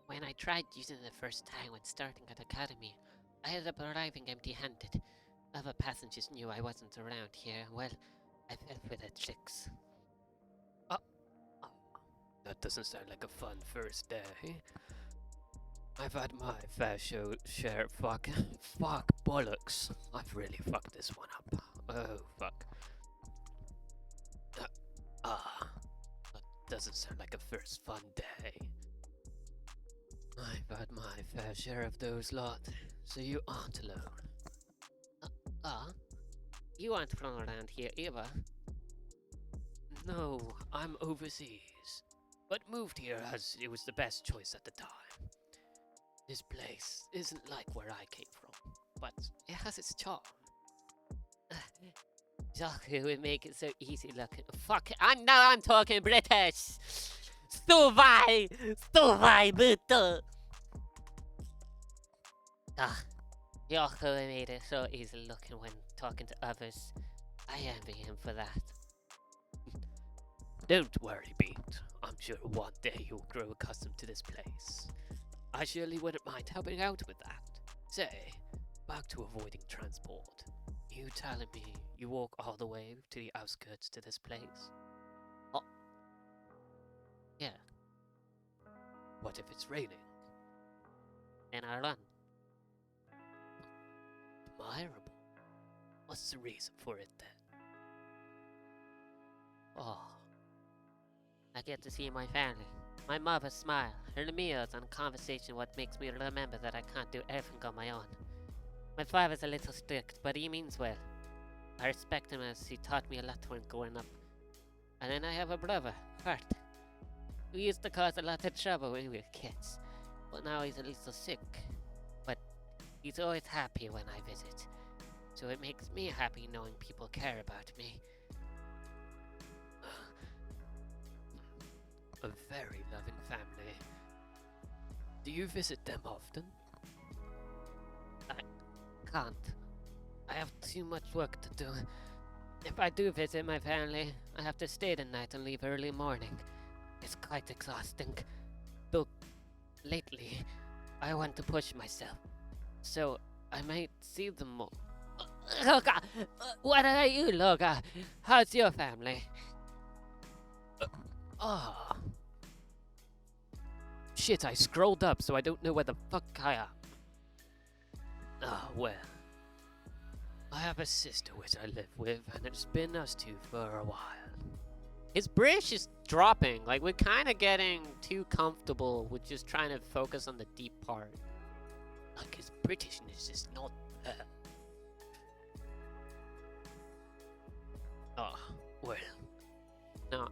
When I tried using it the first time when starting at academy, I ended up arriving empty-handed. Other passengers knew I wasn't around here. Well, I fell for their tricks. That doesn't sound like a fun first day. I've had my fair share. Fuck bollocks. I've really fucked this one up. Oh, fuck. That doesn't sound like a first fun day. I've had my fair share of those lot, so you aren't alone. You aren't from around here either. No, I'm overseas, but moved here as it was the best choice at the time. This place isn't like where I came from, but it has its charm. Jaku would make it so easy looking. Fuck, I'm talking British! Stuvai buto! Jaku made it so easy looking when talking to others. I envy him for that. Don't worry, Beat. I'm sure one day you'll grow accustomed to this place. I surely wouldn't mind helping out with that. Say, back to avoiding transport. You telling me you walk all the way to the outskirts to this place? Oh. Yeah. What if it's raining? Then I run. Admirable. What's the reason for it then? Oh. I get to see my family. My mother smile, her meals and conversation what makes me remember that I can't do everything on my own. My father's a little strict, but he means well. I respect him as he taught me a lot when growing up. And then I have a brother, Hart, who used to cause a lot of trouble when we were kids. But now he's a little sick. But he's always happy when I visit. So it makes me happy knowing people care about me. A very loving family. Do you visit them often? I can't. I have too much work to do. If I do visit my family, I have to stay the night and leave early morning. It's quite exhausting. Though, lately, I want to push myself. So, I might see them more. Loga! What are you, Loga? How's your family? Shit, I scrolled up so I don't know where the fuck I am. Well. I have a sister which I live with, and it's been us two for a while. His British is dropping. Like, we're kind of getting too comfortable with just trying to focus on the deep part. Like, his Britishness is not there. Well. No,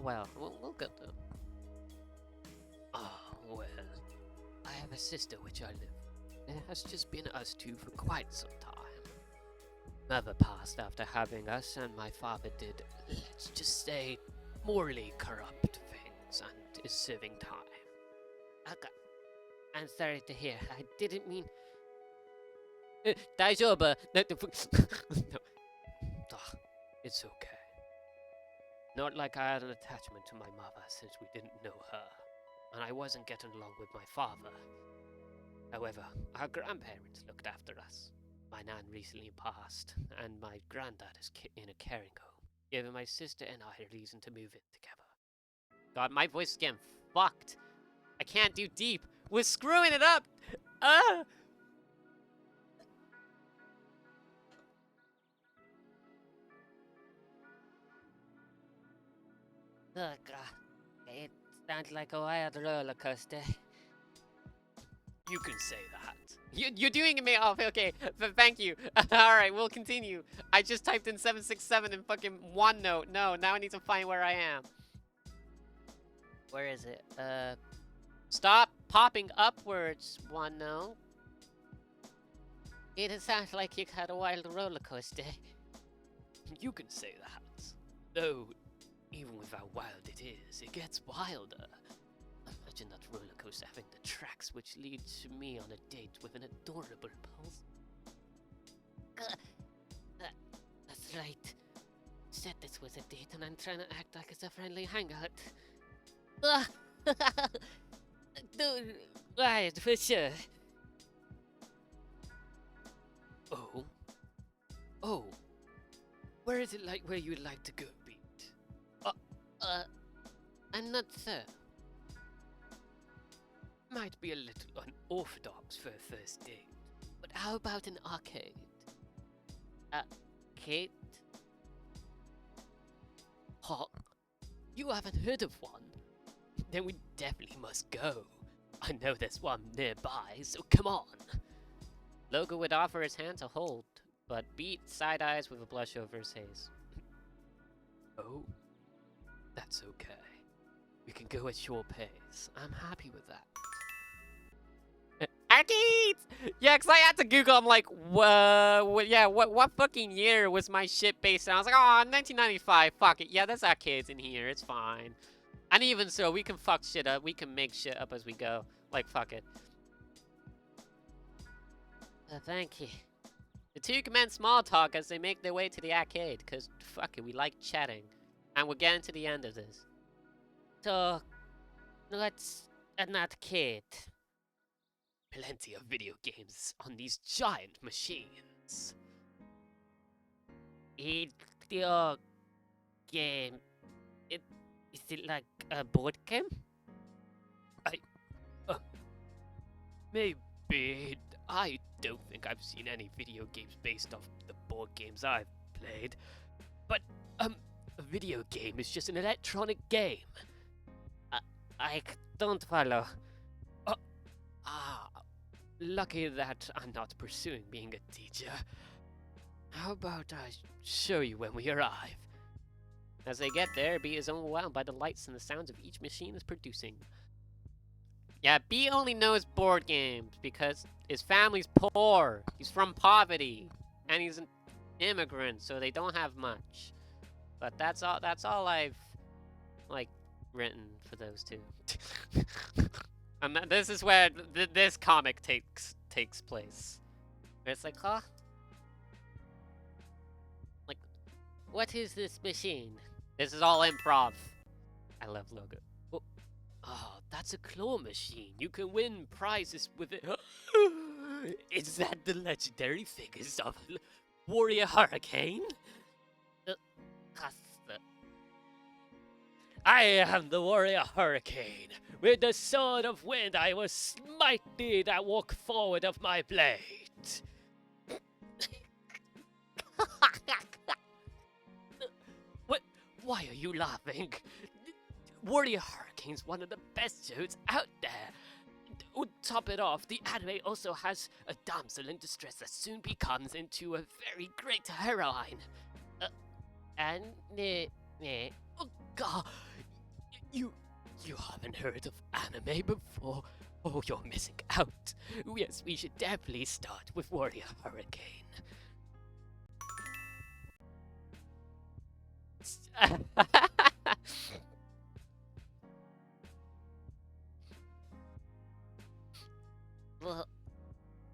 well. We'll get there. Oh, well. I have a sister which I live. It has just been us two for quite some time. Mother passed after having us, and my father did, let's just say, morally corrupt things and is serving time. Okay. I'm sorry to hear. I didn't mean... 大丈夫. No. Ah, it's okay. Not like I had an attachment to my mother since we didn't know her, and I wasn't getting along with my father. However, our grandparents looked after us. My nan recently passed, and my granddad is in a caring home, giving my sister and I a reason to move in together. God, my voice is getting fucked. I can't do deep. We're screwing it up. Look, it sounds like a wild roller coaster. You can say that. You're doing it, mate. Oh, okay. Thank you. Alright, we'll continue. I just typed in 767 in fucking OneNote. No, now I need to find where I am. Where is it? Stop popping upwards, OneNote. It sounds like you had a wild roller coaster. You can say that. Though, even with how wild it is, it gets wilder. Imagine that roller coaster having the tracks which lead to me on a date with an adorable pulse. That's right. Said this was a date and I'm trying to act like it's a friendly hangout. Right, for sure. Oh. Where is it like where you'd like to go, Beat? I'm not sure. Might be a little unorthodox for a first date, but how about an arcade? Arcade? Huh? You haven't heard of one? Then we definitely must go. I know there's one nearby, so come on. Logo would offer his hand to hold, but Beat side-eyes with a blush over his face. Oh, that's okay. We can go at your pace. I'm happy with that. Arcades! Yeah, because I had to Google. I'm like, what fucking year was my shit based on? I was like, oh, 1995. Fuck it. Yeah, there's arcades in here. It's fine. And even so, we can fuck shit up. We can make shit up as we go. Like, fuck it. Thank you. The two commence small talk as they make their way to the arcade, because, fuck it, we like chatting. And we're getting to the end of this. So, let's an arcade. Plenty of video games on these giant machines. Video game. Is it like a board game? Maybe. I don't think I've seen any video games based off the board games I've played. But, a video game is just an electronic game. I don't follow. Lucky that I'm not pursuing being a teacher. How about I show you when we arrive? As they get there, B is overwhelmed by the lights and the sounds of each machine is producing. Yeah, B only knows board games because his family's poor. He's from poverty, and he's an immigrant, so they don't have much. But that's all I've like written for those two. And this is where this comic takes place. It's like, huh? Like, what is this machine? This is all improv. I love Logo. Oh, that's a claw machine. You can win prizes with it. Is that the legendary figures of Warrior Hurricane? I am the Warrior Hurricane. With the sword of wind I will smite thee that walk forward of my blade. What? Why are you laughing? Warrior Hurricane's one of the best shows out there. To top it off, the anime also has a damsel in distress that soon becomes into a very great heroine. Oh God, You haven't heard of anime before? Oh, you're missing out. Yes, we should definitely start with Warrior Hurricane. Well,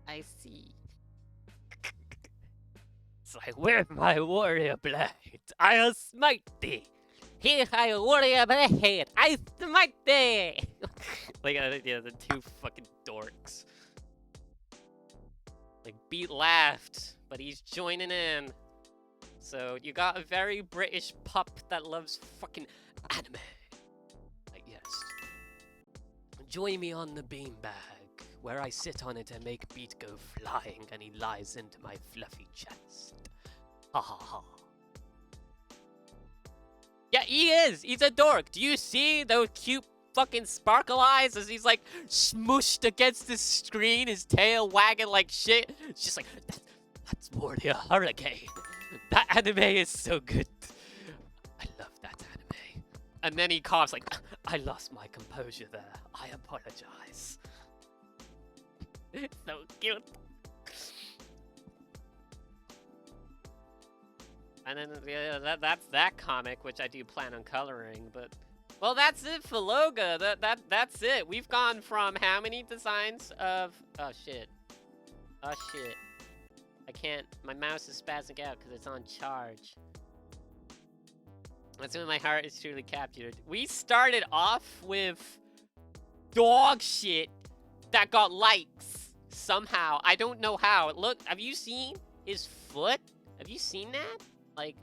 I see. It's like, with my warrior blade, I'll smite thee. Here I warrior blade, I smite thee. Like, yeah, the two fucking dorks. Like, Beat laughed, but he's joining in. So, you got a very British pup that loves fucking anime. Like, yes. Join me on the beanbag, where I sit on it and make Beat go flying and he lies into my fluffy chest. Ha ha ha. Yeah, he is! He's a dork! Do you see those cute fucking sparkle eyes as he's like smooshed against the screen, his tail wagging like shit? It's just like, that's Warrior Hurricane. That anime is so good. I love that anime. And then he coughs like, I lost my composure there. I apologize. It's so cute. And then that's that comic, which I do plan on coloring, but well, that's it for Loga. That's it. We've gone from how many designs of oh shit. I can't. My mouse is spazzing out because it's on charge. That's when my heart is truly captured. We started off with dog shit that got likes somehow. I don't know how. Look, have you seen his foot? Have you seen that? Like,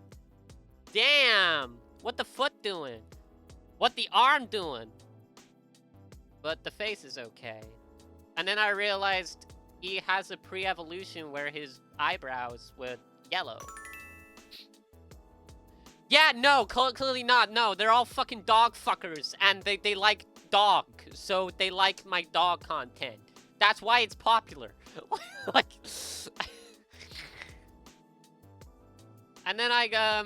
damn. What the foot doing? What the arm doing? But the face is okay. And then I realized he has a pre-evolution where his eyebrows were yellow. Yeah, no, clearly not. No, they're all fucking dog fuckers, and they like dog, so they like my dog content. That's why it's popular. Like, and then I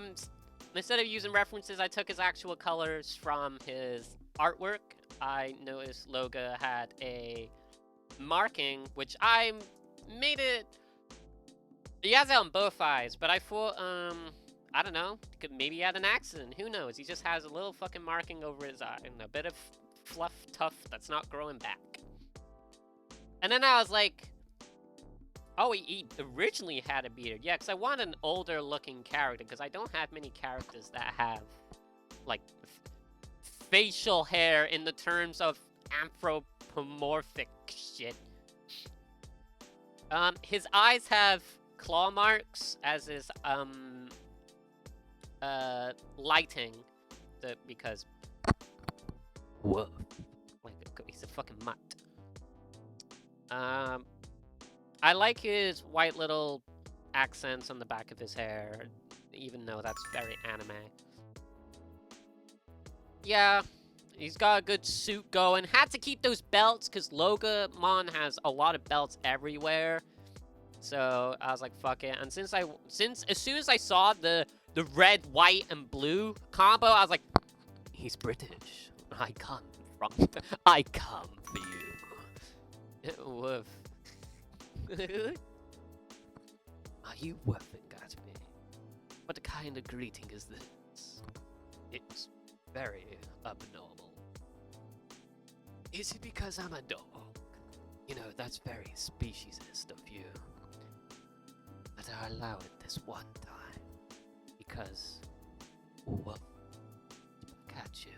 instead of using references, I took his actual colors from his artwork. I noticed Loga had a marking, which I made it. He has it on both eyes, but I thought, I don't know, maybe he had an accident. Who knows? He just has a little fucking marking over his eye and a bit of fluff tuft that's not growing back. And then I was like, oh, he originally had a beard. Yeah, because I want an older looking character, because I don't have many characters that have, like, facial hair in the terms of anthropomorphic shit. His eyes have claw marks, as is, lighting, because... Whoa. Like, he's a fucking mutt. I like his white little accents on the back of his hair, even though that's very anime. Yeah, he's got a good suit going. Had to keep those belts, because Logamon has a lot of belts everywhere. So, I was like, fuck it. And as soon as I saw the red, white, and blue combo, I was like, he's British. I come for you. Woof. Are you whooping at me? What kind of greeting is this? It's very abnormal. Is it because I'm a dog? You know, that's very speciesist of you. But I'll allow it this one time. Because... whoop. Catch you.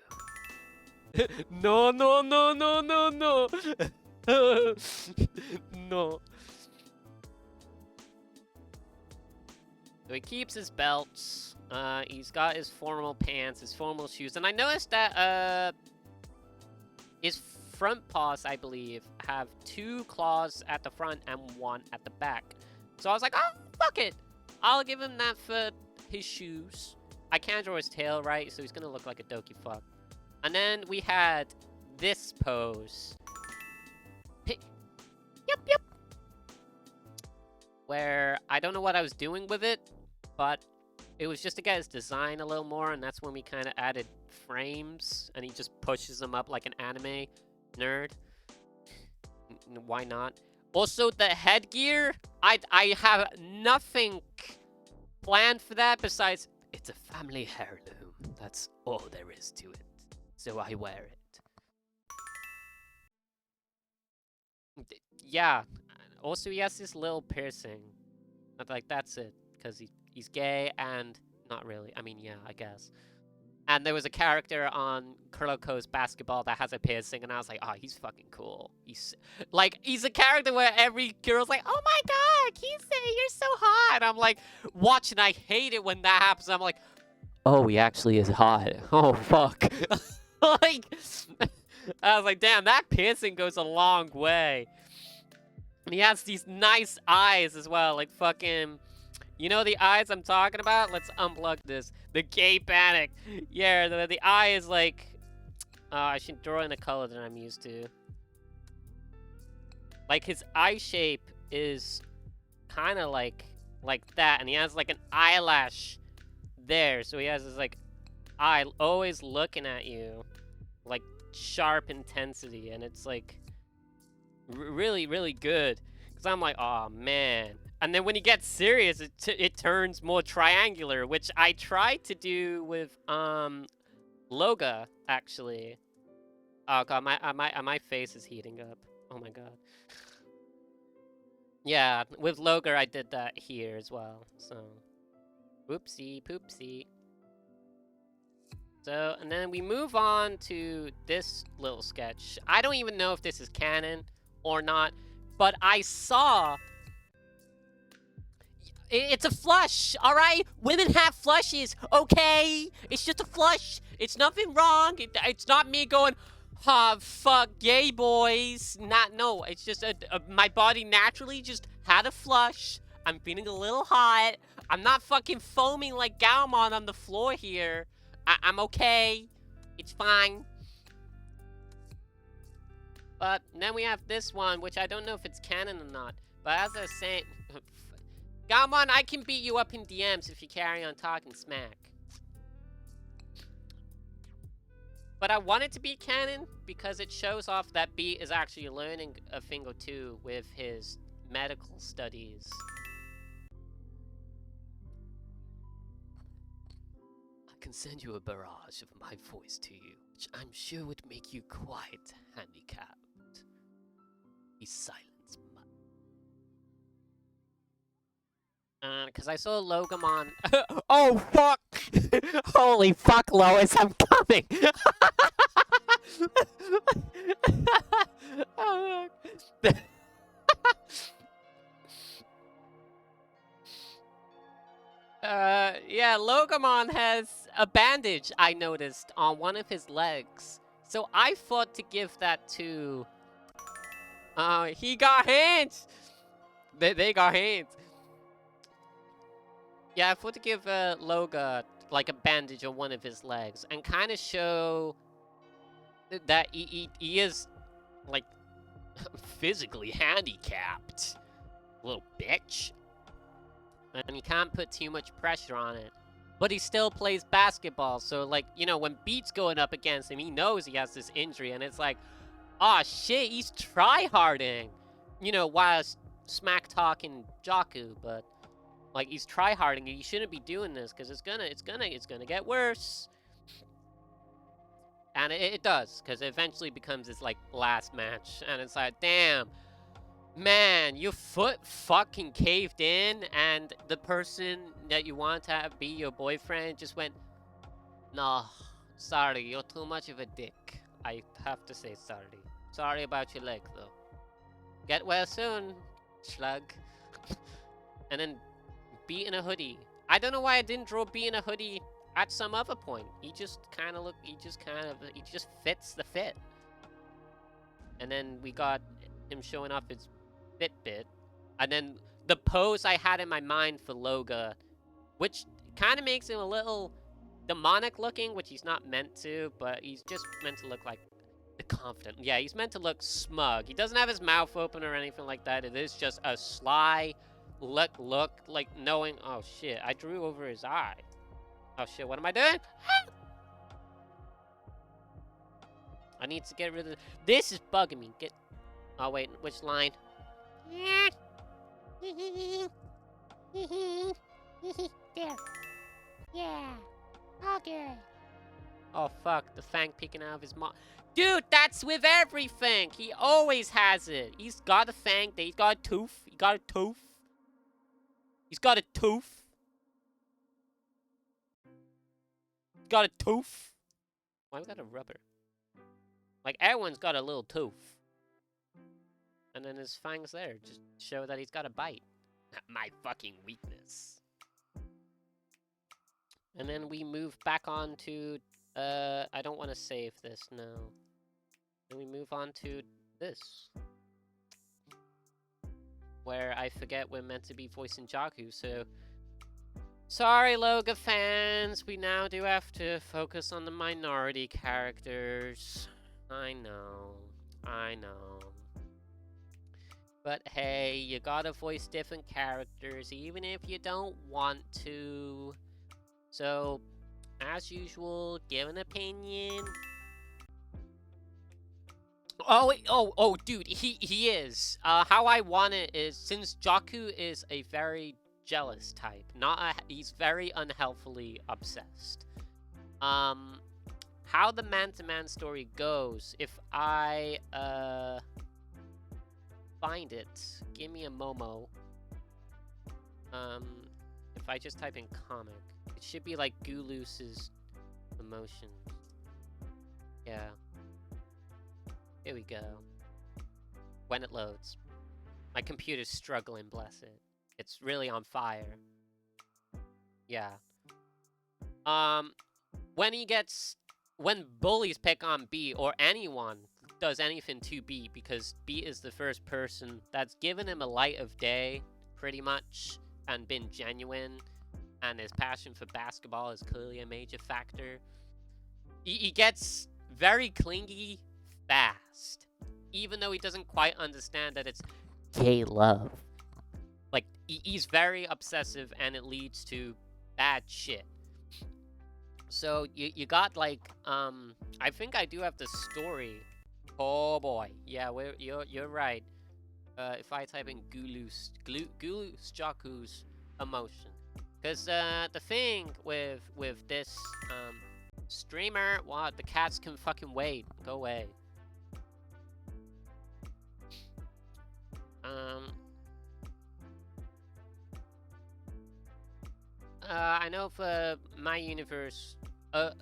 No. No. So he keeps his belts. He's got his formal pants, his formal shoes, and I noticed that his front paws, I believe, have 2 claws at the front and 1 at the back. So I was like, oh, fuck it. I'll give him that for his shoes. I can't draw his tail, right? So he's gonna look like a dokey fuck. And then we had this pose. Yep. Where I don't know what I was doing with it, but it was just to get his design a little more, and that's when we kind of added frames, and he just pushes them up like an anime nerd. Why not? Also, the headgear, I have nothing planned for that besides it's a family heirloom. That's all there is to it. So I wear it. Yeah. Also, he has this little piercing. Like, that's it. Because he's gay and not really. I mean, yeah, I guess. And there was a character on Kurloko's basketball that has a piercing, and I was like, oh, he's fucking cool. He's a character where every girl's like, oh my god, Kise, you're so hot. I'm like, watching, I hate it when that happens. I'm like, oh, he actually is hot. Oh, fuck. Like, I was like, damn, that piercing goes a long way. And he has these nice eyes as well, like fucking... You know the eyes I'm talking about? Let's unplug this. The gay panic. Yeah, the eye is like... I should draw in a color that I'm used to. Like, his eye shape is kind of like that. And he has, like, an eyelash there. So he has this, like, eye always looking at you. Like, sharp intensity. And it's, like, really, really good. Because I'm like, oh, man. And then when he gets serious, it turns more triangular, which I tried to do with Loga, actually. Oh god, my face is heating up. Oh my god. Yeah, with Loga I did that here as well. So, whoopsie poopsie. So, and then we move on to this little sketch. I don't even know if this is canon or not, but I saw... It's a flush, all right? Women have flushes, okay? It's just a flush. It's nothing wrong. It's not me going, fuck gay boys. No, it's just my body naturally just had a flush. I'm feeling a little hot. I'm not fucking foaming like Gaomon on the floor here. I'm okay. It's fine. But then we have this one, which I don't know if it's canon or not. But as I was saying... Gaomon, I can beat you up in DMs if you carry on talking smack. But I want it to be canon because it shows off that Beat is actually learning a thing or two with his medical studies. I can send you a barrage of my voice to you, which I'm sure would make you quite handicapped. He's silent. Because I saw Logamon. Oh, fuck! Holy fuck, Lois, I'm coming! Oh, yeah, Logamon has a bandage, I noticed, on one of his legs. So I thought to give that to... he got hands! They got hands. Yeah, I thought to give Loga like a bandage on one of his legs and kind of show that he is like physically handicapped, little bitch, and he can't put too much pressure on it. But he still plays basketball, so like, you know, when Beat's going up against him, he knows he has this injury, and it's like, oh shit, he's tryharding, you know, while smack talking Jaku, but. Like, he's tryharding, he shouldn't be doing this, because it's gonna get worse. And it does, because it eventually becomes his, like, last match. And it's like, damn, man, your foot fucking caved in, and the person that you want to have be your boyfriend just went, no, sorry, you're too much of a dick. I have to say sorry. Sorry about your leg, though. Get well soon, slug. And then... Beat in a hoodie. I don't know why I didn't draw Beat in a hoodie at some other point. He just fits the fit. And then we got him showing off his Fitbit. And then the pose I had in my mind for Loga, which kind of makes him a little demonic looking, which he's not meant to, but he's just meant to look like confident. Yeah, he's meant to look smug. He doesn't have his mouth open or anything like that. It is just a sly, look, like knowing, oh shit, I drew over his eye. Oh shit, what am I doing? I need to get rid of this. Is bugging me. Oh wait, which line? There. Yeah. Okay. Oh fuck, the fang peeking out of his mouth. Dude, that's with everything. He always has it. He's got a fang. He's got a tooth. He got a tooth. He's got a tooth. He's got a tooth. Why we got a rubber? Like, everyone's got a little tooth. And then his fangs there just show that he's got a bite. My fucking weakness. And then we move back on to, I don't want to save this, no. Then we move on to this. Where I forget we're meant to be voicing Jakku, so... Sorry, Loga fans, we now do have to focus on the minority characters. I know. But hey, you gotta voice different characters, even if you don't want to. So, as usual, give an opinion. Oh, dude, he is. How I want it is, since Jakku is a very jealous type, he's very unhealthily obsessed. How the man-to-man story goes, if I, find it, give me a Momo. If I just type in comic, it should be like Gulu's emotions. Yeah. Here we go. When it loads. My computer's struggling, bless it. It's really on fire. Yeah. When bullies pick on B, or anyone does anything to B, because B is the first person that's given him a light of day, pretty much, and been genuine, and his passion for basketball is clearly a major factor. He gets very clingy fast, even though he doesn't quite understand that it's gay love. Like, he's very obsessive, and it leads to bad shit. So, you got, like, I think I do have the story. Oh boy, yeah, you're right. If I type in Gulu's Jakku's emotion, because the thing with this streamer, what, the cats can fucking wait. Go away. I know for my universe, a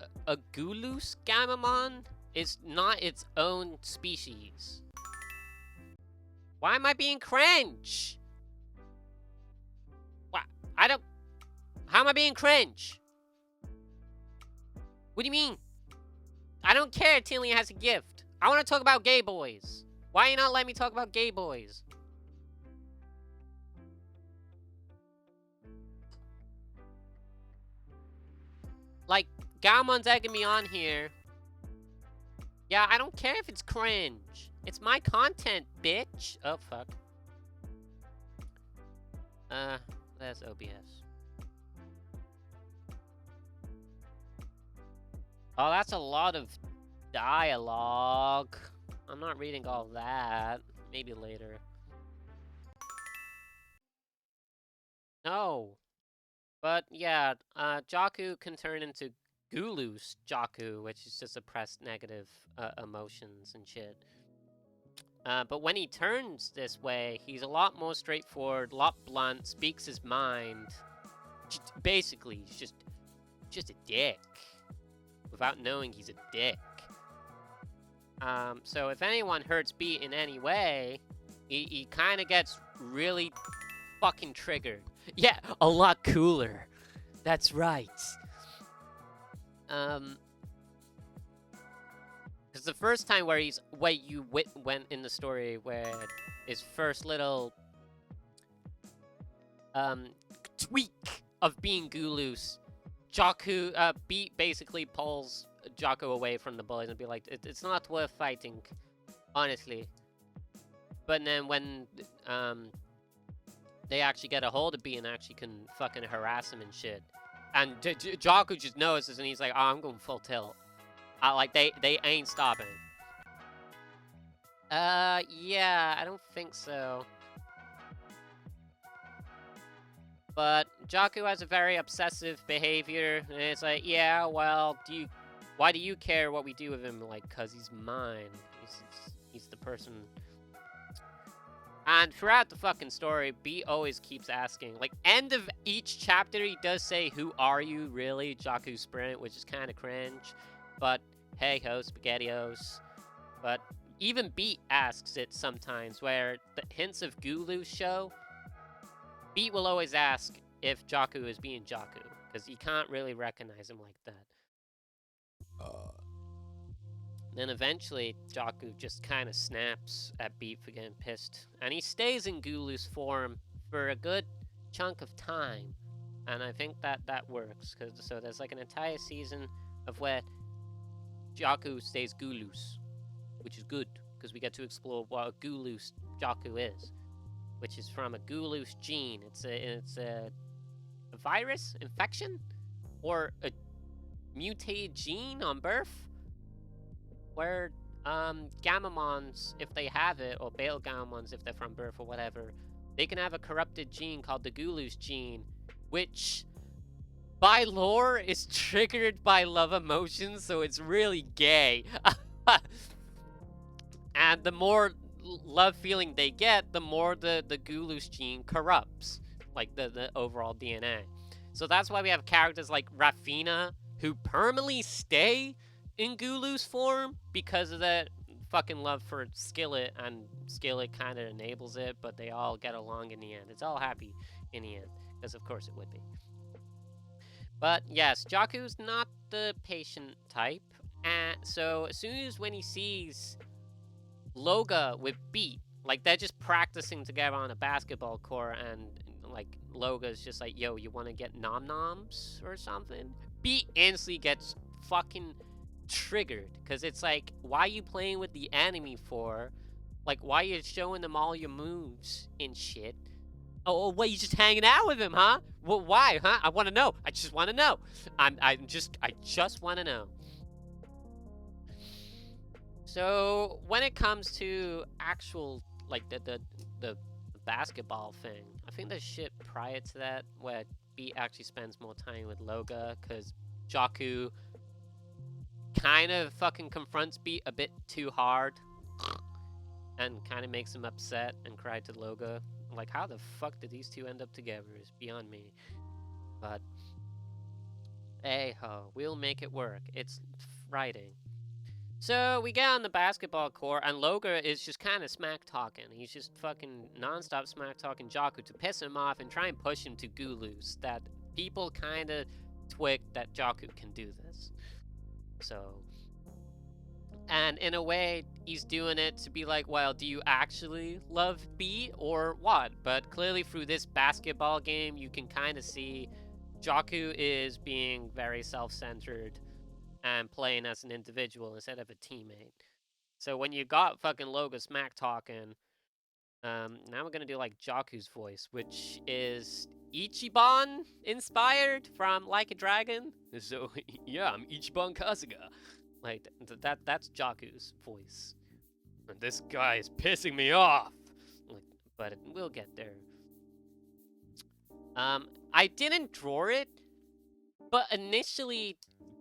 Gulus Gamamon is not its own species. Why am I being cringe? What? How am I being cringe? What do you mean? I don't care if Tillian has a gift. I want to talk about gay boys. Why you not letting me talk about gay boys? Like, Gamon's egging me on here. Yeah, I don't care if it's cringe. It's my content, bitch. Oh, fuck. There's OBS. Oh, that's a lot of dialogue. I'm not reading all that. Maybe later. No. But yeah, Jakku can turn into Gulu's Jakku, which is just suppressed negative emotions and shit. But when he turns this way, he's a lot more straightforward, a lot blunt, speaks his mind. Basically, he's just a dick. Without knowing he's a dick. So if anyone hurts B in any way, he kind of gets really fucking triggered. Yeah, a lot cooler. That's right. Because the first time where you went in the story where his first little tweak of being Gulus, Jakku basically pulls Jakku away from the bullies and be like, it's not worth fighting, honestly. But then when they actually get a hold of Beat and actually can fucking harass him and shit. And Jaku just knows this, and he's like, "Oh, I'm going full tilt." Like they ain't stopping. Yeah, I don't think so. But Jaku has a very obsessive behavior, and it's like, yeah, well, why do you care what we do with him? Like, cause he's mine. He's the person. And throughout the fucking story, B always keeps asking. Like, end of each chapter, he does say, "Who are you, really?" Jaku Sprint, which is kind of cringe. But hey ho, SpaghettiOs. But even Beat asks it sometimes, where the hints of Gulu's show. Beat will always ask if Jaku is being Jaku, because he can't really recognize him like that. Then eventually, Jaku just kind of snaps at Beat for getting pissed. And he stays in Gulu's form for a good chunk of time. And I think that works. So there's like an entire season of where Jaku stays Gulu's, which is good, because we get to explore what a Gulu's Jaku is, which is from a Gulu's gene. It's a virus infection or a mutated gene on birth, where Gamamons, if they have it, or Bale Gamamons if they're from birth or whatever, they can have a corrupted gene called the Gulu's gene, which by lore is triggered by love emotions, so it's really gay. And the more love feeling they get, the more the Gulu's gene corrupts, like the overall DNA. So that's why we have characters like Rafina, who permanently stay in Gulu's form because of that fucking love for Skillet, and Skillet kind of enables it, but they all get along in the end. It's all happy in the end, because of course it would be. But yes, Jaku's not the patient type, and so as soon as when he sees Loga with Beat, like they're just practicing together on a basketball court, and like Loga's just like, "Yo, you want to get nom-noms or something?" Beat instantly gets fucking triggered, because it's like, why are you playing with the enemy for? Like, why are you showing them all your moves and shit? Oh, what, you just hanging out with him, huh? Well, why, huh? I want to know. I just want to know. I just want to know. So when it comes to actual, like the basketball thing, I think there's shit prior to that where Beat actually spends more time with Loga, because Jaku kind of fucking confronts Beat a bit too hard and kind of makes him upset and cry to Loga. Like, how the fuck did these two end up together is beyond me. But hey ho, we'll make it work. It's writing. So we get on the basketball court, and Loga is just kind of smack talking. He's just fucking non-stop smack talking Jaku to piss him off and try and push him to Gulu's. That people kind of twig that Jaku can do this. So, and in a way, he's doing it to be like, well, do you actually love Beat or what? But clearly through this basketball game, you can kind of see Jaku is being very self-centered and playing as an individual instead of a teammate. So when you got fucking Loga smack talking, now we're gonna do like Jaku's voice, which is Ichiban inspired from Like a Dragon. So yeah, I'm Ichiban Kasuga. Like that's Jaku's voice. And this guy is pissing me off. Like, but we'll get there. I didn't draw it, but initially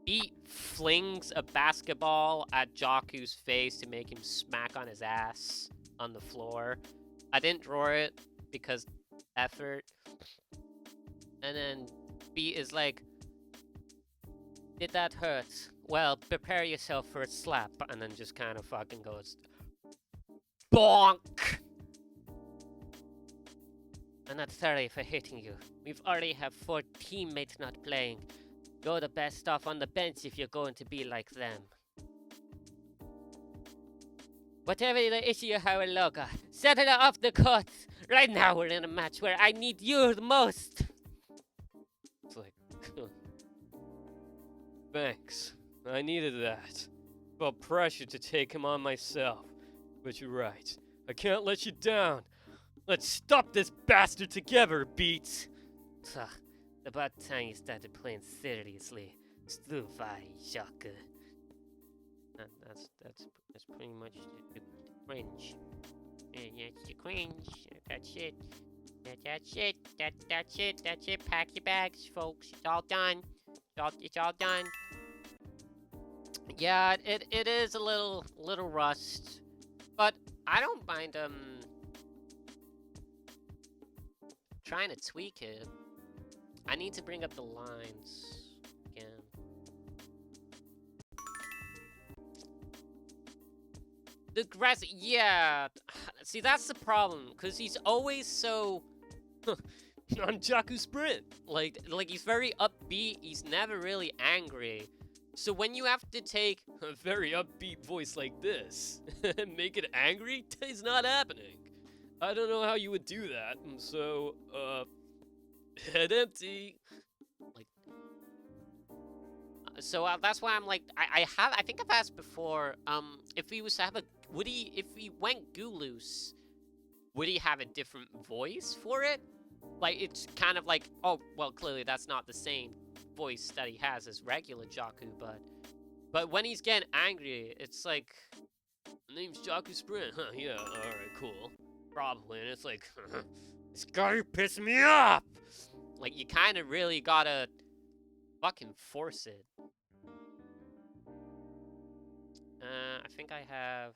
Beat flings a basketball at Jaku's face to make him smack on his ass on the floor. I didn't draw it because effort. And then Beat is like, "Did that hurt? Well, prepare yourself for a slap." And then just kind of fucking goes bonk. "I'm not sorry for hitting you. We've already have 4 teammates not playing. You're the best stuff on the bench if you're going to be like them. Whatever the issue you have with Loga, settle it off the court. Right now we're in a match where I need you the most." It's like, thanks. I needed that. Felt pressure to take him on myself. But you're right. I can't let you down. Let's stop this bastard together, Beats. Ugh, about time you started playing seriously. Stupid Jacques. That's pretty much the cringe. And that's the cringe. That's it. That's it. That's it. That's it. Pack your bags, folks. It's all done. It's all done. Yeah, it is a little rust, but I don't mind trying to tweak it. I need to bring up the lines again. The grass, yeah. See, that's the problem, because he's always so Nunchaku Sprint. like he's very upbeat. He's never really angry. So when you have to take A very upbeat voice like this and make it angry, it's not happening. I don't know how you would do that. So, head empty. so that's why I'm like I think I've asked before if he was to have a if he went Gooloos, would he have a different voice for it? Like it's kind of like, oh well, clearly that's not the same voice that he has as regular Jakku, but when he's getting angry, it's like, My name's Jaku Sprint. Huh, yeah, alright, cool. Probably. And it's like, this guy pissed me off! like you kind of really gotta fucking force it. I think I have.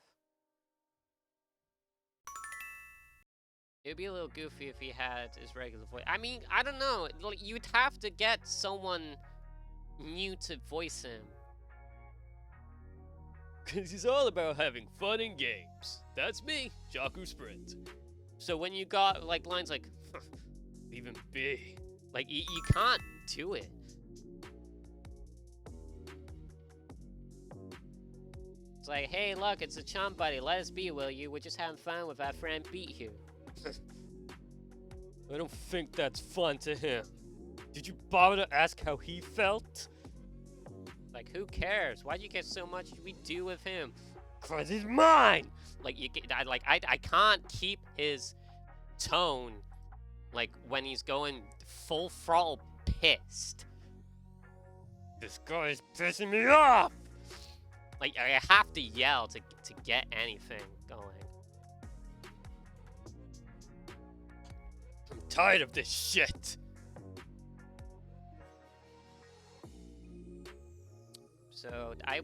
It would be a little goofy if he had his regular voice. I mean, I don't know. Like, you'd have to get someone new to voice him. Because he's all about having fun and games. That's me, Jaku Sprint. So when you got like lines like, Even B. like you can't do it. It's like, hey, look, it's a chum buddy. Let us be, will you? We're just having fun with our friend Beat here. I don't think that's fun to him. Did you bother to ask how he felt? Like, who cares? Why'd you get so much we do with him? 'Cause he's mine! Like, I can't keep his tone, like, when he's going full throttle pissed. This guy's pissing me off! Like, I have to yell to get anything going. I'm tired of this shit. So I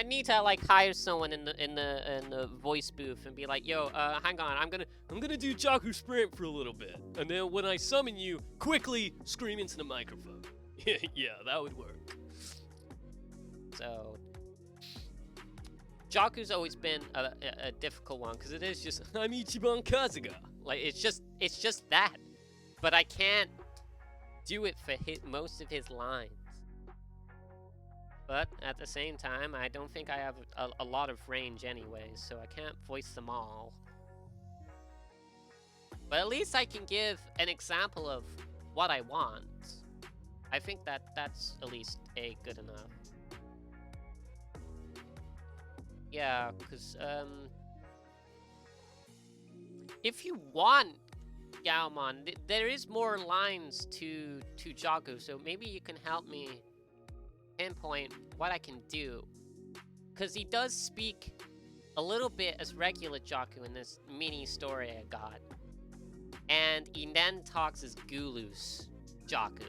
need to like hire someone in the voice booth and be like, yo, hang on, I'm gonna do Jaku Sprint for a little bit, and then when I summon you, quickly scream into the microphone. Yeah, that would work. So Jaku's always been a difficult one because it is just I'm Ichiban Kazuga. like it's just that, but I can't do it for most of his lines. But at the same time, I don't think I have a lot of range anyway, so I can't voice them all. But at least I can give an example of what I want. I think that's at least good enough. Yeah, because if you want Gaomon, there is more lines to Jaku, so maybe you can help me pinpoint what I can do, because he does speak a little bit as regular Jaku in this mini story I got, and he then talks as Gooloos Jaku.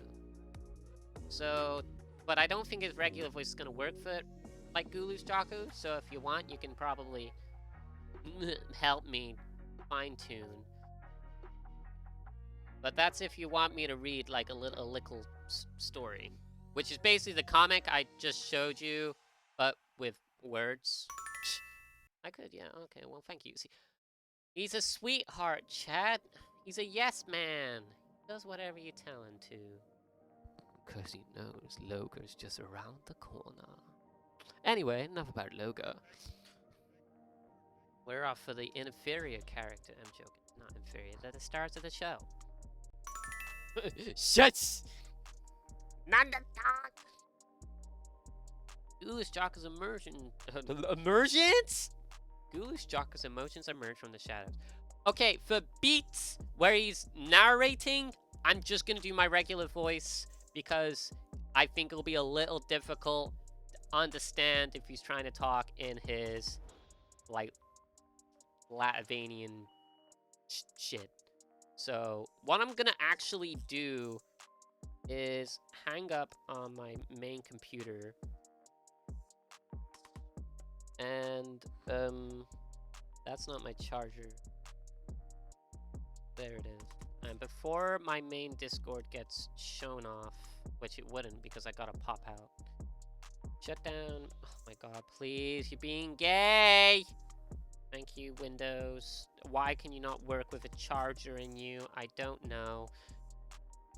So, but I don't think his regular voice is gonna work for like Gooloos Jaku. So if you want, you can probably help me fine tune. But that's if you want me to read like a little story. Which is basically the comic I just showed you, but with words. I could, yeah, okay, well, thank you. See, he's a sweetheart, Chad. He's a yes man. He does whatever you tell him to. Because he knows Logo's just around the corner. Anyway, enough about Logo. We're off for the inferior character. I'm joking. Not inferior. They're the stars of the show. Shuts! Ghoulish Jocko's immersion. Emergence? Ghoulish Jocko's emotions emerge from the shadows. Okay, for beats where he's narrating, I'm just gonna do my regular voice because I think it'll be a little difficult to understand if he's trying to talk in his, like, Latvian shit. So, what I'm gonna actually do is hang up on my main computer and, that's not my charger. There it is. And before my main Discord gets shown off, which it wouldn't because I gotta pop out. Shut down. Oh my god, please, you're being gay! Thank you, Windows. Why can you not work with a charger in you? I don't know.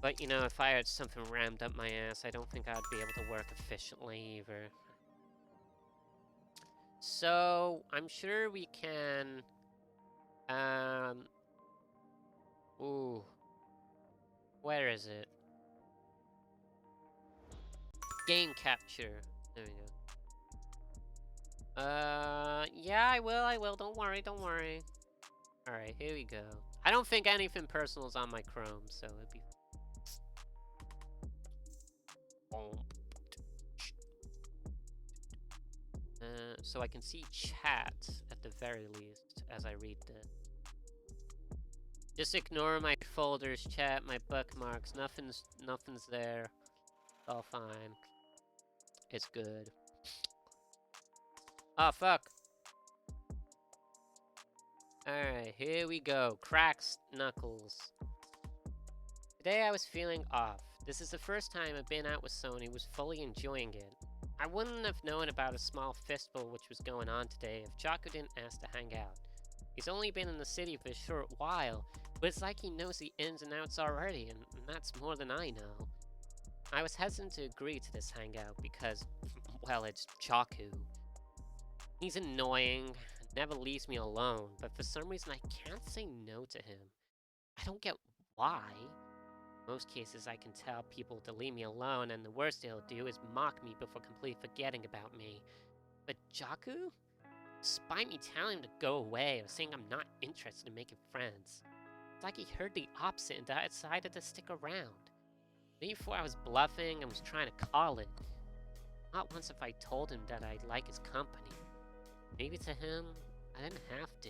But you know, if I had something rammed up my ass, I don't think I'd be able to work efficiently either. So, I'm sure we can... Ooh. Where is it? Game capture. There we go. Yeah, I will. Don't worry. Alright, here we go. I don't think anything personal is on my Chrome, so it'd be... so I can see chat at the very least as I read this. Just ignore my folders, chat, my bookmarks. Nothing's there. It's all fine. It's good. Oh, fuck. Alright, here we go. Cracks Knuckles. Today I was feeling off. This is the first time I've been out with someone who was fully enjoying it. I wouldn't have known about a small festival which was going on today if Jocko didn't ask to hang out. He's only been in the city for a short while, but it's like he knows the ins and outs already, and that's more than I know. I was hesitant to agree to this hangout because, well, it's Jocko. He's annoying, never leaves me alone, but for some reason I can't say no to him. I don't get why. Most cases I can tell people to leave me alone, and the worst they'll do is mock me before completely forgetting about me. But Jocko? Despite me telling him to go away or saying I'm not interested in making friends, it's like he heard the opposite and decided to stick around. Maybe before I was bluffing and was trying to call it. Not once if I told him that I like his company. Maybe to him, I didn't have to.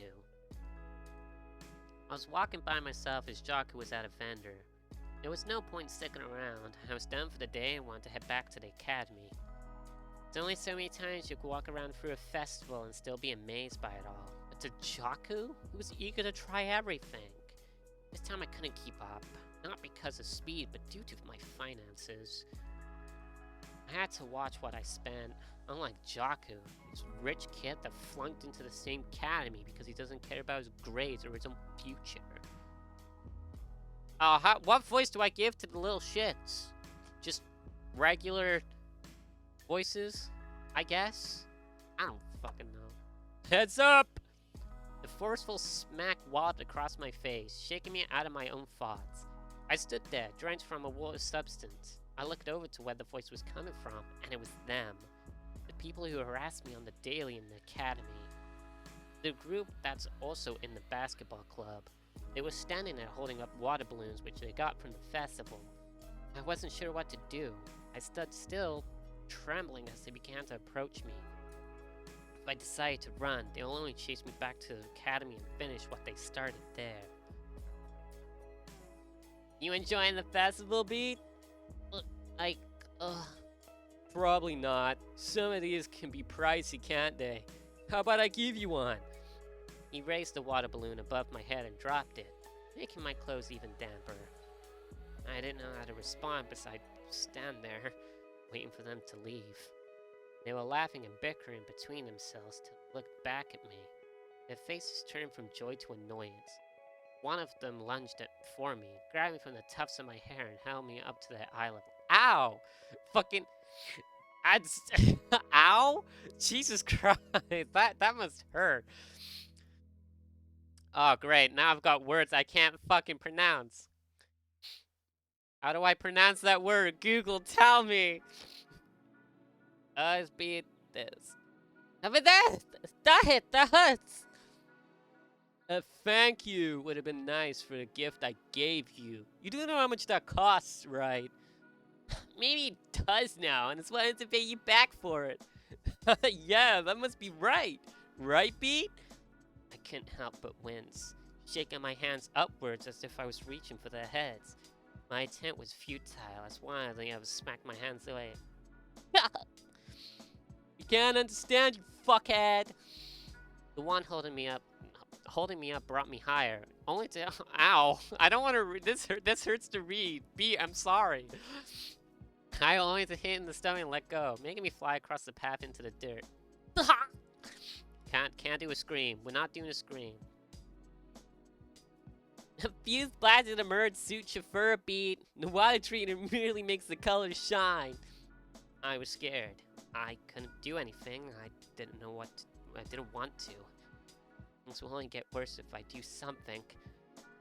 I was walking by myself as Jocko was at a vendor. There was no point sticking around. I was done for the day and wanted to head back to the academy. There's only so many times you can walk around through a festival and still be amazed by it all. But to Jocko, he was eager to try everything. This time I couldn't keep up. Not because of speed, but due to my finances. I had to watch what I spent. Unlike Jocko, this rich kid that flunked into the same academy because he doesn't care about his grades or his own future. What voice do I give to the little shits? Just regular voices, I guess? I don't fucking know. Heads up! The forceful smack walled across my face, shaking me out of my own thoughts. I stood there, drenched from a water substance. I looked over to where the voice was coming from, and it was them. The people who harassed me on the daily in the academy. The group that's also in the basketball club. They were standing there holding up water balloons which they got from the festival. I wasn't sure what to do. I stood still, trembling as they began to approach me. If I decided to run, they'll only chase me back to the academy and finish what they started there. You enjoying the festival, Beat? Probably not. Some of these can be pricey, can't they? How about I give you one? He raised the water balloon above my head and dropped it, making my clothes even damper. I didn't know how to respond besides stand there, waiting for them to leave. They were laughing and bickering between themselves to look back at me. Their faces turned from joy to annoyance. One of them lunged for me, grabbed me from the tufts of my hair and held me up to their eye level. Ow! Fucking... Ow? Jesus Christ, that must hurt. Oh, great. Now I've got words I can't fucking pronounce. How do I pronounce that word? Google, tell me. Let's be this. That hurts. Thank you would have been nice for the gift I gave you. You do know how much that costs, right? Maybe it does now, and it's wanting to pay you back for it. Yeah, that must be right. Right, Beat? I couldn't help but wince, shaking my hands upwards as if I was reaching for their heads. My attempt was futile, as wildly I was smacked my hands away. You can't understand, you fuckhead. The one holding me up brought me higher, only to ow! I don't want to. This hurts to read. B, I'm sorry. I only to hit in the stomach and let go, making me fly across the path into the dirt. Can't do a scream. We're not doing a scream. A fused blasted emerged suit chauffeur Beat. The water treatment merely makes the colors shine. I was scared. I couldn't do anything. I didn't know what to, I didn't want to. Things will only get worse if I do something.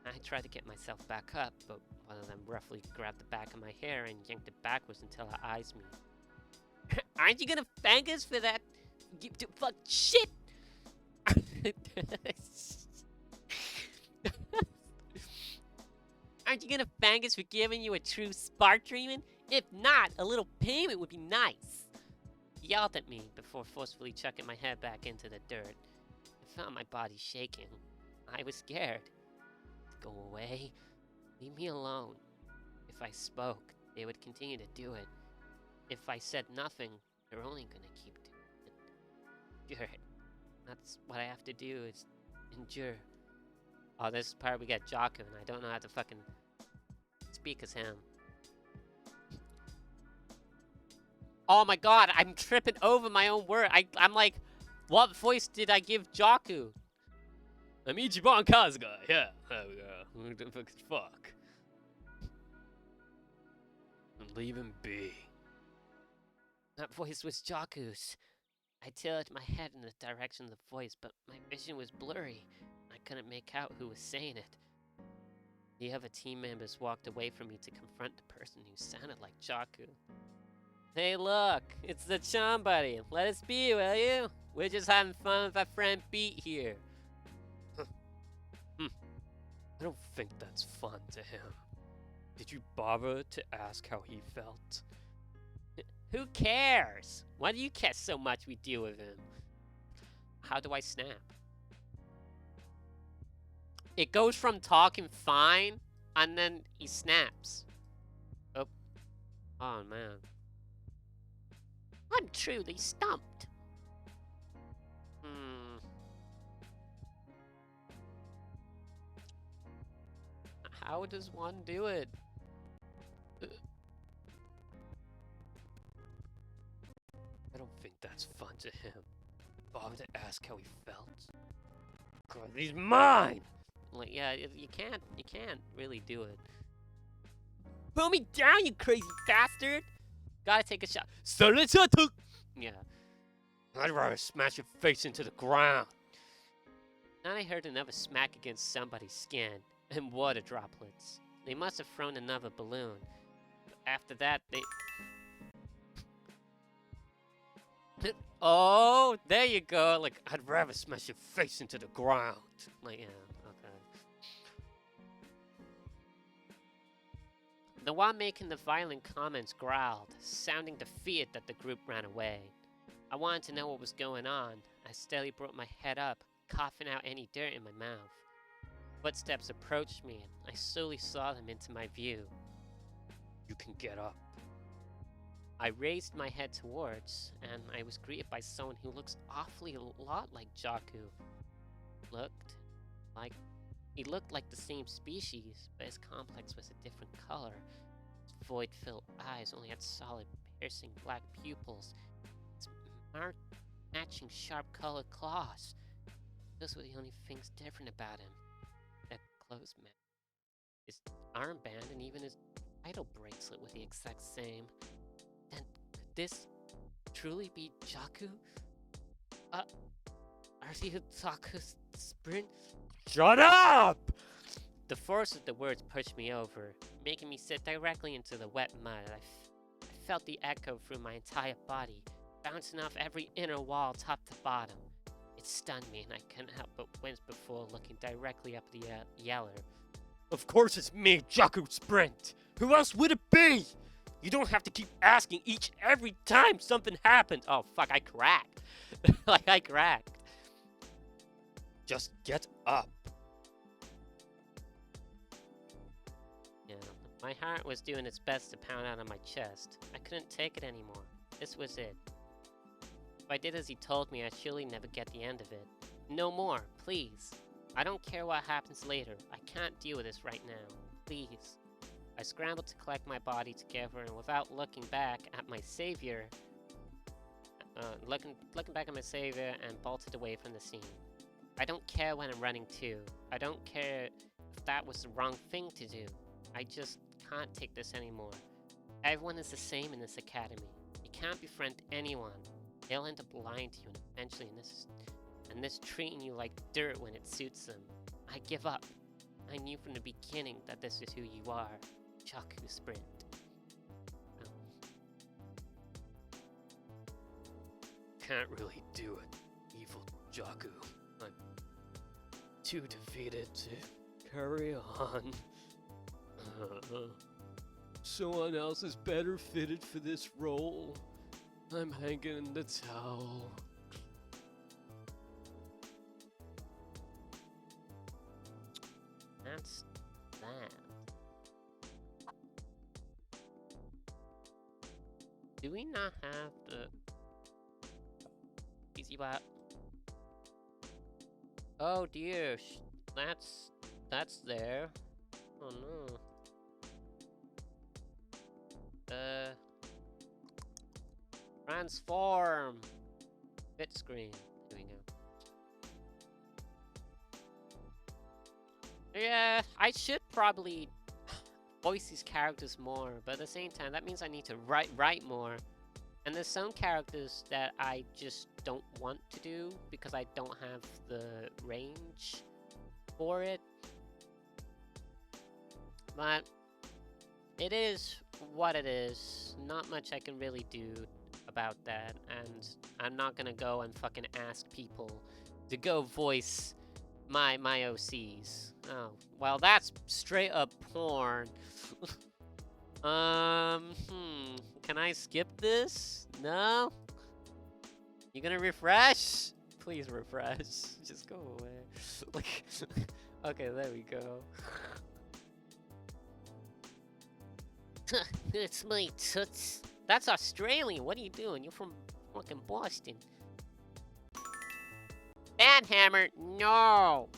I tried to get myself back up, but one of them roughly grabbed the back of my hair and yanked it backwards until her eyes me. Aren't you gonna thank us for that? Fuck shit! Aren't you gonna thank us for giving you a true spark treatment? If not, a little payment would be nice. He yelled at me before forcefully chucking my head back into the dirt. I felt my body shaking. I was scared. Go away. Leave me alone. If I spoke, they would continue to do it. If I said nothing, they're only gonna keep doing it. Endure it. That's what I have to do is endure. Oh, this is part we get Jaku, and I don't know how to fucking speak as him. Oh my god, I'm tripping over my own word. I'm like, what voice did I give Jaku? I'm Ichiban Kazga. Yeah, there we go. Fuck. And leave him be. That voice was Jaku's. I tilted my head in the direction of the voice, but my vision was blurry. I couldn't make out who was saying it. The other team members walked away from me to confront the person who sounded like Jaku. Hey look, it's the Chum Buddy. Let us be, will you? We're just having fun with our friend Beat here. I don't think that's fun to him. Did you bother to ask how he felt? Who cares? Why do you care so much we deal with him? How do I snap? It goes from talking fine, and then he snaps. Oh. Oh, man. I'm truly stumped. How does one do it? I don't think that's fun to him. Bother to ask how he felt? God, he's mine! Like, yeah, you can't really do it. Pull me down, you crazy bastard! Gotta take a shot. Yeah. I'd rather smash your face into the ground. Then I heard another smack against somebody's skin, and water droplets. They must have thrown another balloon. After that, they... Oh, there you go. Like, I'd rather smash your face into the ground. like, yeah, okay. The one making the violent comments growled, sounding defeated that the group ran away. I wanted to know what was going on. I steadily brought my head up, coughing out any dirt in my mouth. Footsteps approached me, and I slowly saw them into my view. You can get up. I raised my head towards, and I was greeted by someone who looks awfully a lot like Jaku. He looked like the same species, but his complex was a different color. His void-filled eyes only had solid, piercing black pupils. His matching sharp-colored claws. Those were the only things different about him. That clothes match. His armband and even his idol bracelet were the exact same. Then, could this truly be Jaku? Are the Jaku's sprint? Shut up! The force of the words pushed me over, making me sit directly into the wet mud. I felt the echo through my entire body, bouncing off every inner wall top to bottom. It stunned me, and I couldn't help but wince before looking directly up the Yeller. Of course it's me, Jaku Sprint. Who else would it be? You don't have to keep asking every time something happens. Oh, fuck, I cracked. Like, I cracked. Just get up. Yeah, my heart was doing its best to pound out of my chest. I couldn't take it anymore. This was it. If I did as he told me, I'd surely never get the end of it. No more, please. I don't care what happens later. I can't deal with this right now. Please. I scrambled to collect my body together, and without looking back at my savior, looking back at my savior, and bolted away from the scene. I don't care when I'm running too. I don't care if that was the wrong thing to do. I just can't take this anymore. Everyone is the same in this academy. You can't befriend anyone. They'll end up lying to you, and eventually this treating you like dirt when it suits them. I give up. I knew from the beginning that this is who you are. Jaku Sprint. Can't really do it, evil Jaku. I'm too defeated to carry on. Someone else is better fitted for this role. I'm hanging in the towel. That's that. Do we not have the easy bot? Oh dear, that's there. Oh no. Transform. Fit screen. Here we go. Yeah, I should probably voice these characters more, but at the same time, that means I need to write more. And there's some characters that I just don't want to do because I don't have the range for it. But it is what it is. Not much I can really do about that, and I'm not gonna go and fucking ask people to go voice my OCs. Oh, well, that's straight up porn. Can I skip this? No? You gonna refresh? Please refresh. Just go away. Like, okay, there we go. It's my toots. That's Australian. What are you doing? You're from fucking Boston. Ban Hammer, no.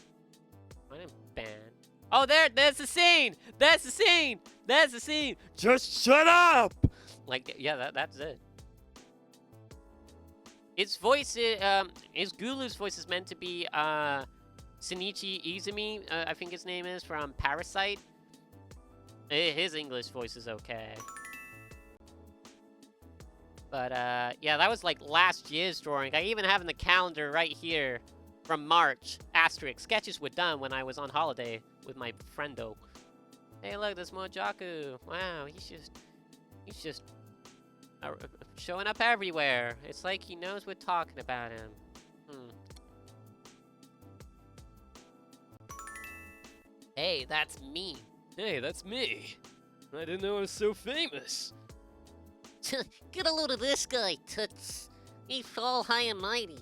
I didn't ban. Oh, there's the scene. That's the scene. That's the scene. Just shut up! Like, yeah, that's it. Its voice, is Gulu's voice is meant to be Shinichi Izumi, I think his name is, from Parasite. His English voice is okay. But, yeah, that was like last year's drawing. I even have in the calendar right here from March. Asterisk. Sketches were done when I was on holiday with my friendo. Hey, look, there's more Jaku. Wow, he's just showing up everywhere. It's like he knows we're talking about him. Hey, that's me. Hey, that's me. I didn't know I was so famous. Get a load of this guy, toots. He's all high and mighty.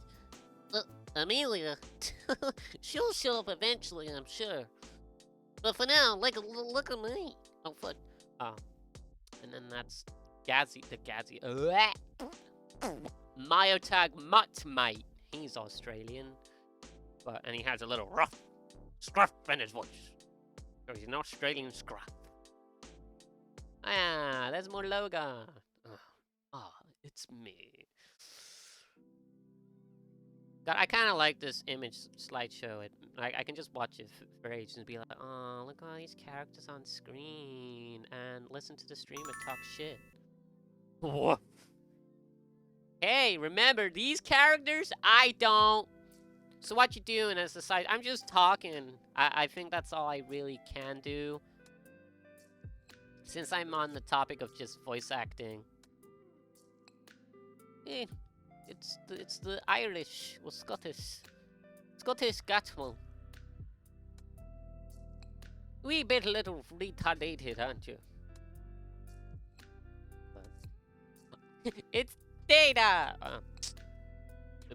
Amelia, she'll show up eventually, I'm sure. But for now, look at me. Oh, fuck. Oh. And then that's Gazzy, the Gazzy. Myotag Mutt, mate. He's Australian. And he has a little rough scruff in his voice. So he's an Australian scruff. Ah, there's more Logan. It's me. God, I kind of like this image slideshow. I can just watch it for ages and be like, oh, look at all these characters on screen, and listen to the streamer talk shit. Woof. Hey, remember, these characters, I don't. So what you doing as a side? I'm just talking. I think that's all I really can do. Since I'm on the topic of just voice acting. It's the Irish or Scottish. Let's go to the Scotchwell. Wee bit a little retarded, aren't you? It's Data! Too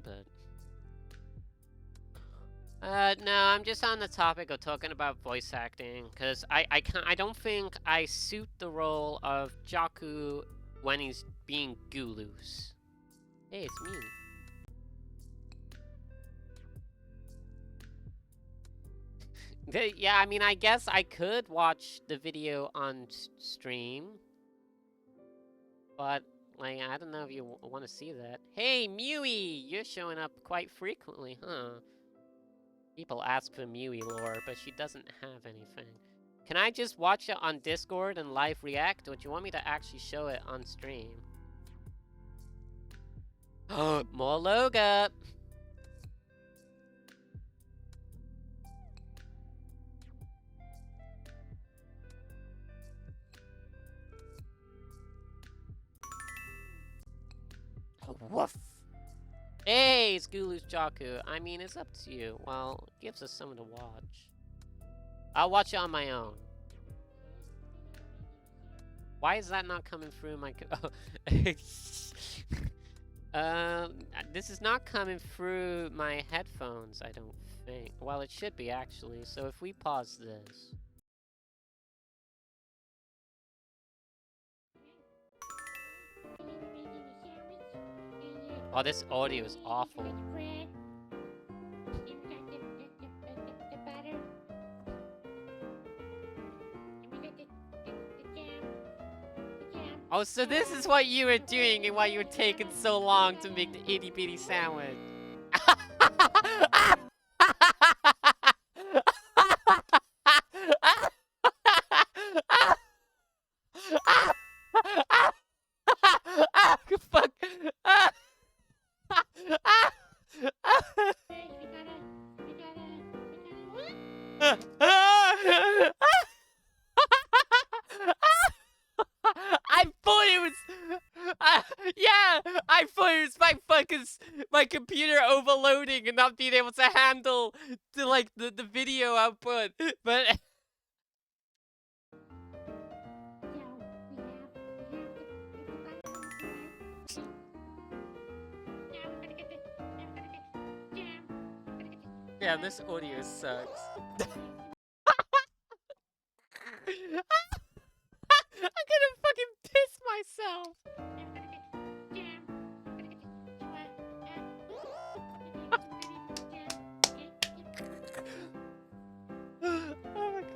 bad. No, I'm just on the topic of talking about voice acting, because I don't think I suit the role of Jakku when he's being Gooloos. Hey, it's me. Yeah, I mean, I guess I could watch the video on stream, but, like, I don't know if you want to see that. Hey, Mewy! You're showing up quite frequently, huh? People ask for Mewy lore, but she doesn't have anything. Can I just watch it on Discord and live react, or do you want me to actually show it on stream? More Loga! Woof! Hey, it's Gooloos Jakku. I mean, it's up to you. Well, it gives us something to watch. I'll watch it on my own. Why is that not coming through my... this is not coming through my headphones, I don't think. Well, it should be, actually. So if we pause this... Oh, this audio is awful. Oh, so this is what you were doing and why you were taking so long to make the itty bitty sandwich. Fuck. I thought it was... yeah! I thought it was my computer overloading and not being able to handle the video output, but... yeah, this audio sucks. I'm gonna fucking piss myself. Oh my God.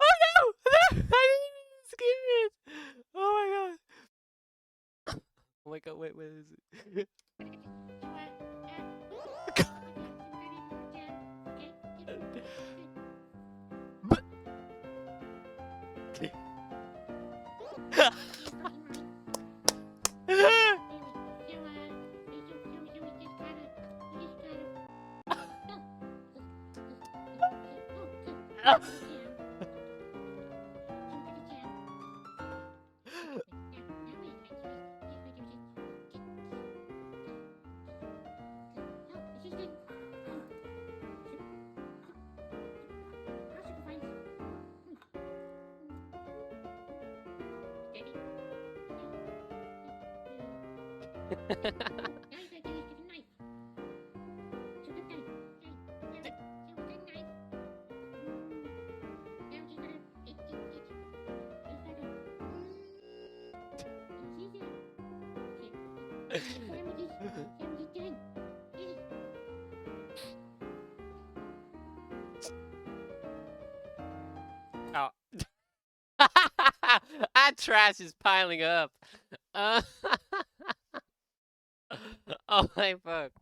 Oh no! I didn't even skip it! Oh my God! Oh my God, wait, is it? Oh. That trash is piling up. Oh my fuck.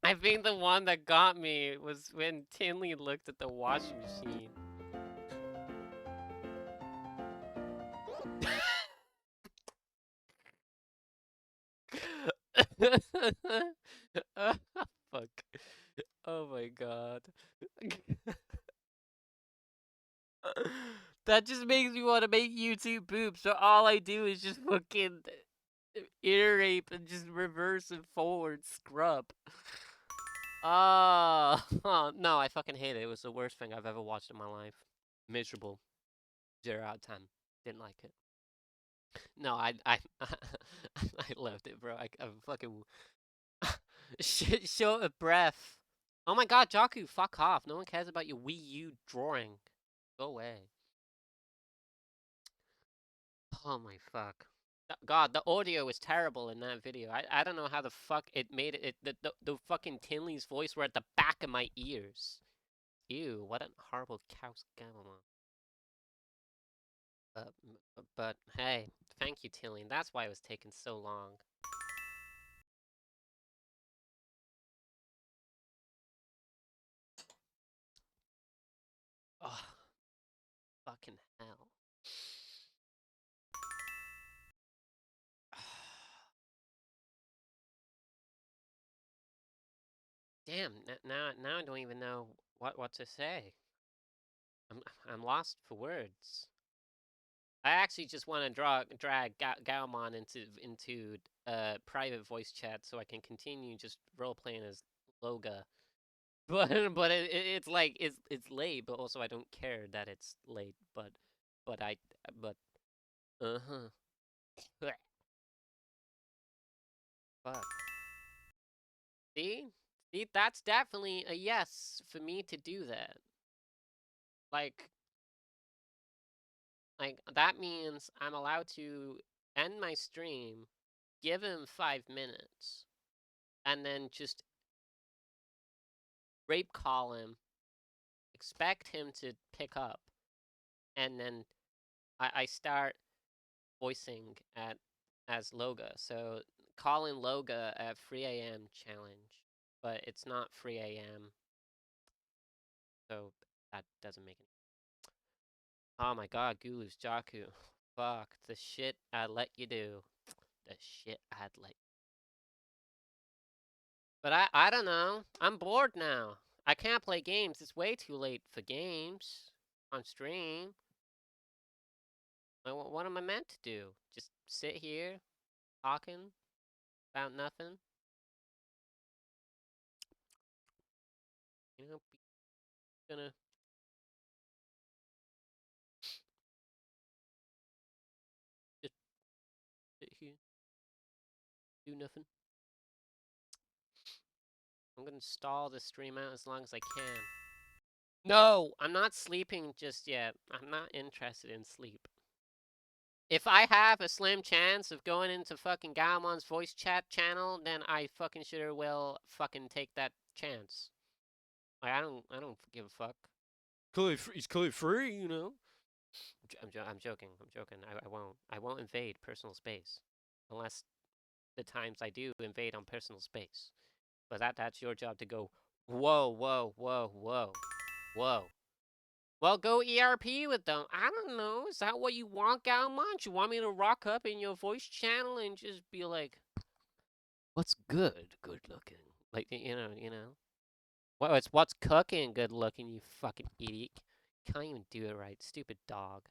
I think the one that got me was when Tinley looked at the washing machine. Fuck. Oh my god. That just makes me want to make YouTube poop. So all I do is just fucking ear rape and just reverse and forward scrub. No, I fucking hate it. It was the worst thing I've ever watched in my life. Miserable. 0 out of 10. Didn't like it. No, I loved it, bro. I'm fucking short of breath. Oh my god, Jaku, fuck off. No one cares about your Wii U drawing. Go away. Oh my fuck. God, the audio was terrible in that video. I don't know how the fuck it made it. The fucking Tinley's voice were at the back of my ears. Ew, what a horrible cow's gamma. But hey, thank you, Tinley. That's why it was taking so long. Oh, fucking hell. Damn, now I don't even know what to say. I'm lost for words. I actually just want to drag Gaomon into private voice chat so I can continue just role playing as Loga. But it's like it's late, but also I don't care that it's late. But uh-huh. Fuck. See? See, that's definitely a yes for me to do that. Like that means I'm allowed to end my stream, give him 5 minutes, and then just rape call him, expect him to pick up, and then I start voicing as Loga. So call in Loga at 3 a.m. challenge, but it's not 3 a.m. So that doesn't make any. Oh my god, Gulu's Jaku. Fuck, the shit I'd let you do. The shit I'd let you. But I don't know. I'm bored now. I can't play games. It's way too late for games on stream. What am I meant to do? Just sit here talking about nothing? You know, gonna just sit here, do nothing. I'm gonna stall the stream out as long as I can. No, I'm not sleeping just yet. I'm not interested in sleep. If I have a slim chance of going into fucking Gaumon's voice chat channel, then I fucking sure will fucking take that chance. Like, I don't give a fuck. He's clearly free, you know. I'm joking. I'm joking. I won't invade personal space, unless the times I do invade on personal space. But that's your job to go. Whoa, whoa, whoa, whoa, whoa. Well, go ERP with them. I don't know. Is that what you want, Galmont? You want me to rock up in your voice channel and just be like, "What's good looking?" Like, you know. What's cooking good looking, you fucking idiot. Can't even do it right. Stupid dog.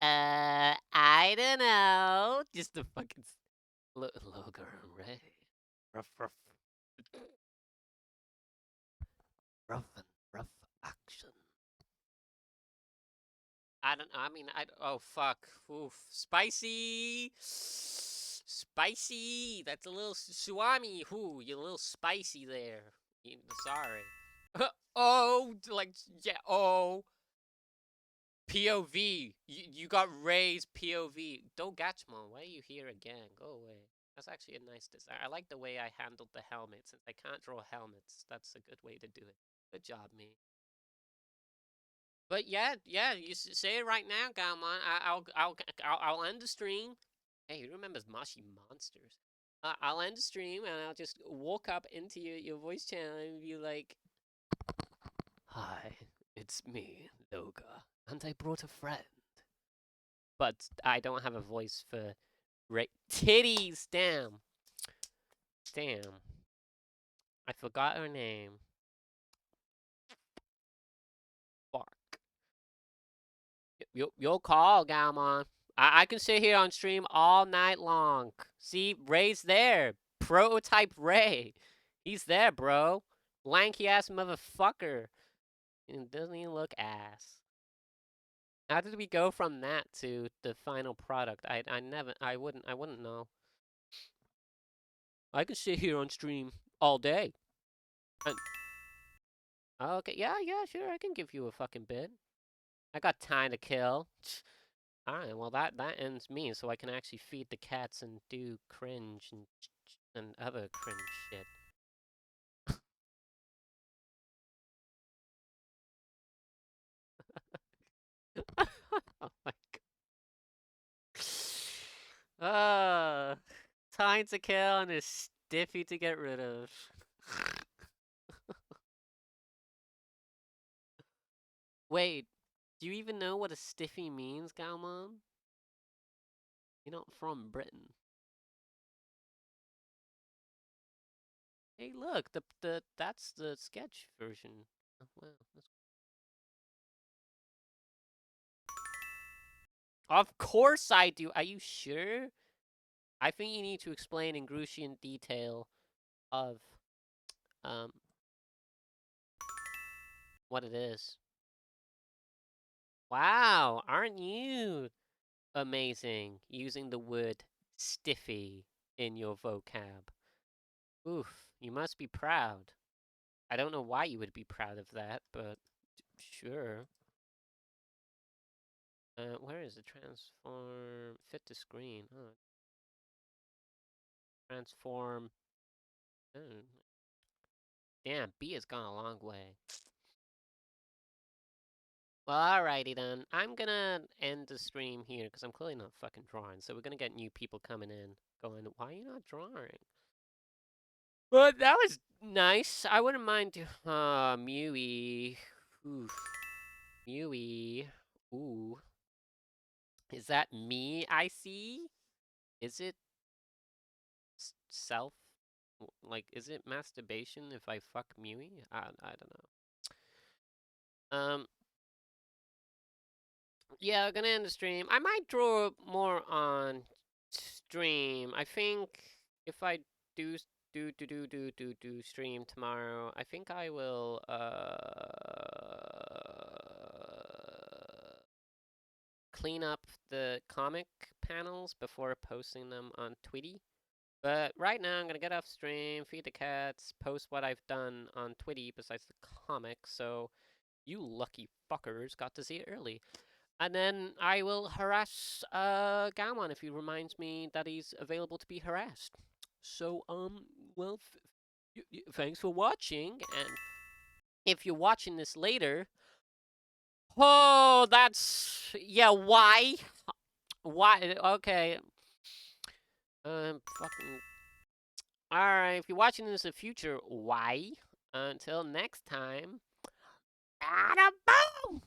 I don't know. Just the fucking logo Ray. Rough. Rough action. I mean, oh, fuck. Oof. Spicy! Spicy! That's a little Suami. Ooh, you're a little spicy there. Sorry. Oh, like, yeah, oh. POV. You got Ray's POV. Dogachmon, why are you here again? Go away. That's actually a nice design. I like the way I handled the helmet. Since I can't draw helmets, that's a good way to do it. Good job, me. But yeah, you say it right now, Galmon. I'll end the stream. Hey, who remembers Mashi Monsters? I'll end the stream and I'll just walk up into your voice channel and be like, "Hi, it's me, Loga, and I brought a friend. but I don't have a voice for titties. Damn. I forgot her name. Fuck. Your call, Galmon. I can sit here on stream all night long. See, Ray's there. Prototype Ray. He's there, bro. Lanky ass motherfucker. And doesn't even look ass. How did we go from that to the final product? I wouldn't know. I could sit here on stream all day. And, okay, yeah, sure, I can give you a fucking bit. I got time to kill. Alright, well that ends me, so I can actually feed the cats and do cringe and other cringe shit. Oh my god. Time to kill and a stiffy to get rid of. Wait, do you even know what a stiffy means, Galmon? You're not from Britain. Hey, look, that's the sketch version. Oh, wow. Of course I do. Are you sure? I think you need to explain in excruciating detail of what it is. Wow, aren't you amazing using the word stiffy in your vocab? Oof, you must be proud. I don't know why you would be proud of that, but sure. Where is it? Transform, fit to screen. Oh. Transform. Oh. Damn, B has gone a long way. Well, alrighty then. I'm gonna end the stream here because I'm clearly not fucking drawing. So we're gonna get new people coming in, going, "Why are you not drawing?" But that was nice. I wouldn't mind. Mewy. Oof. Mewy. Ooh. Is that me? I see. Is it self? Like, is it masturbation if I fuck Mewy? I don't know. Yeah, I'm gonna end the stream. I might draw more on stream. I think if I do stream tomorrow, I think I will clean up the comic panels before posting them on Twitty. But right now, I'm gonna get off stream, feed the cats, post what I've done on Twitty besides the comic, so you lucky fuckers got to see it early. And then I will harass Gaumon if he reminds me that he's available to be harassed. So, well, thanks for watching, and if you're watching this later, oh, that's, yeah, why? Why? Okay. Fucking. Alright, if you're watching this in the future, why? Until next time. Bada boom!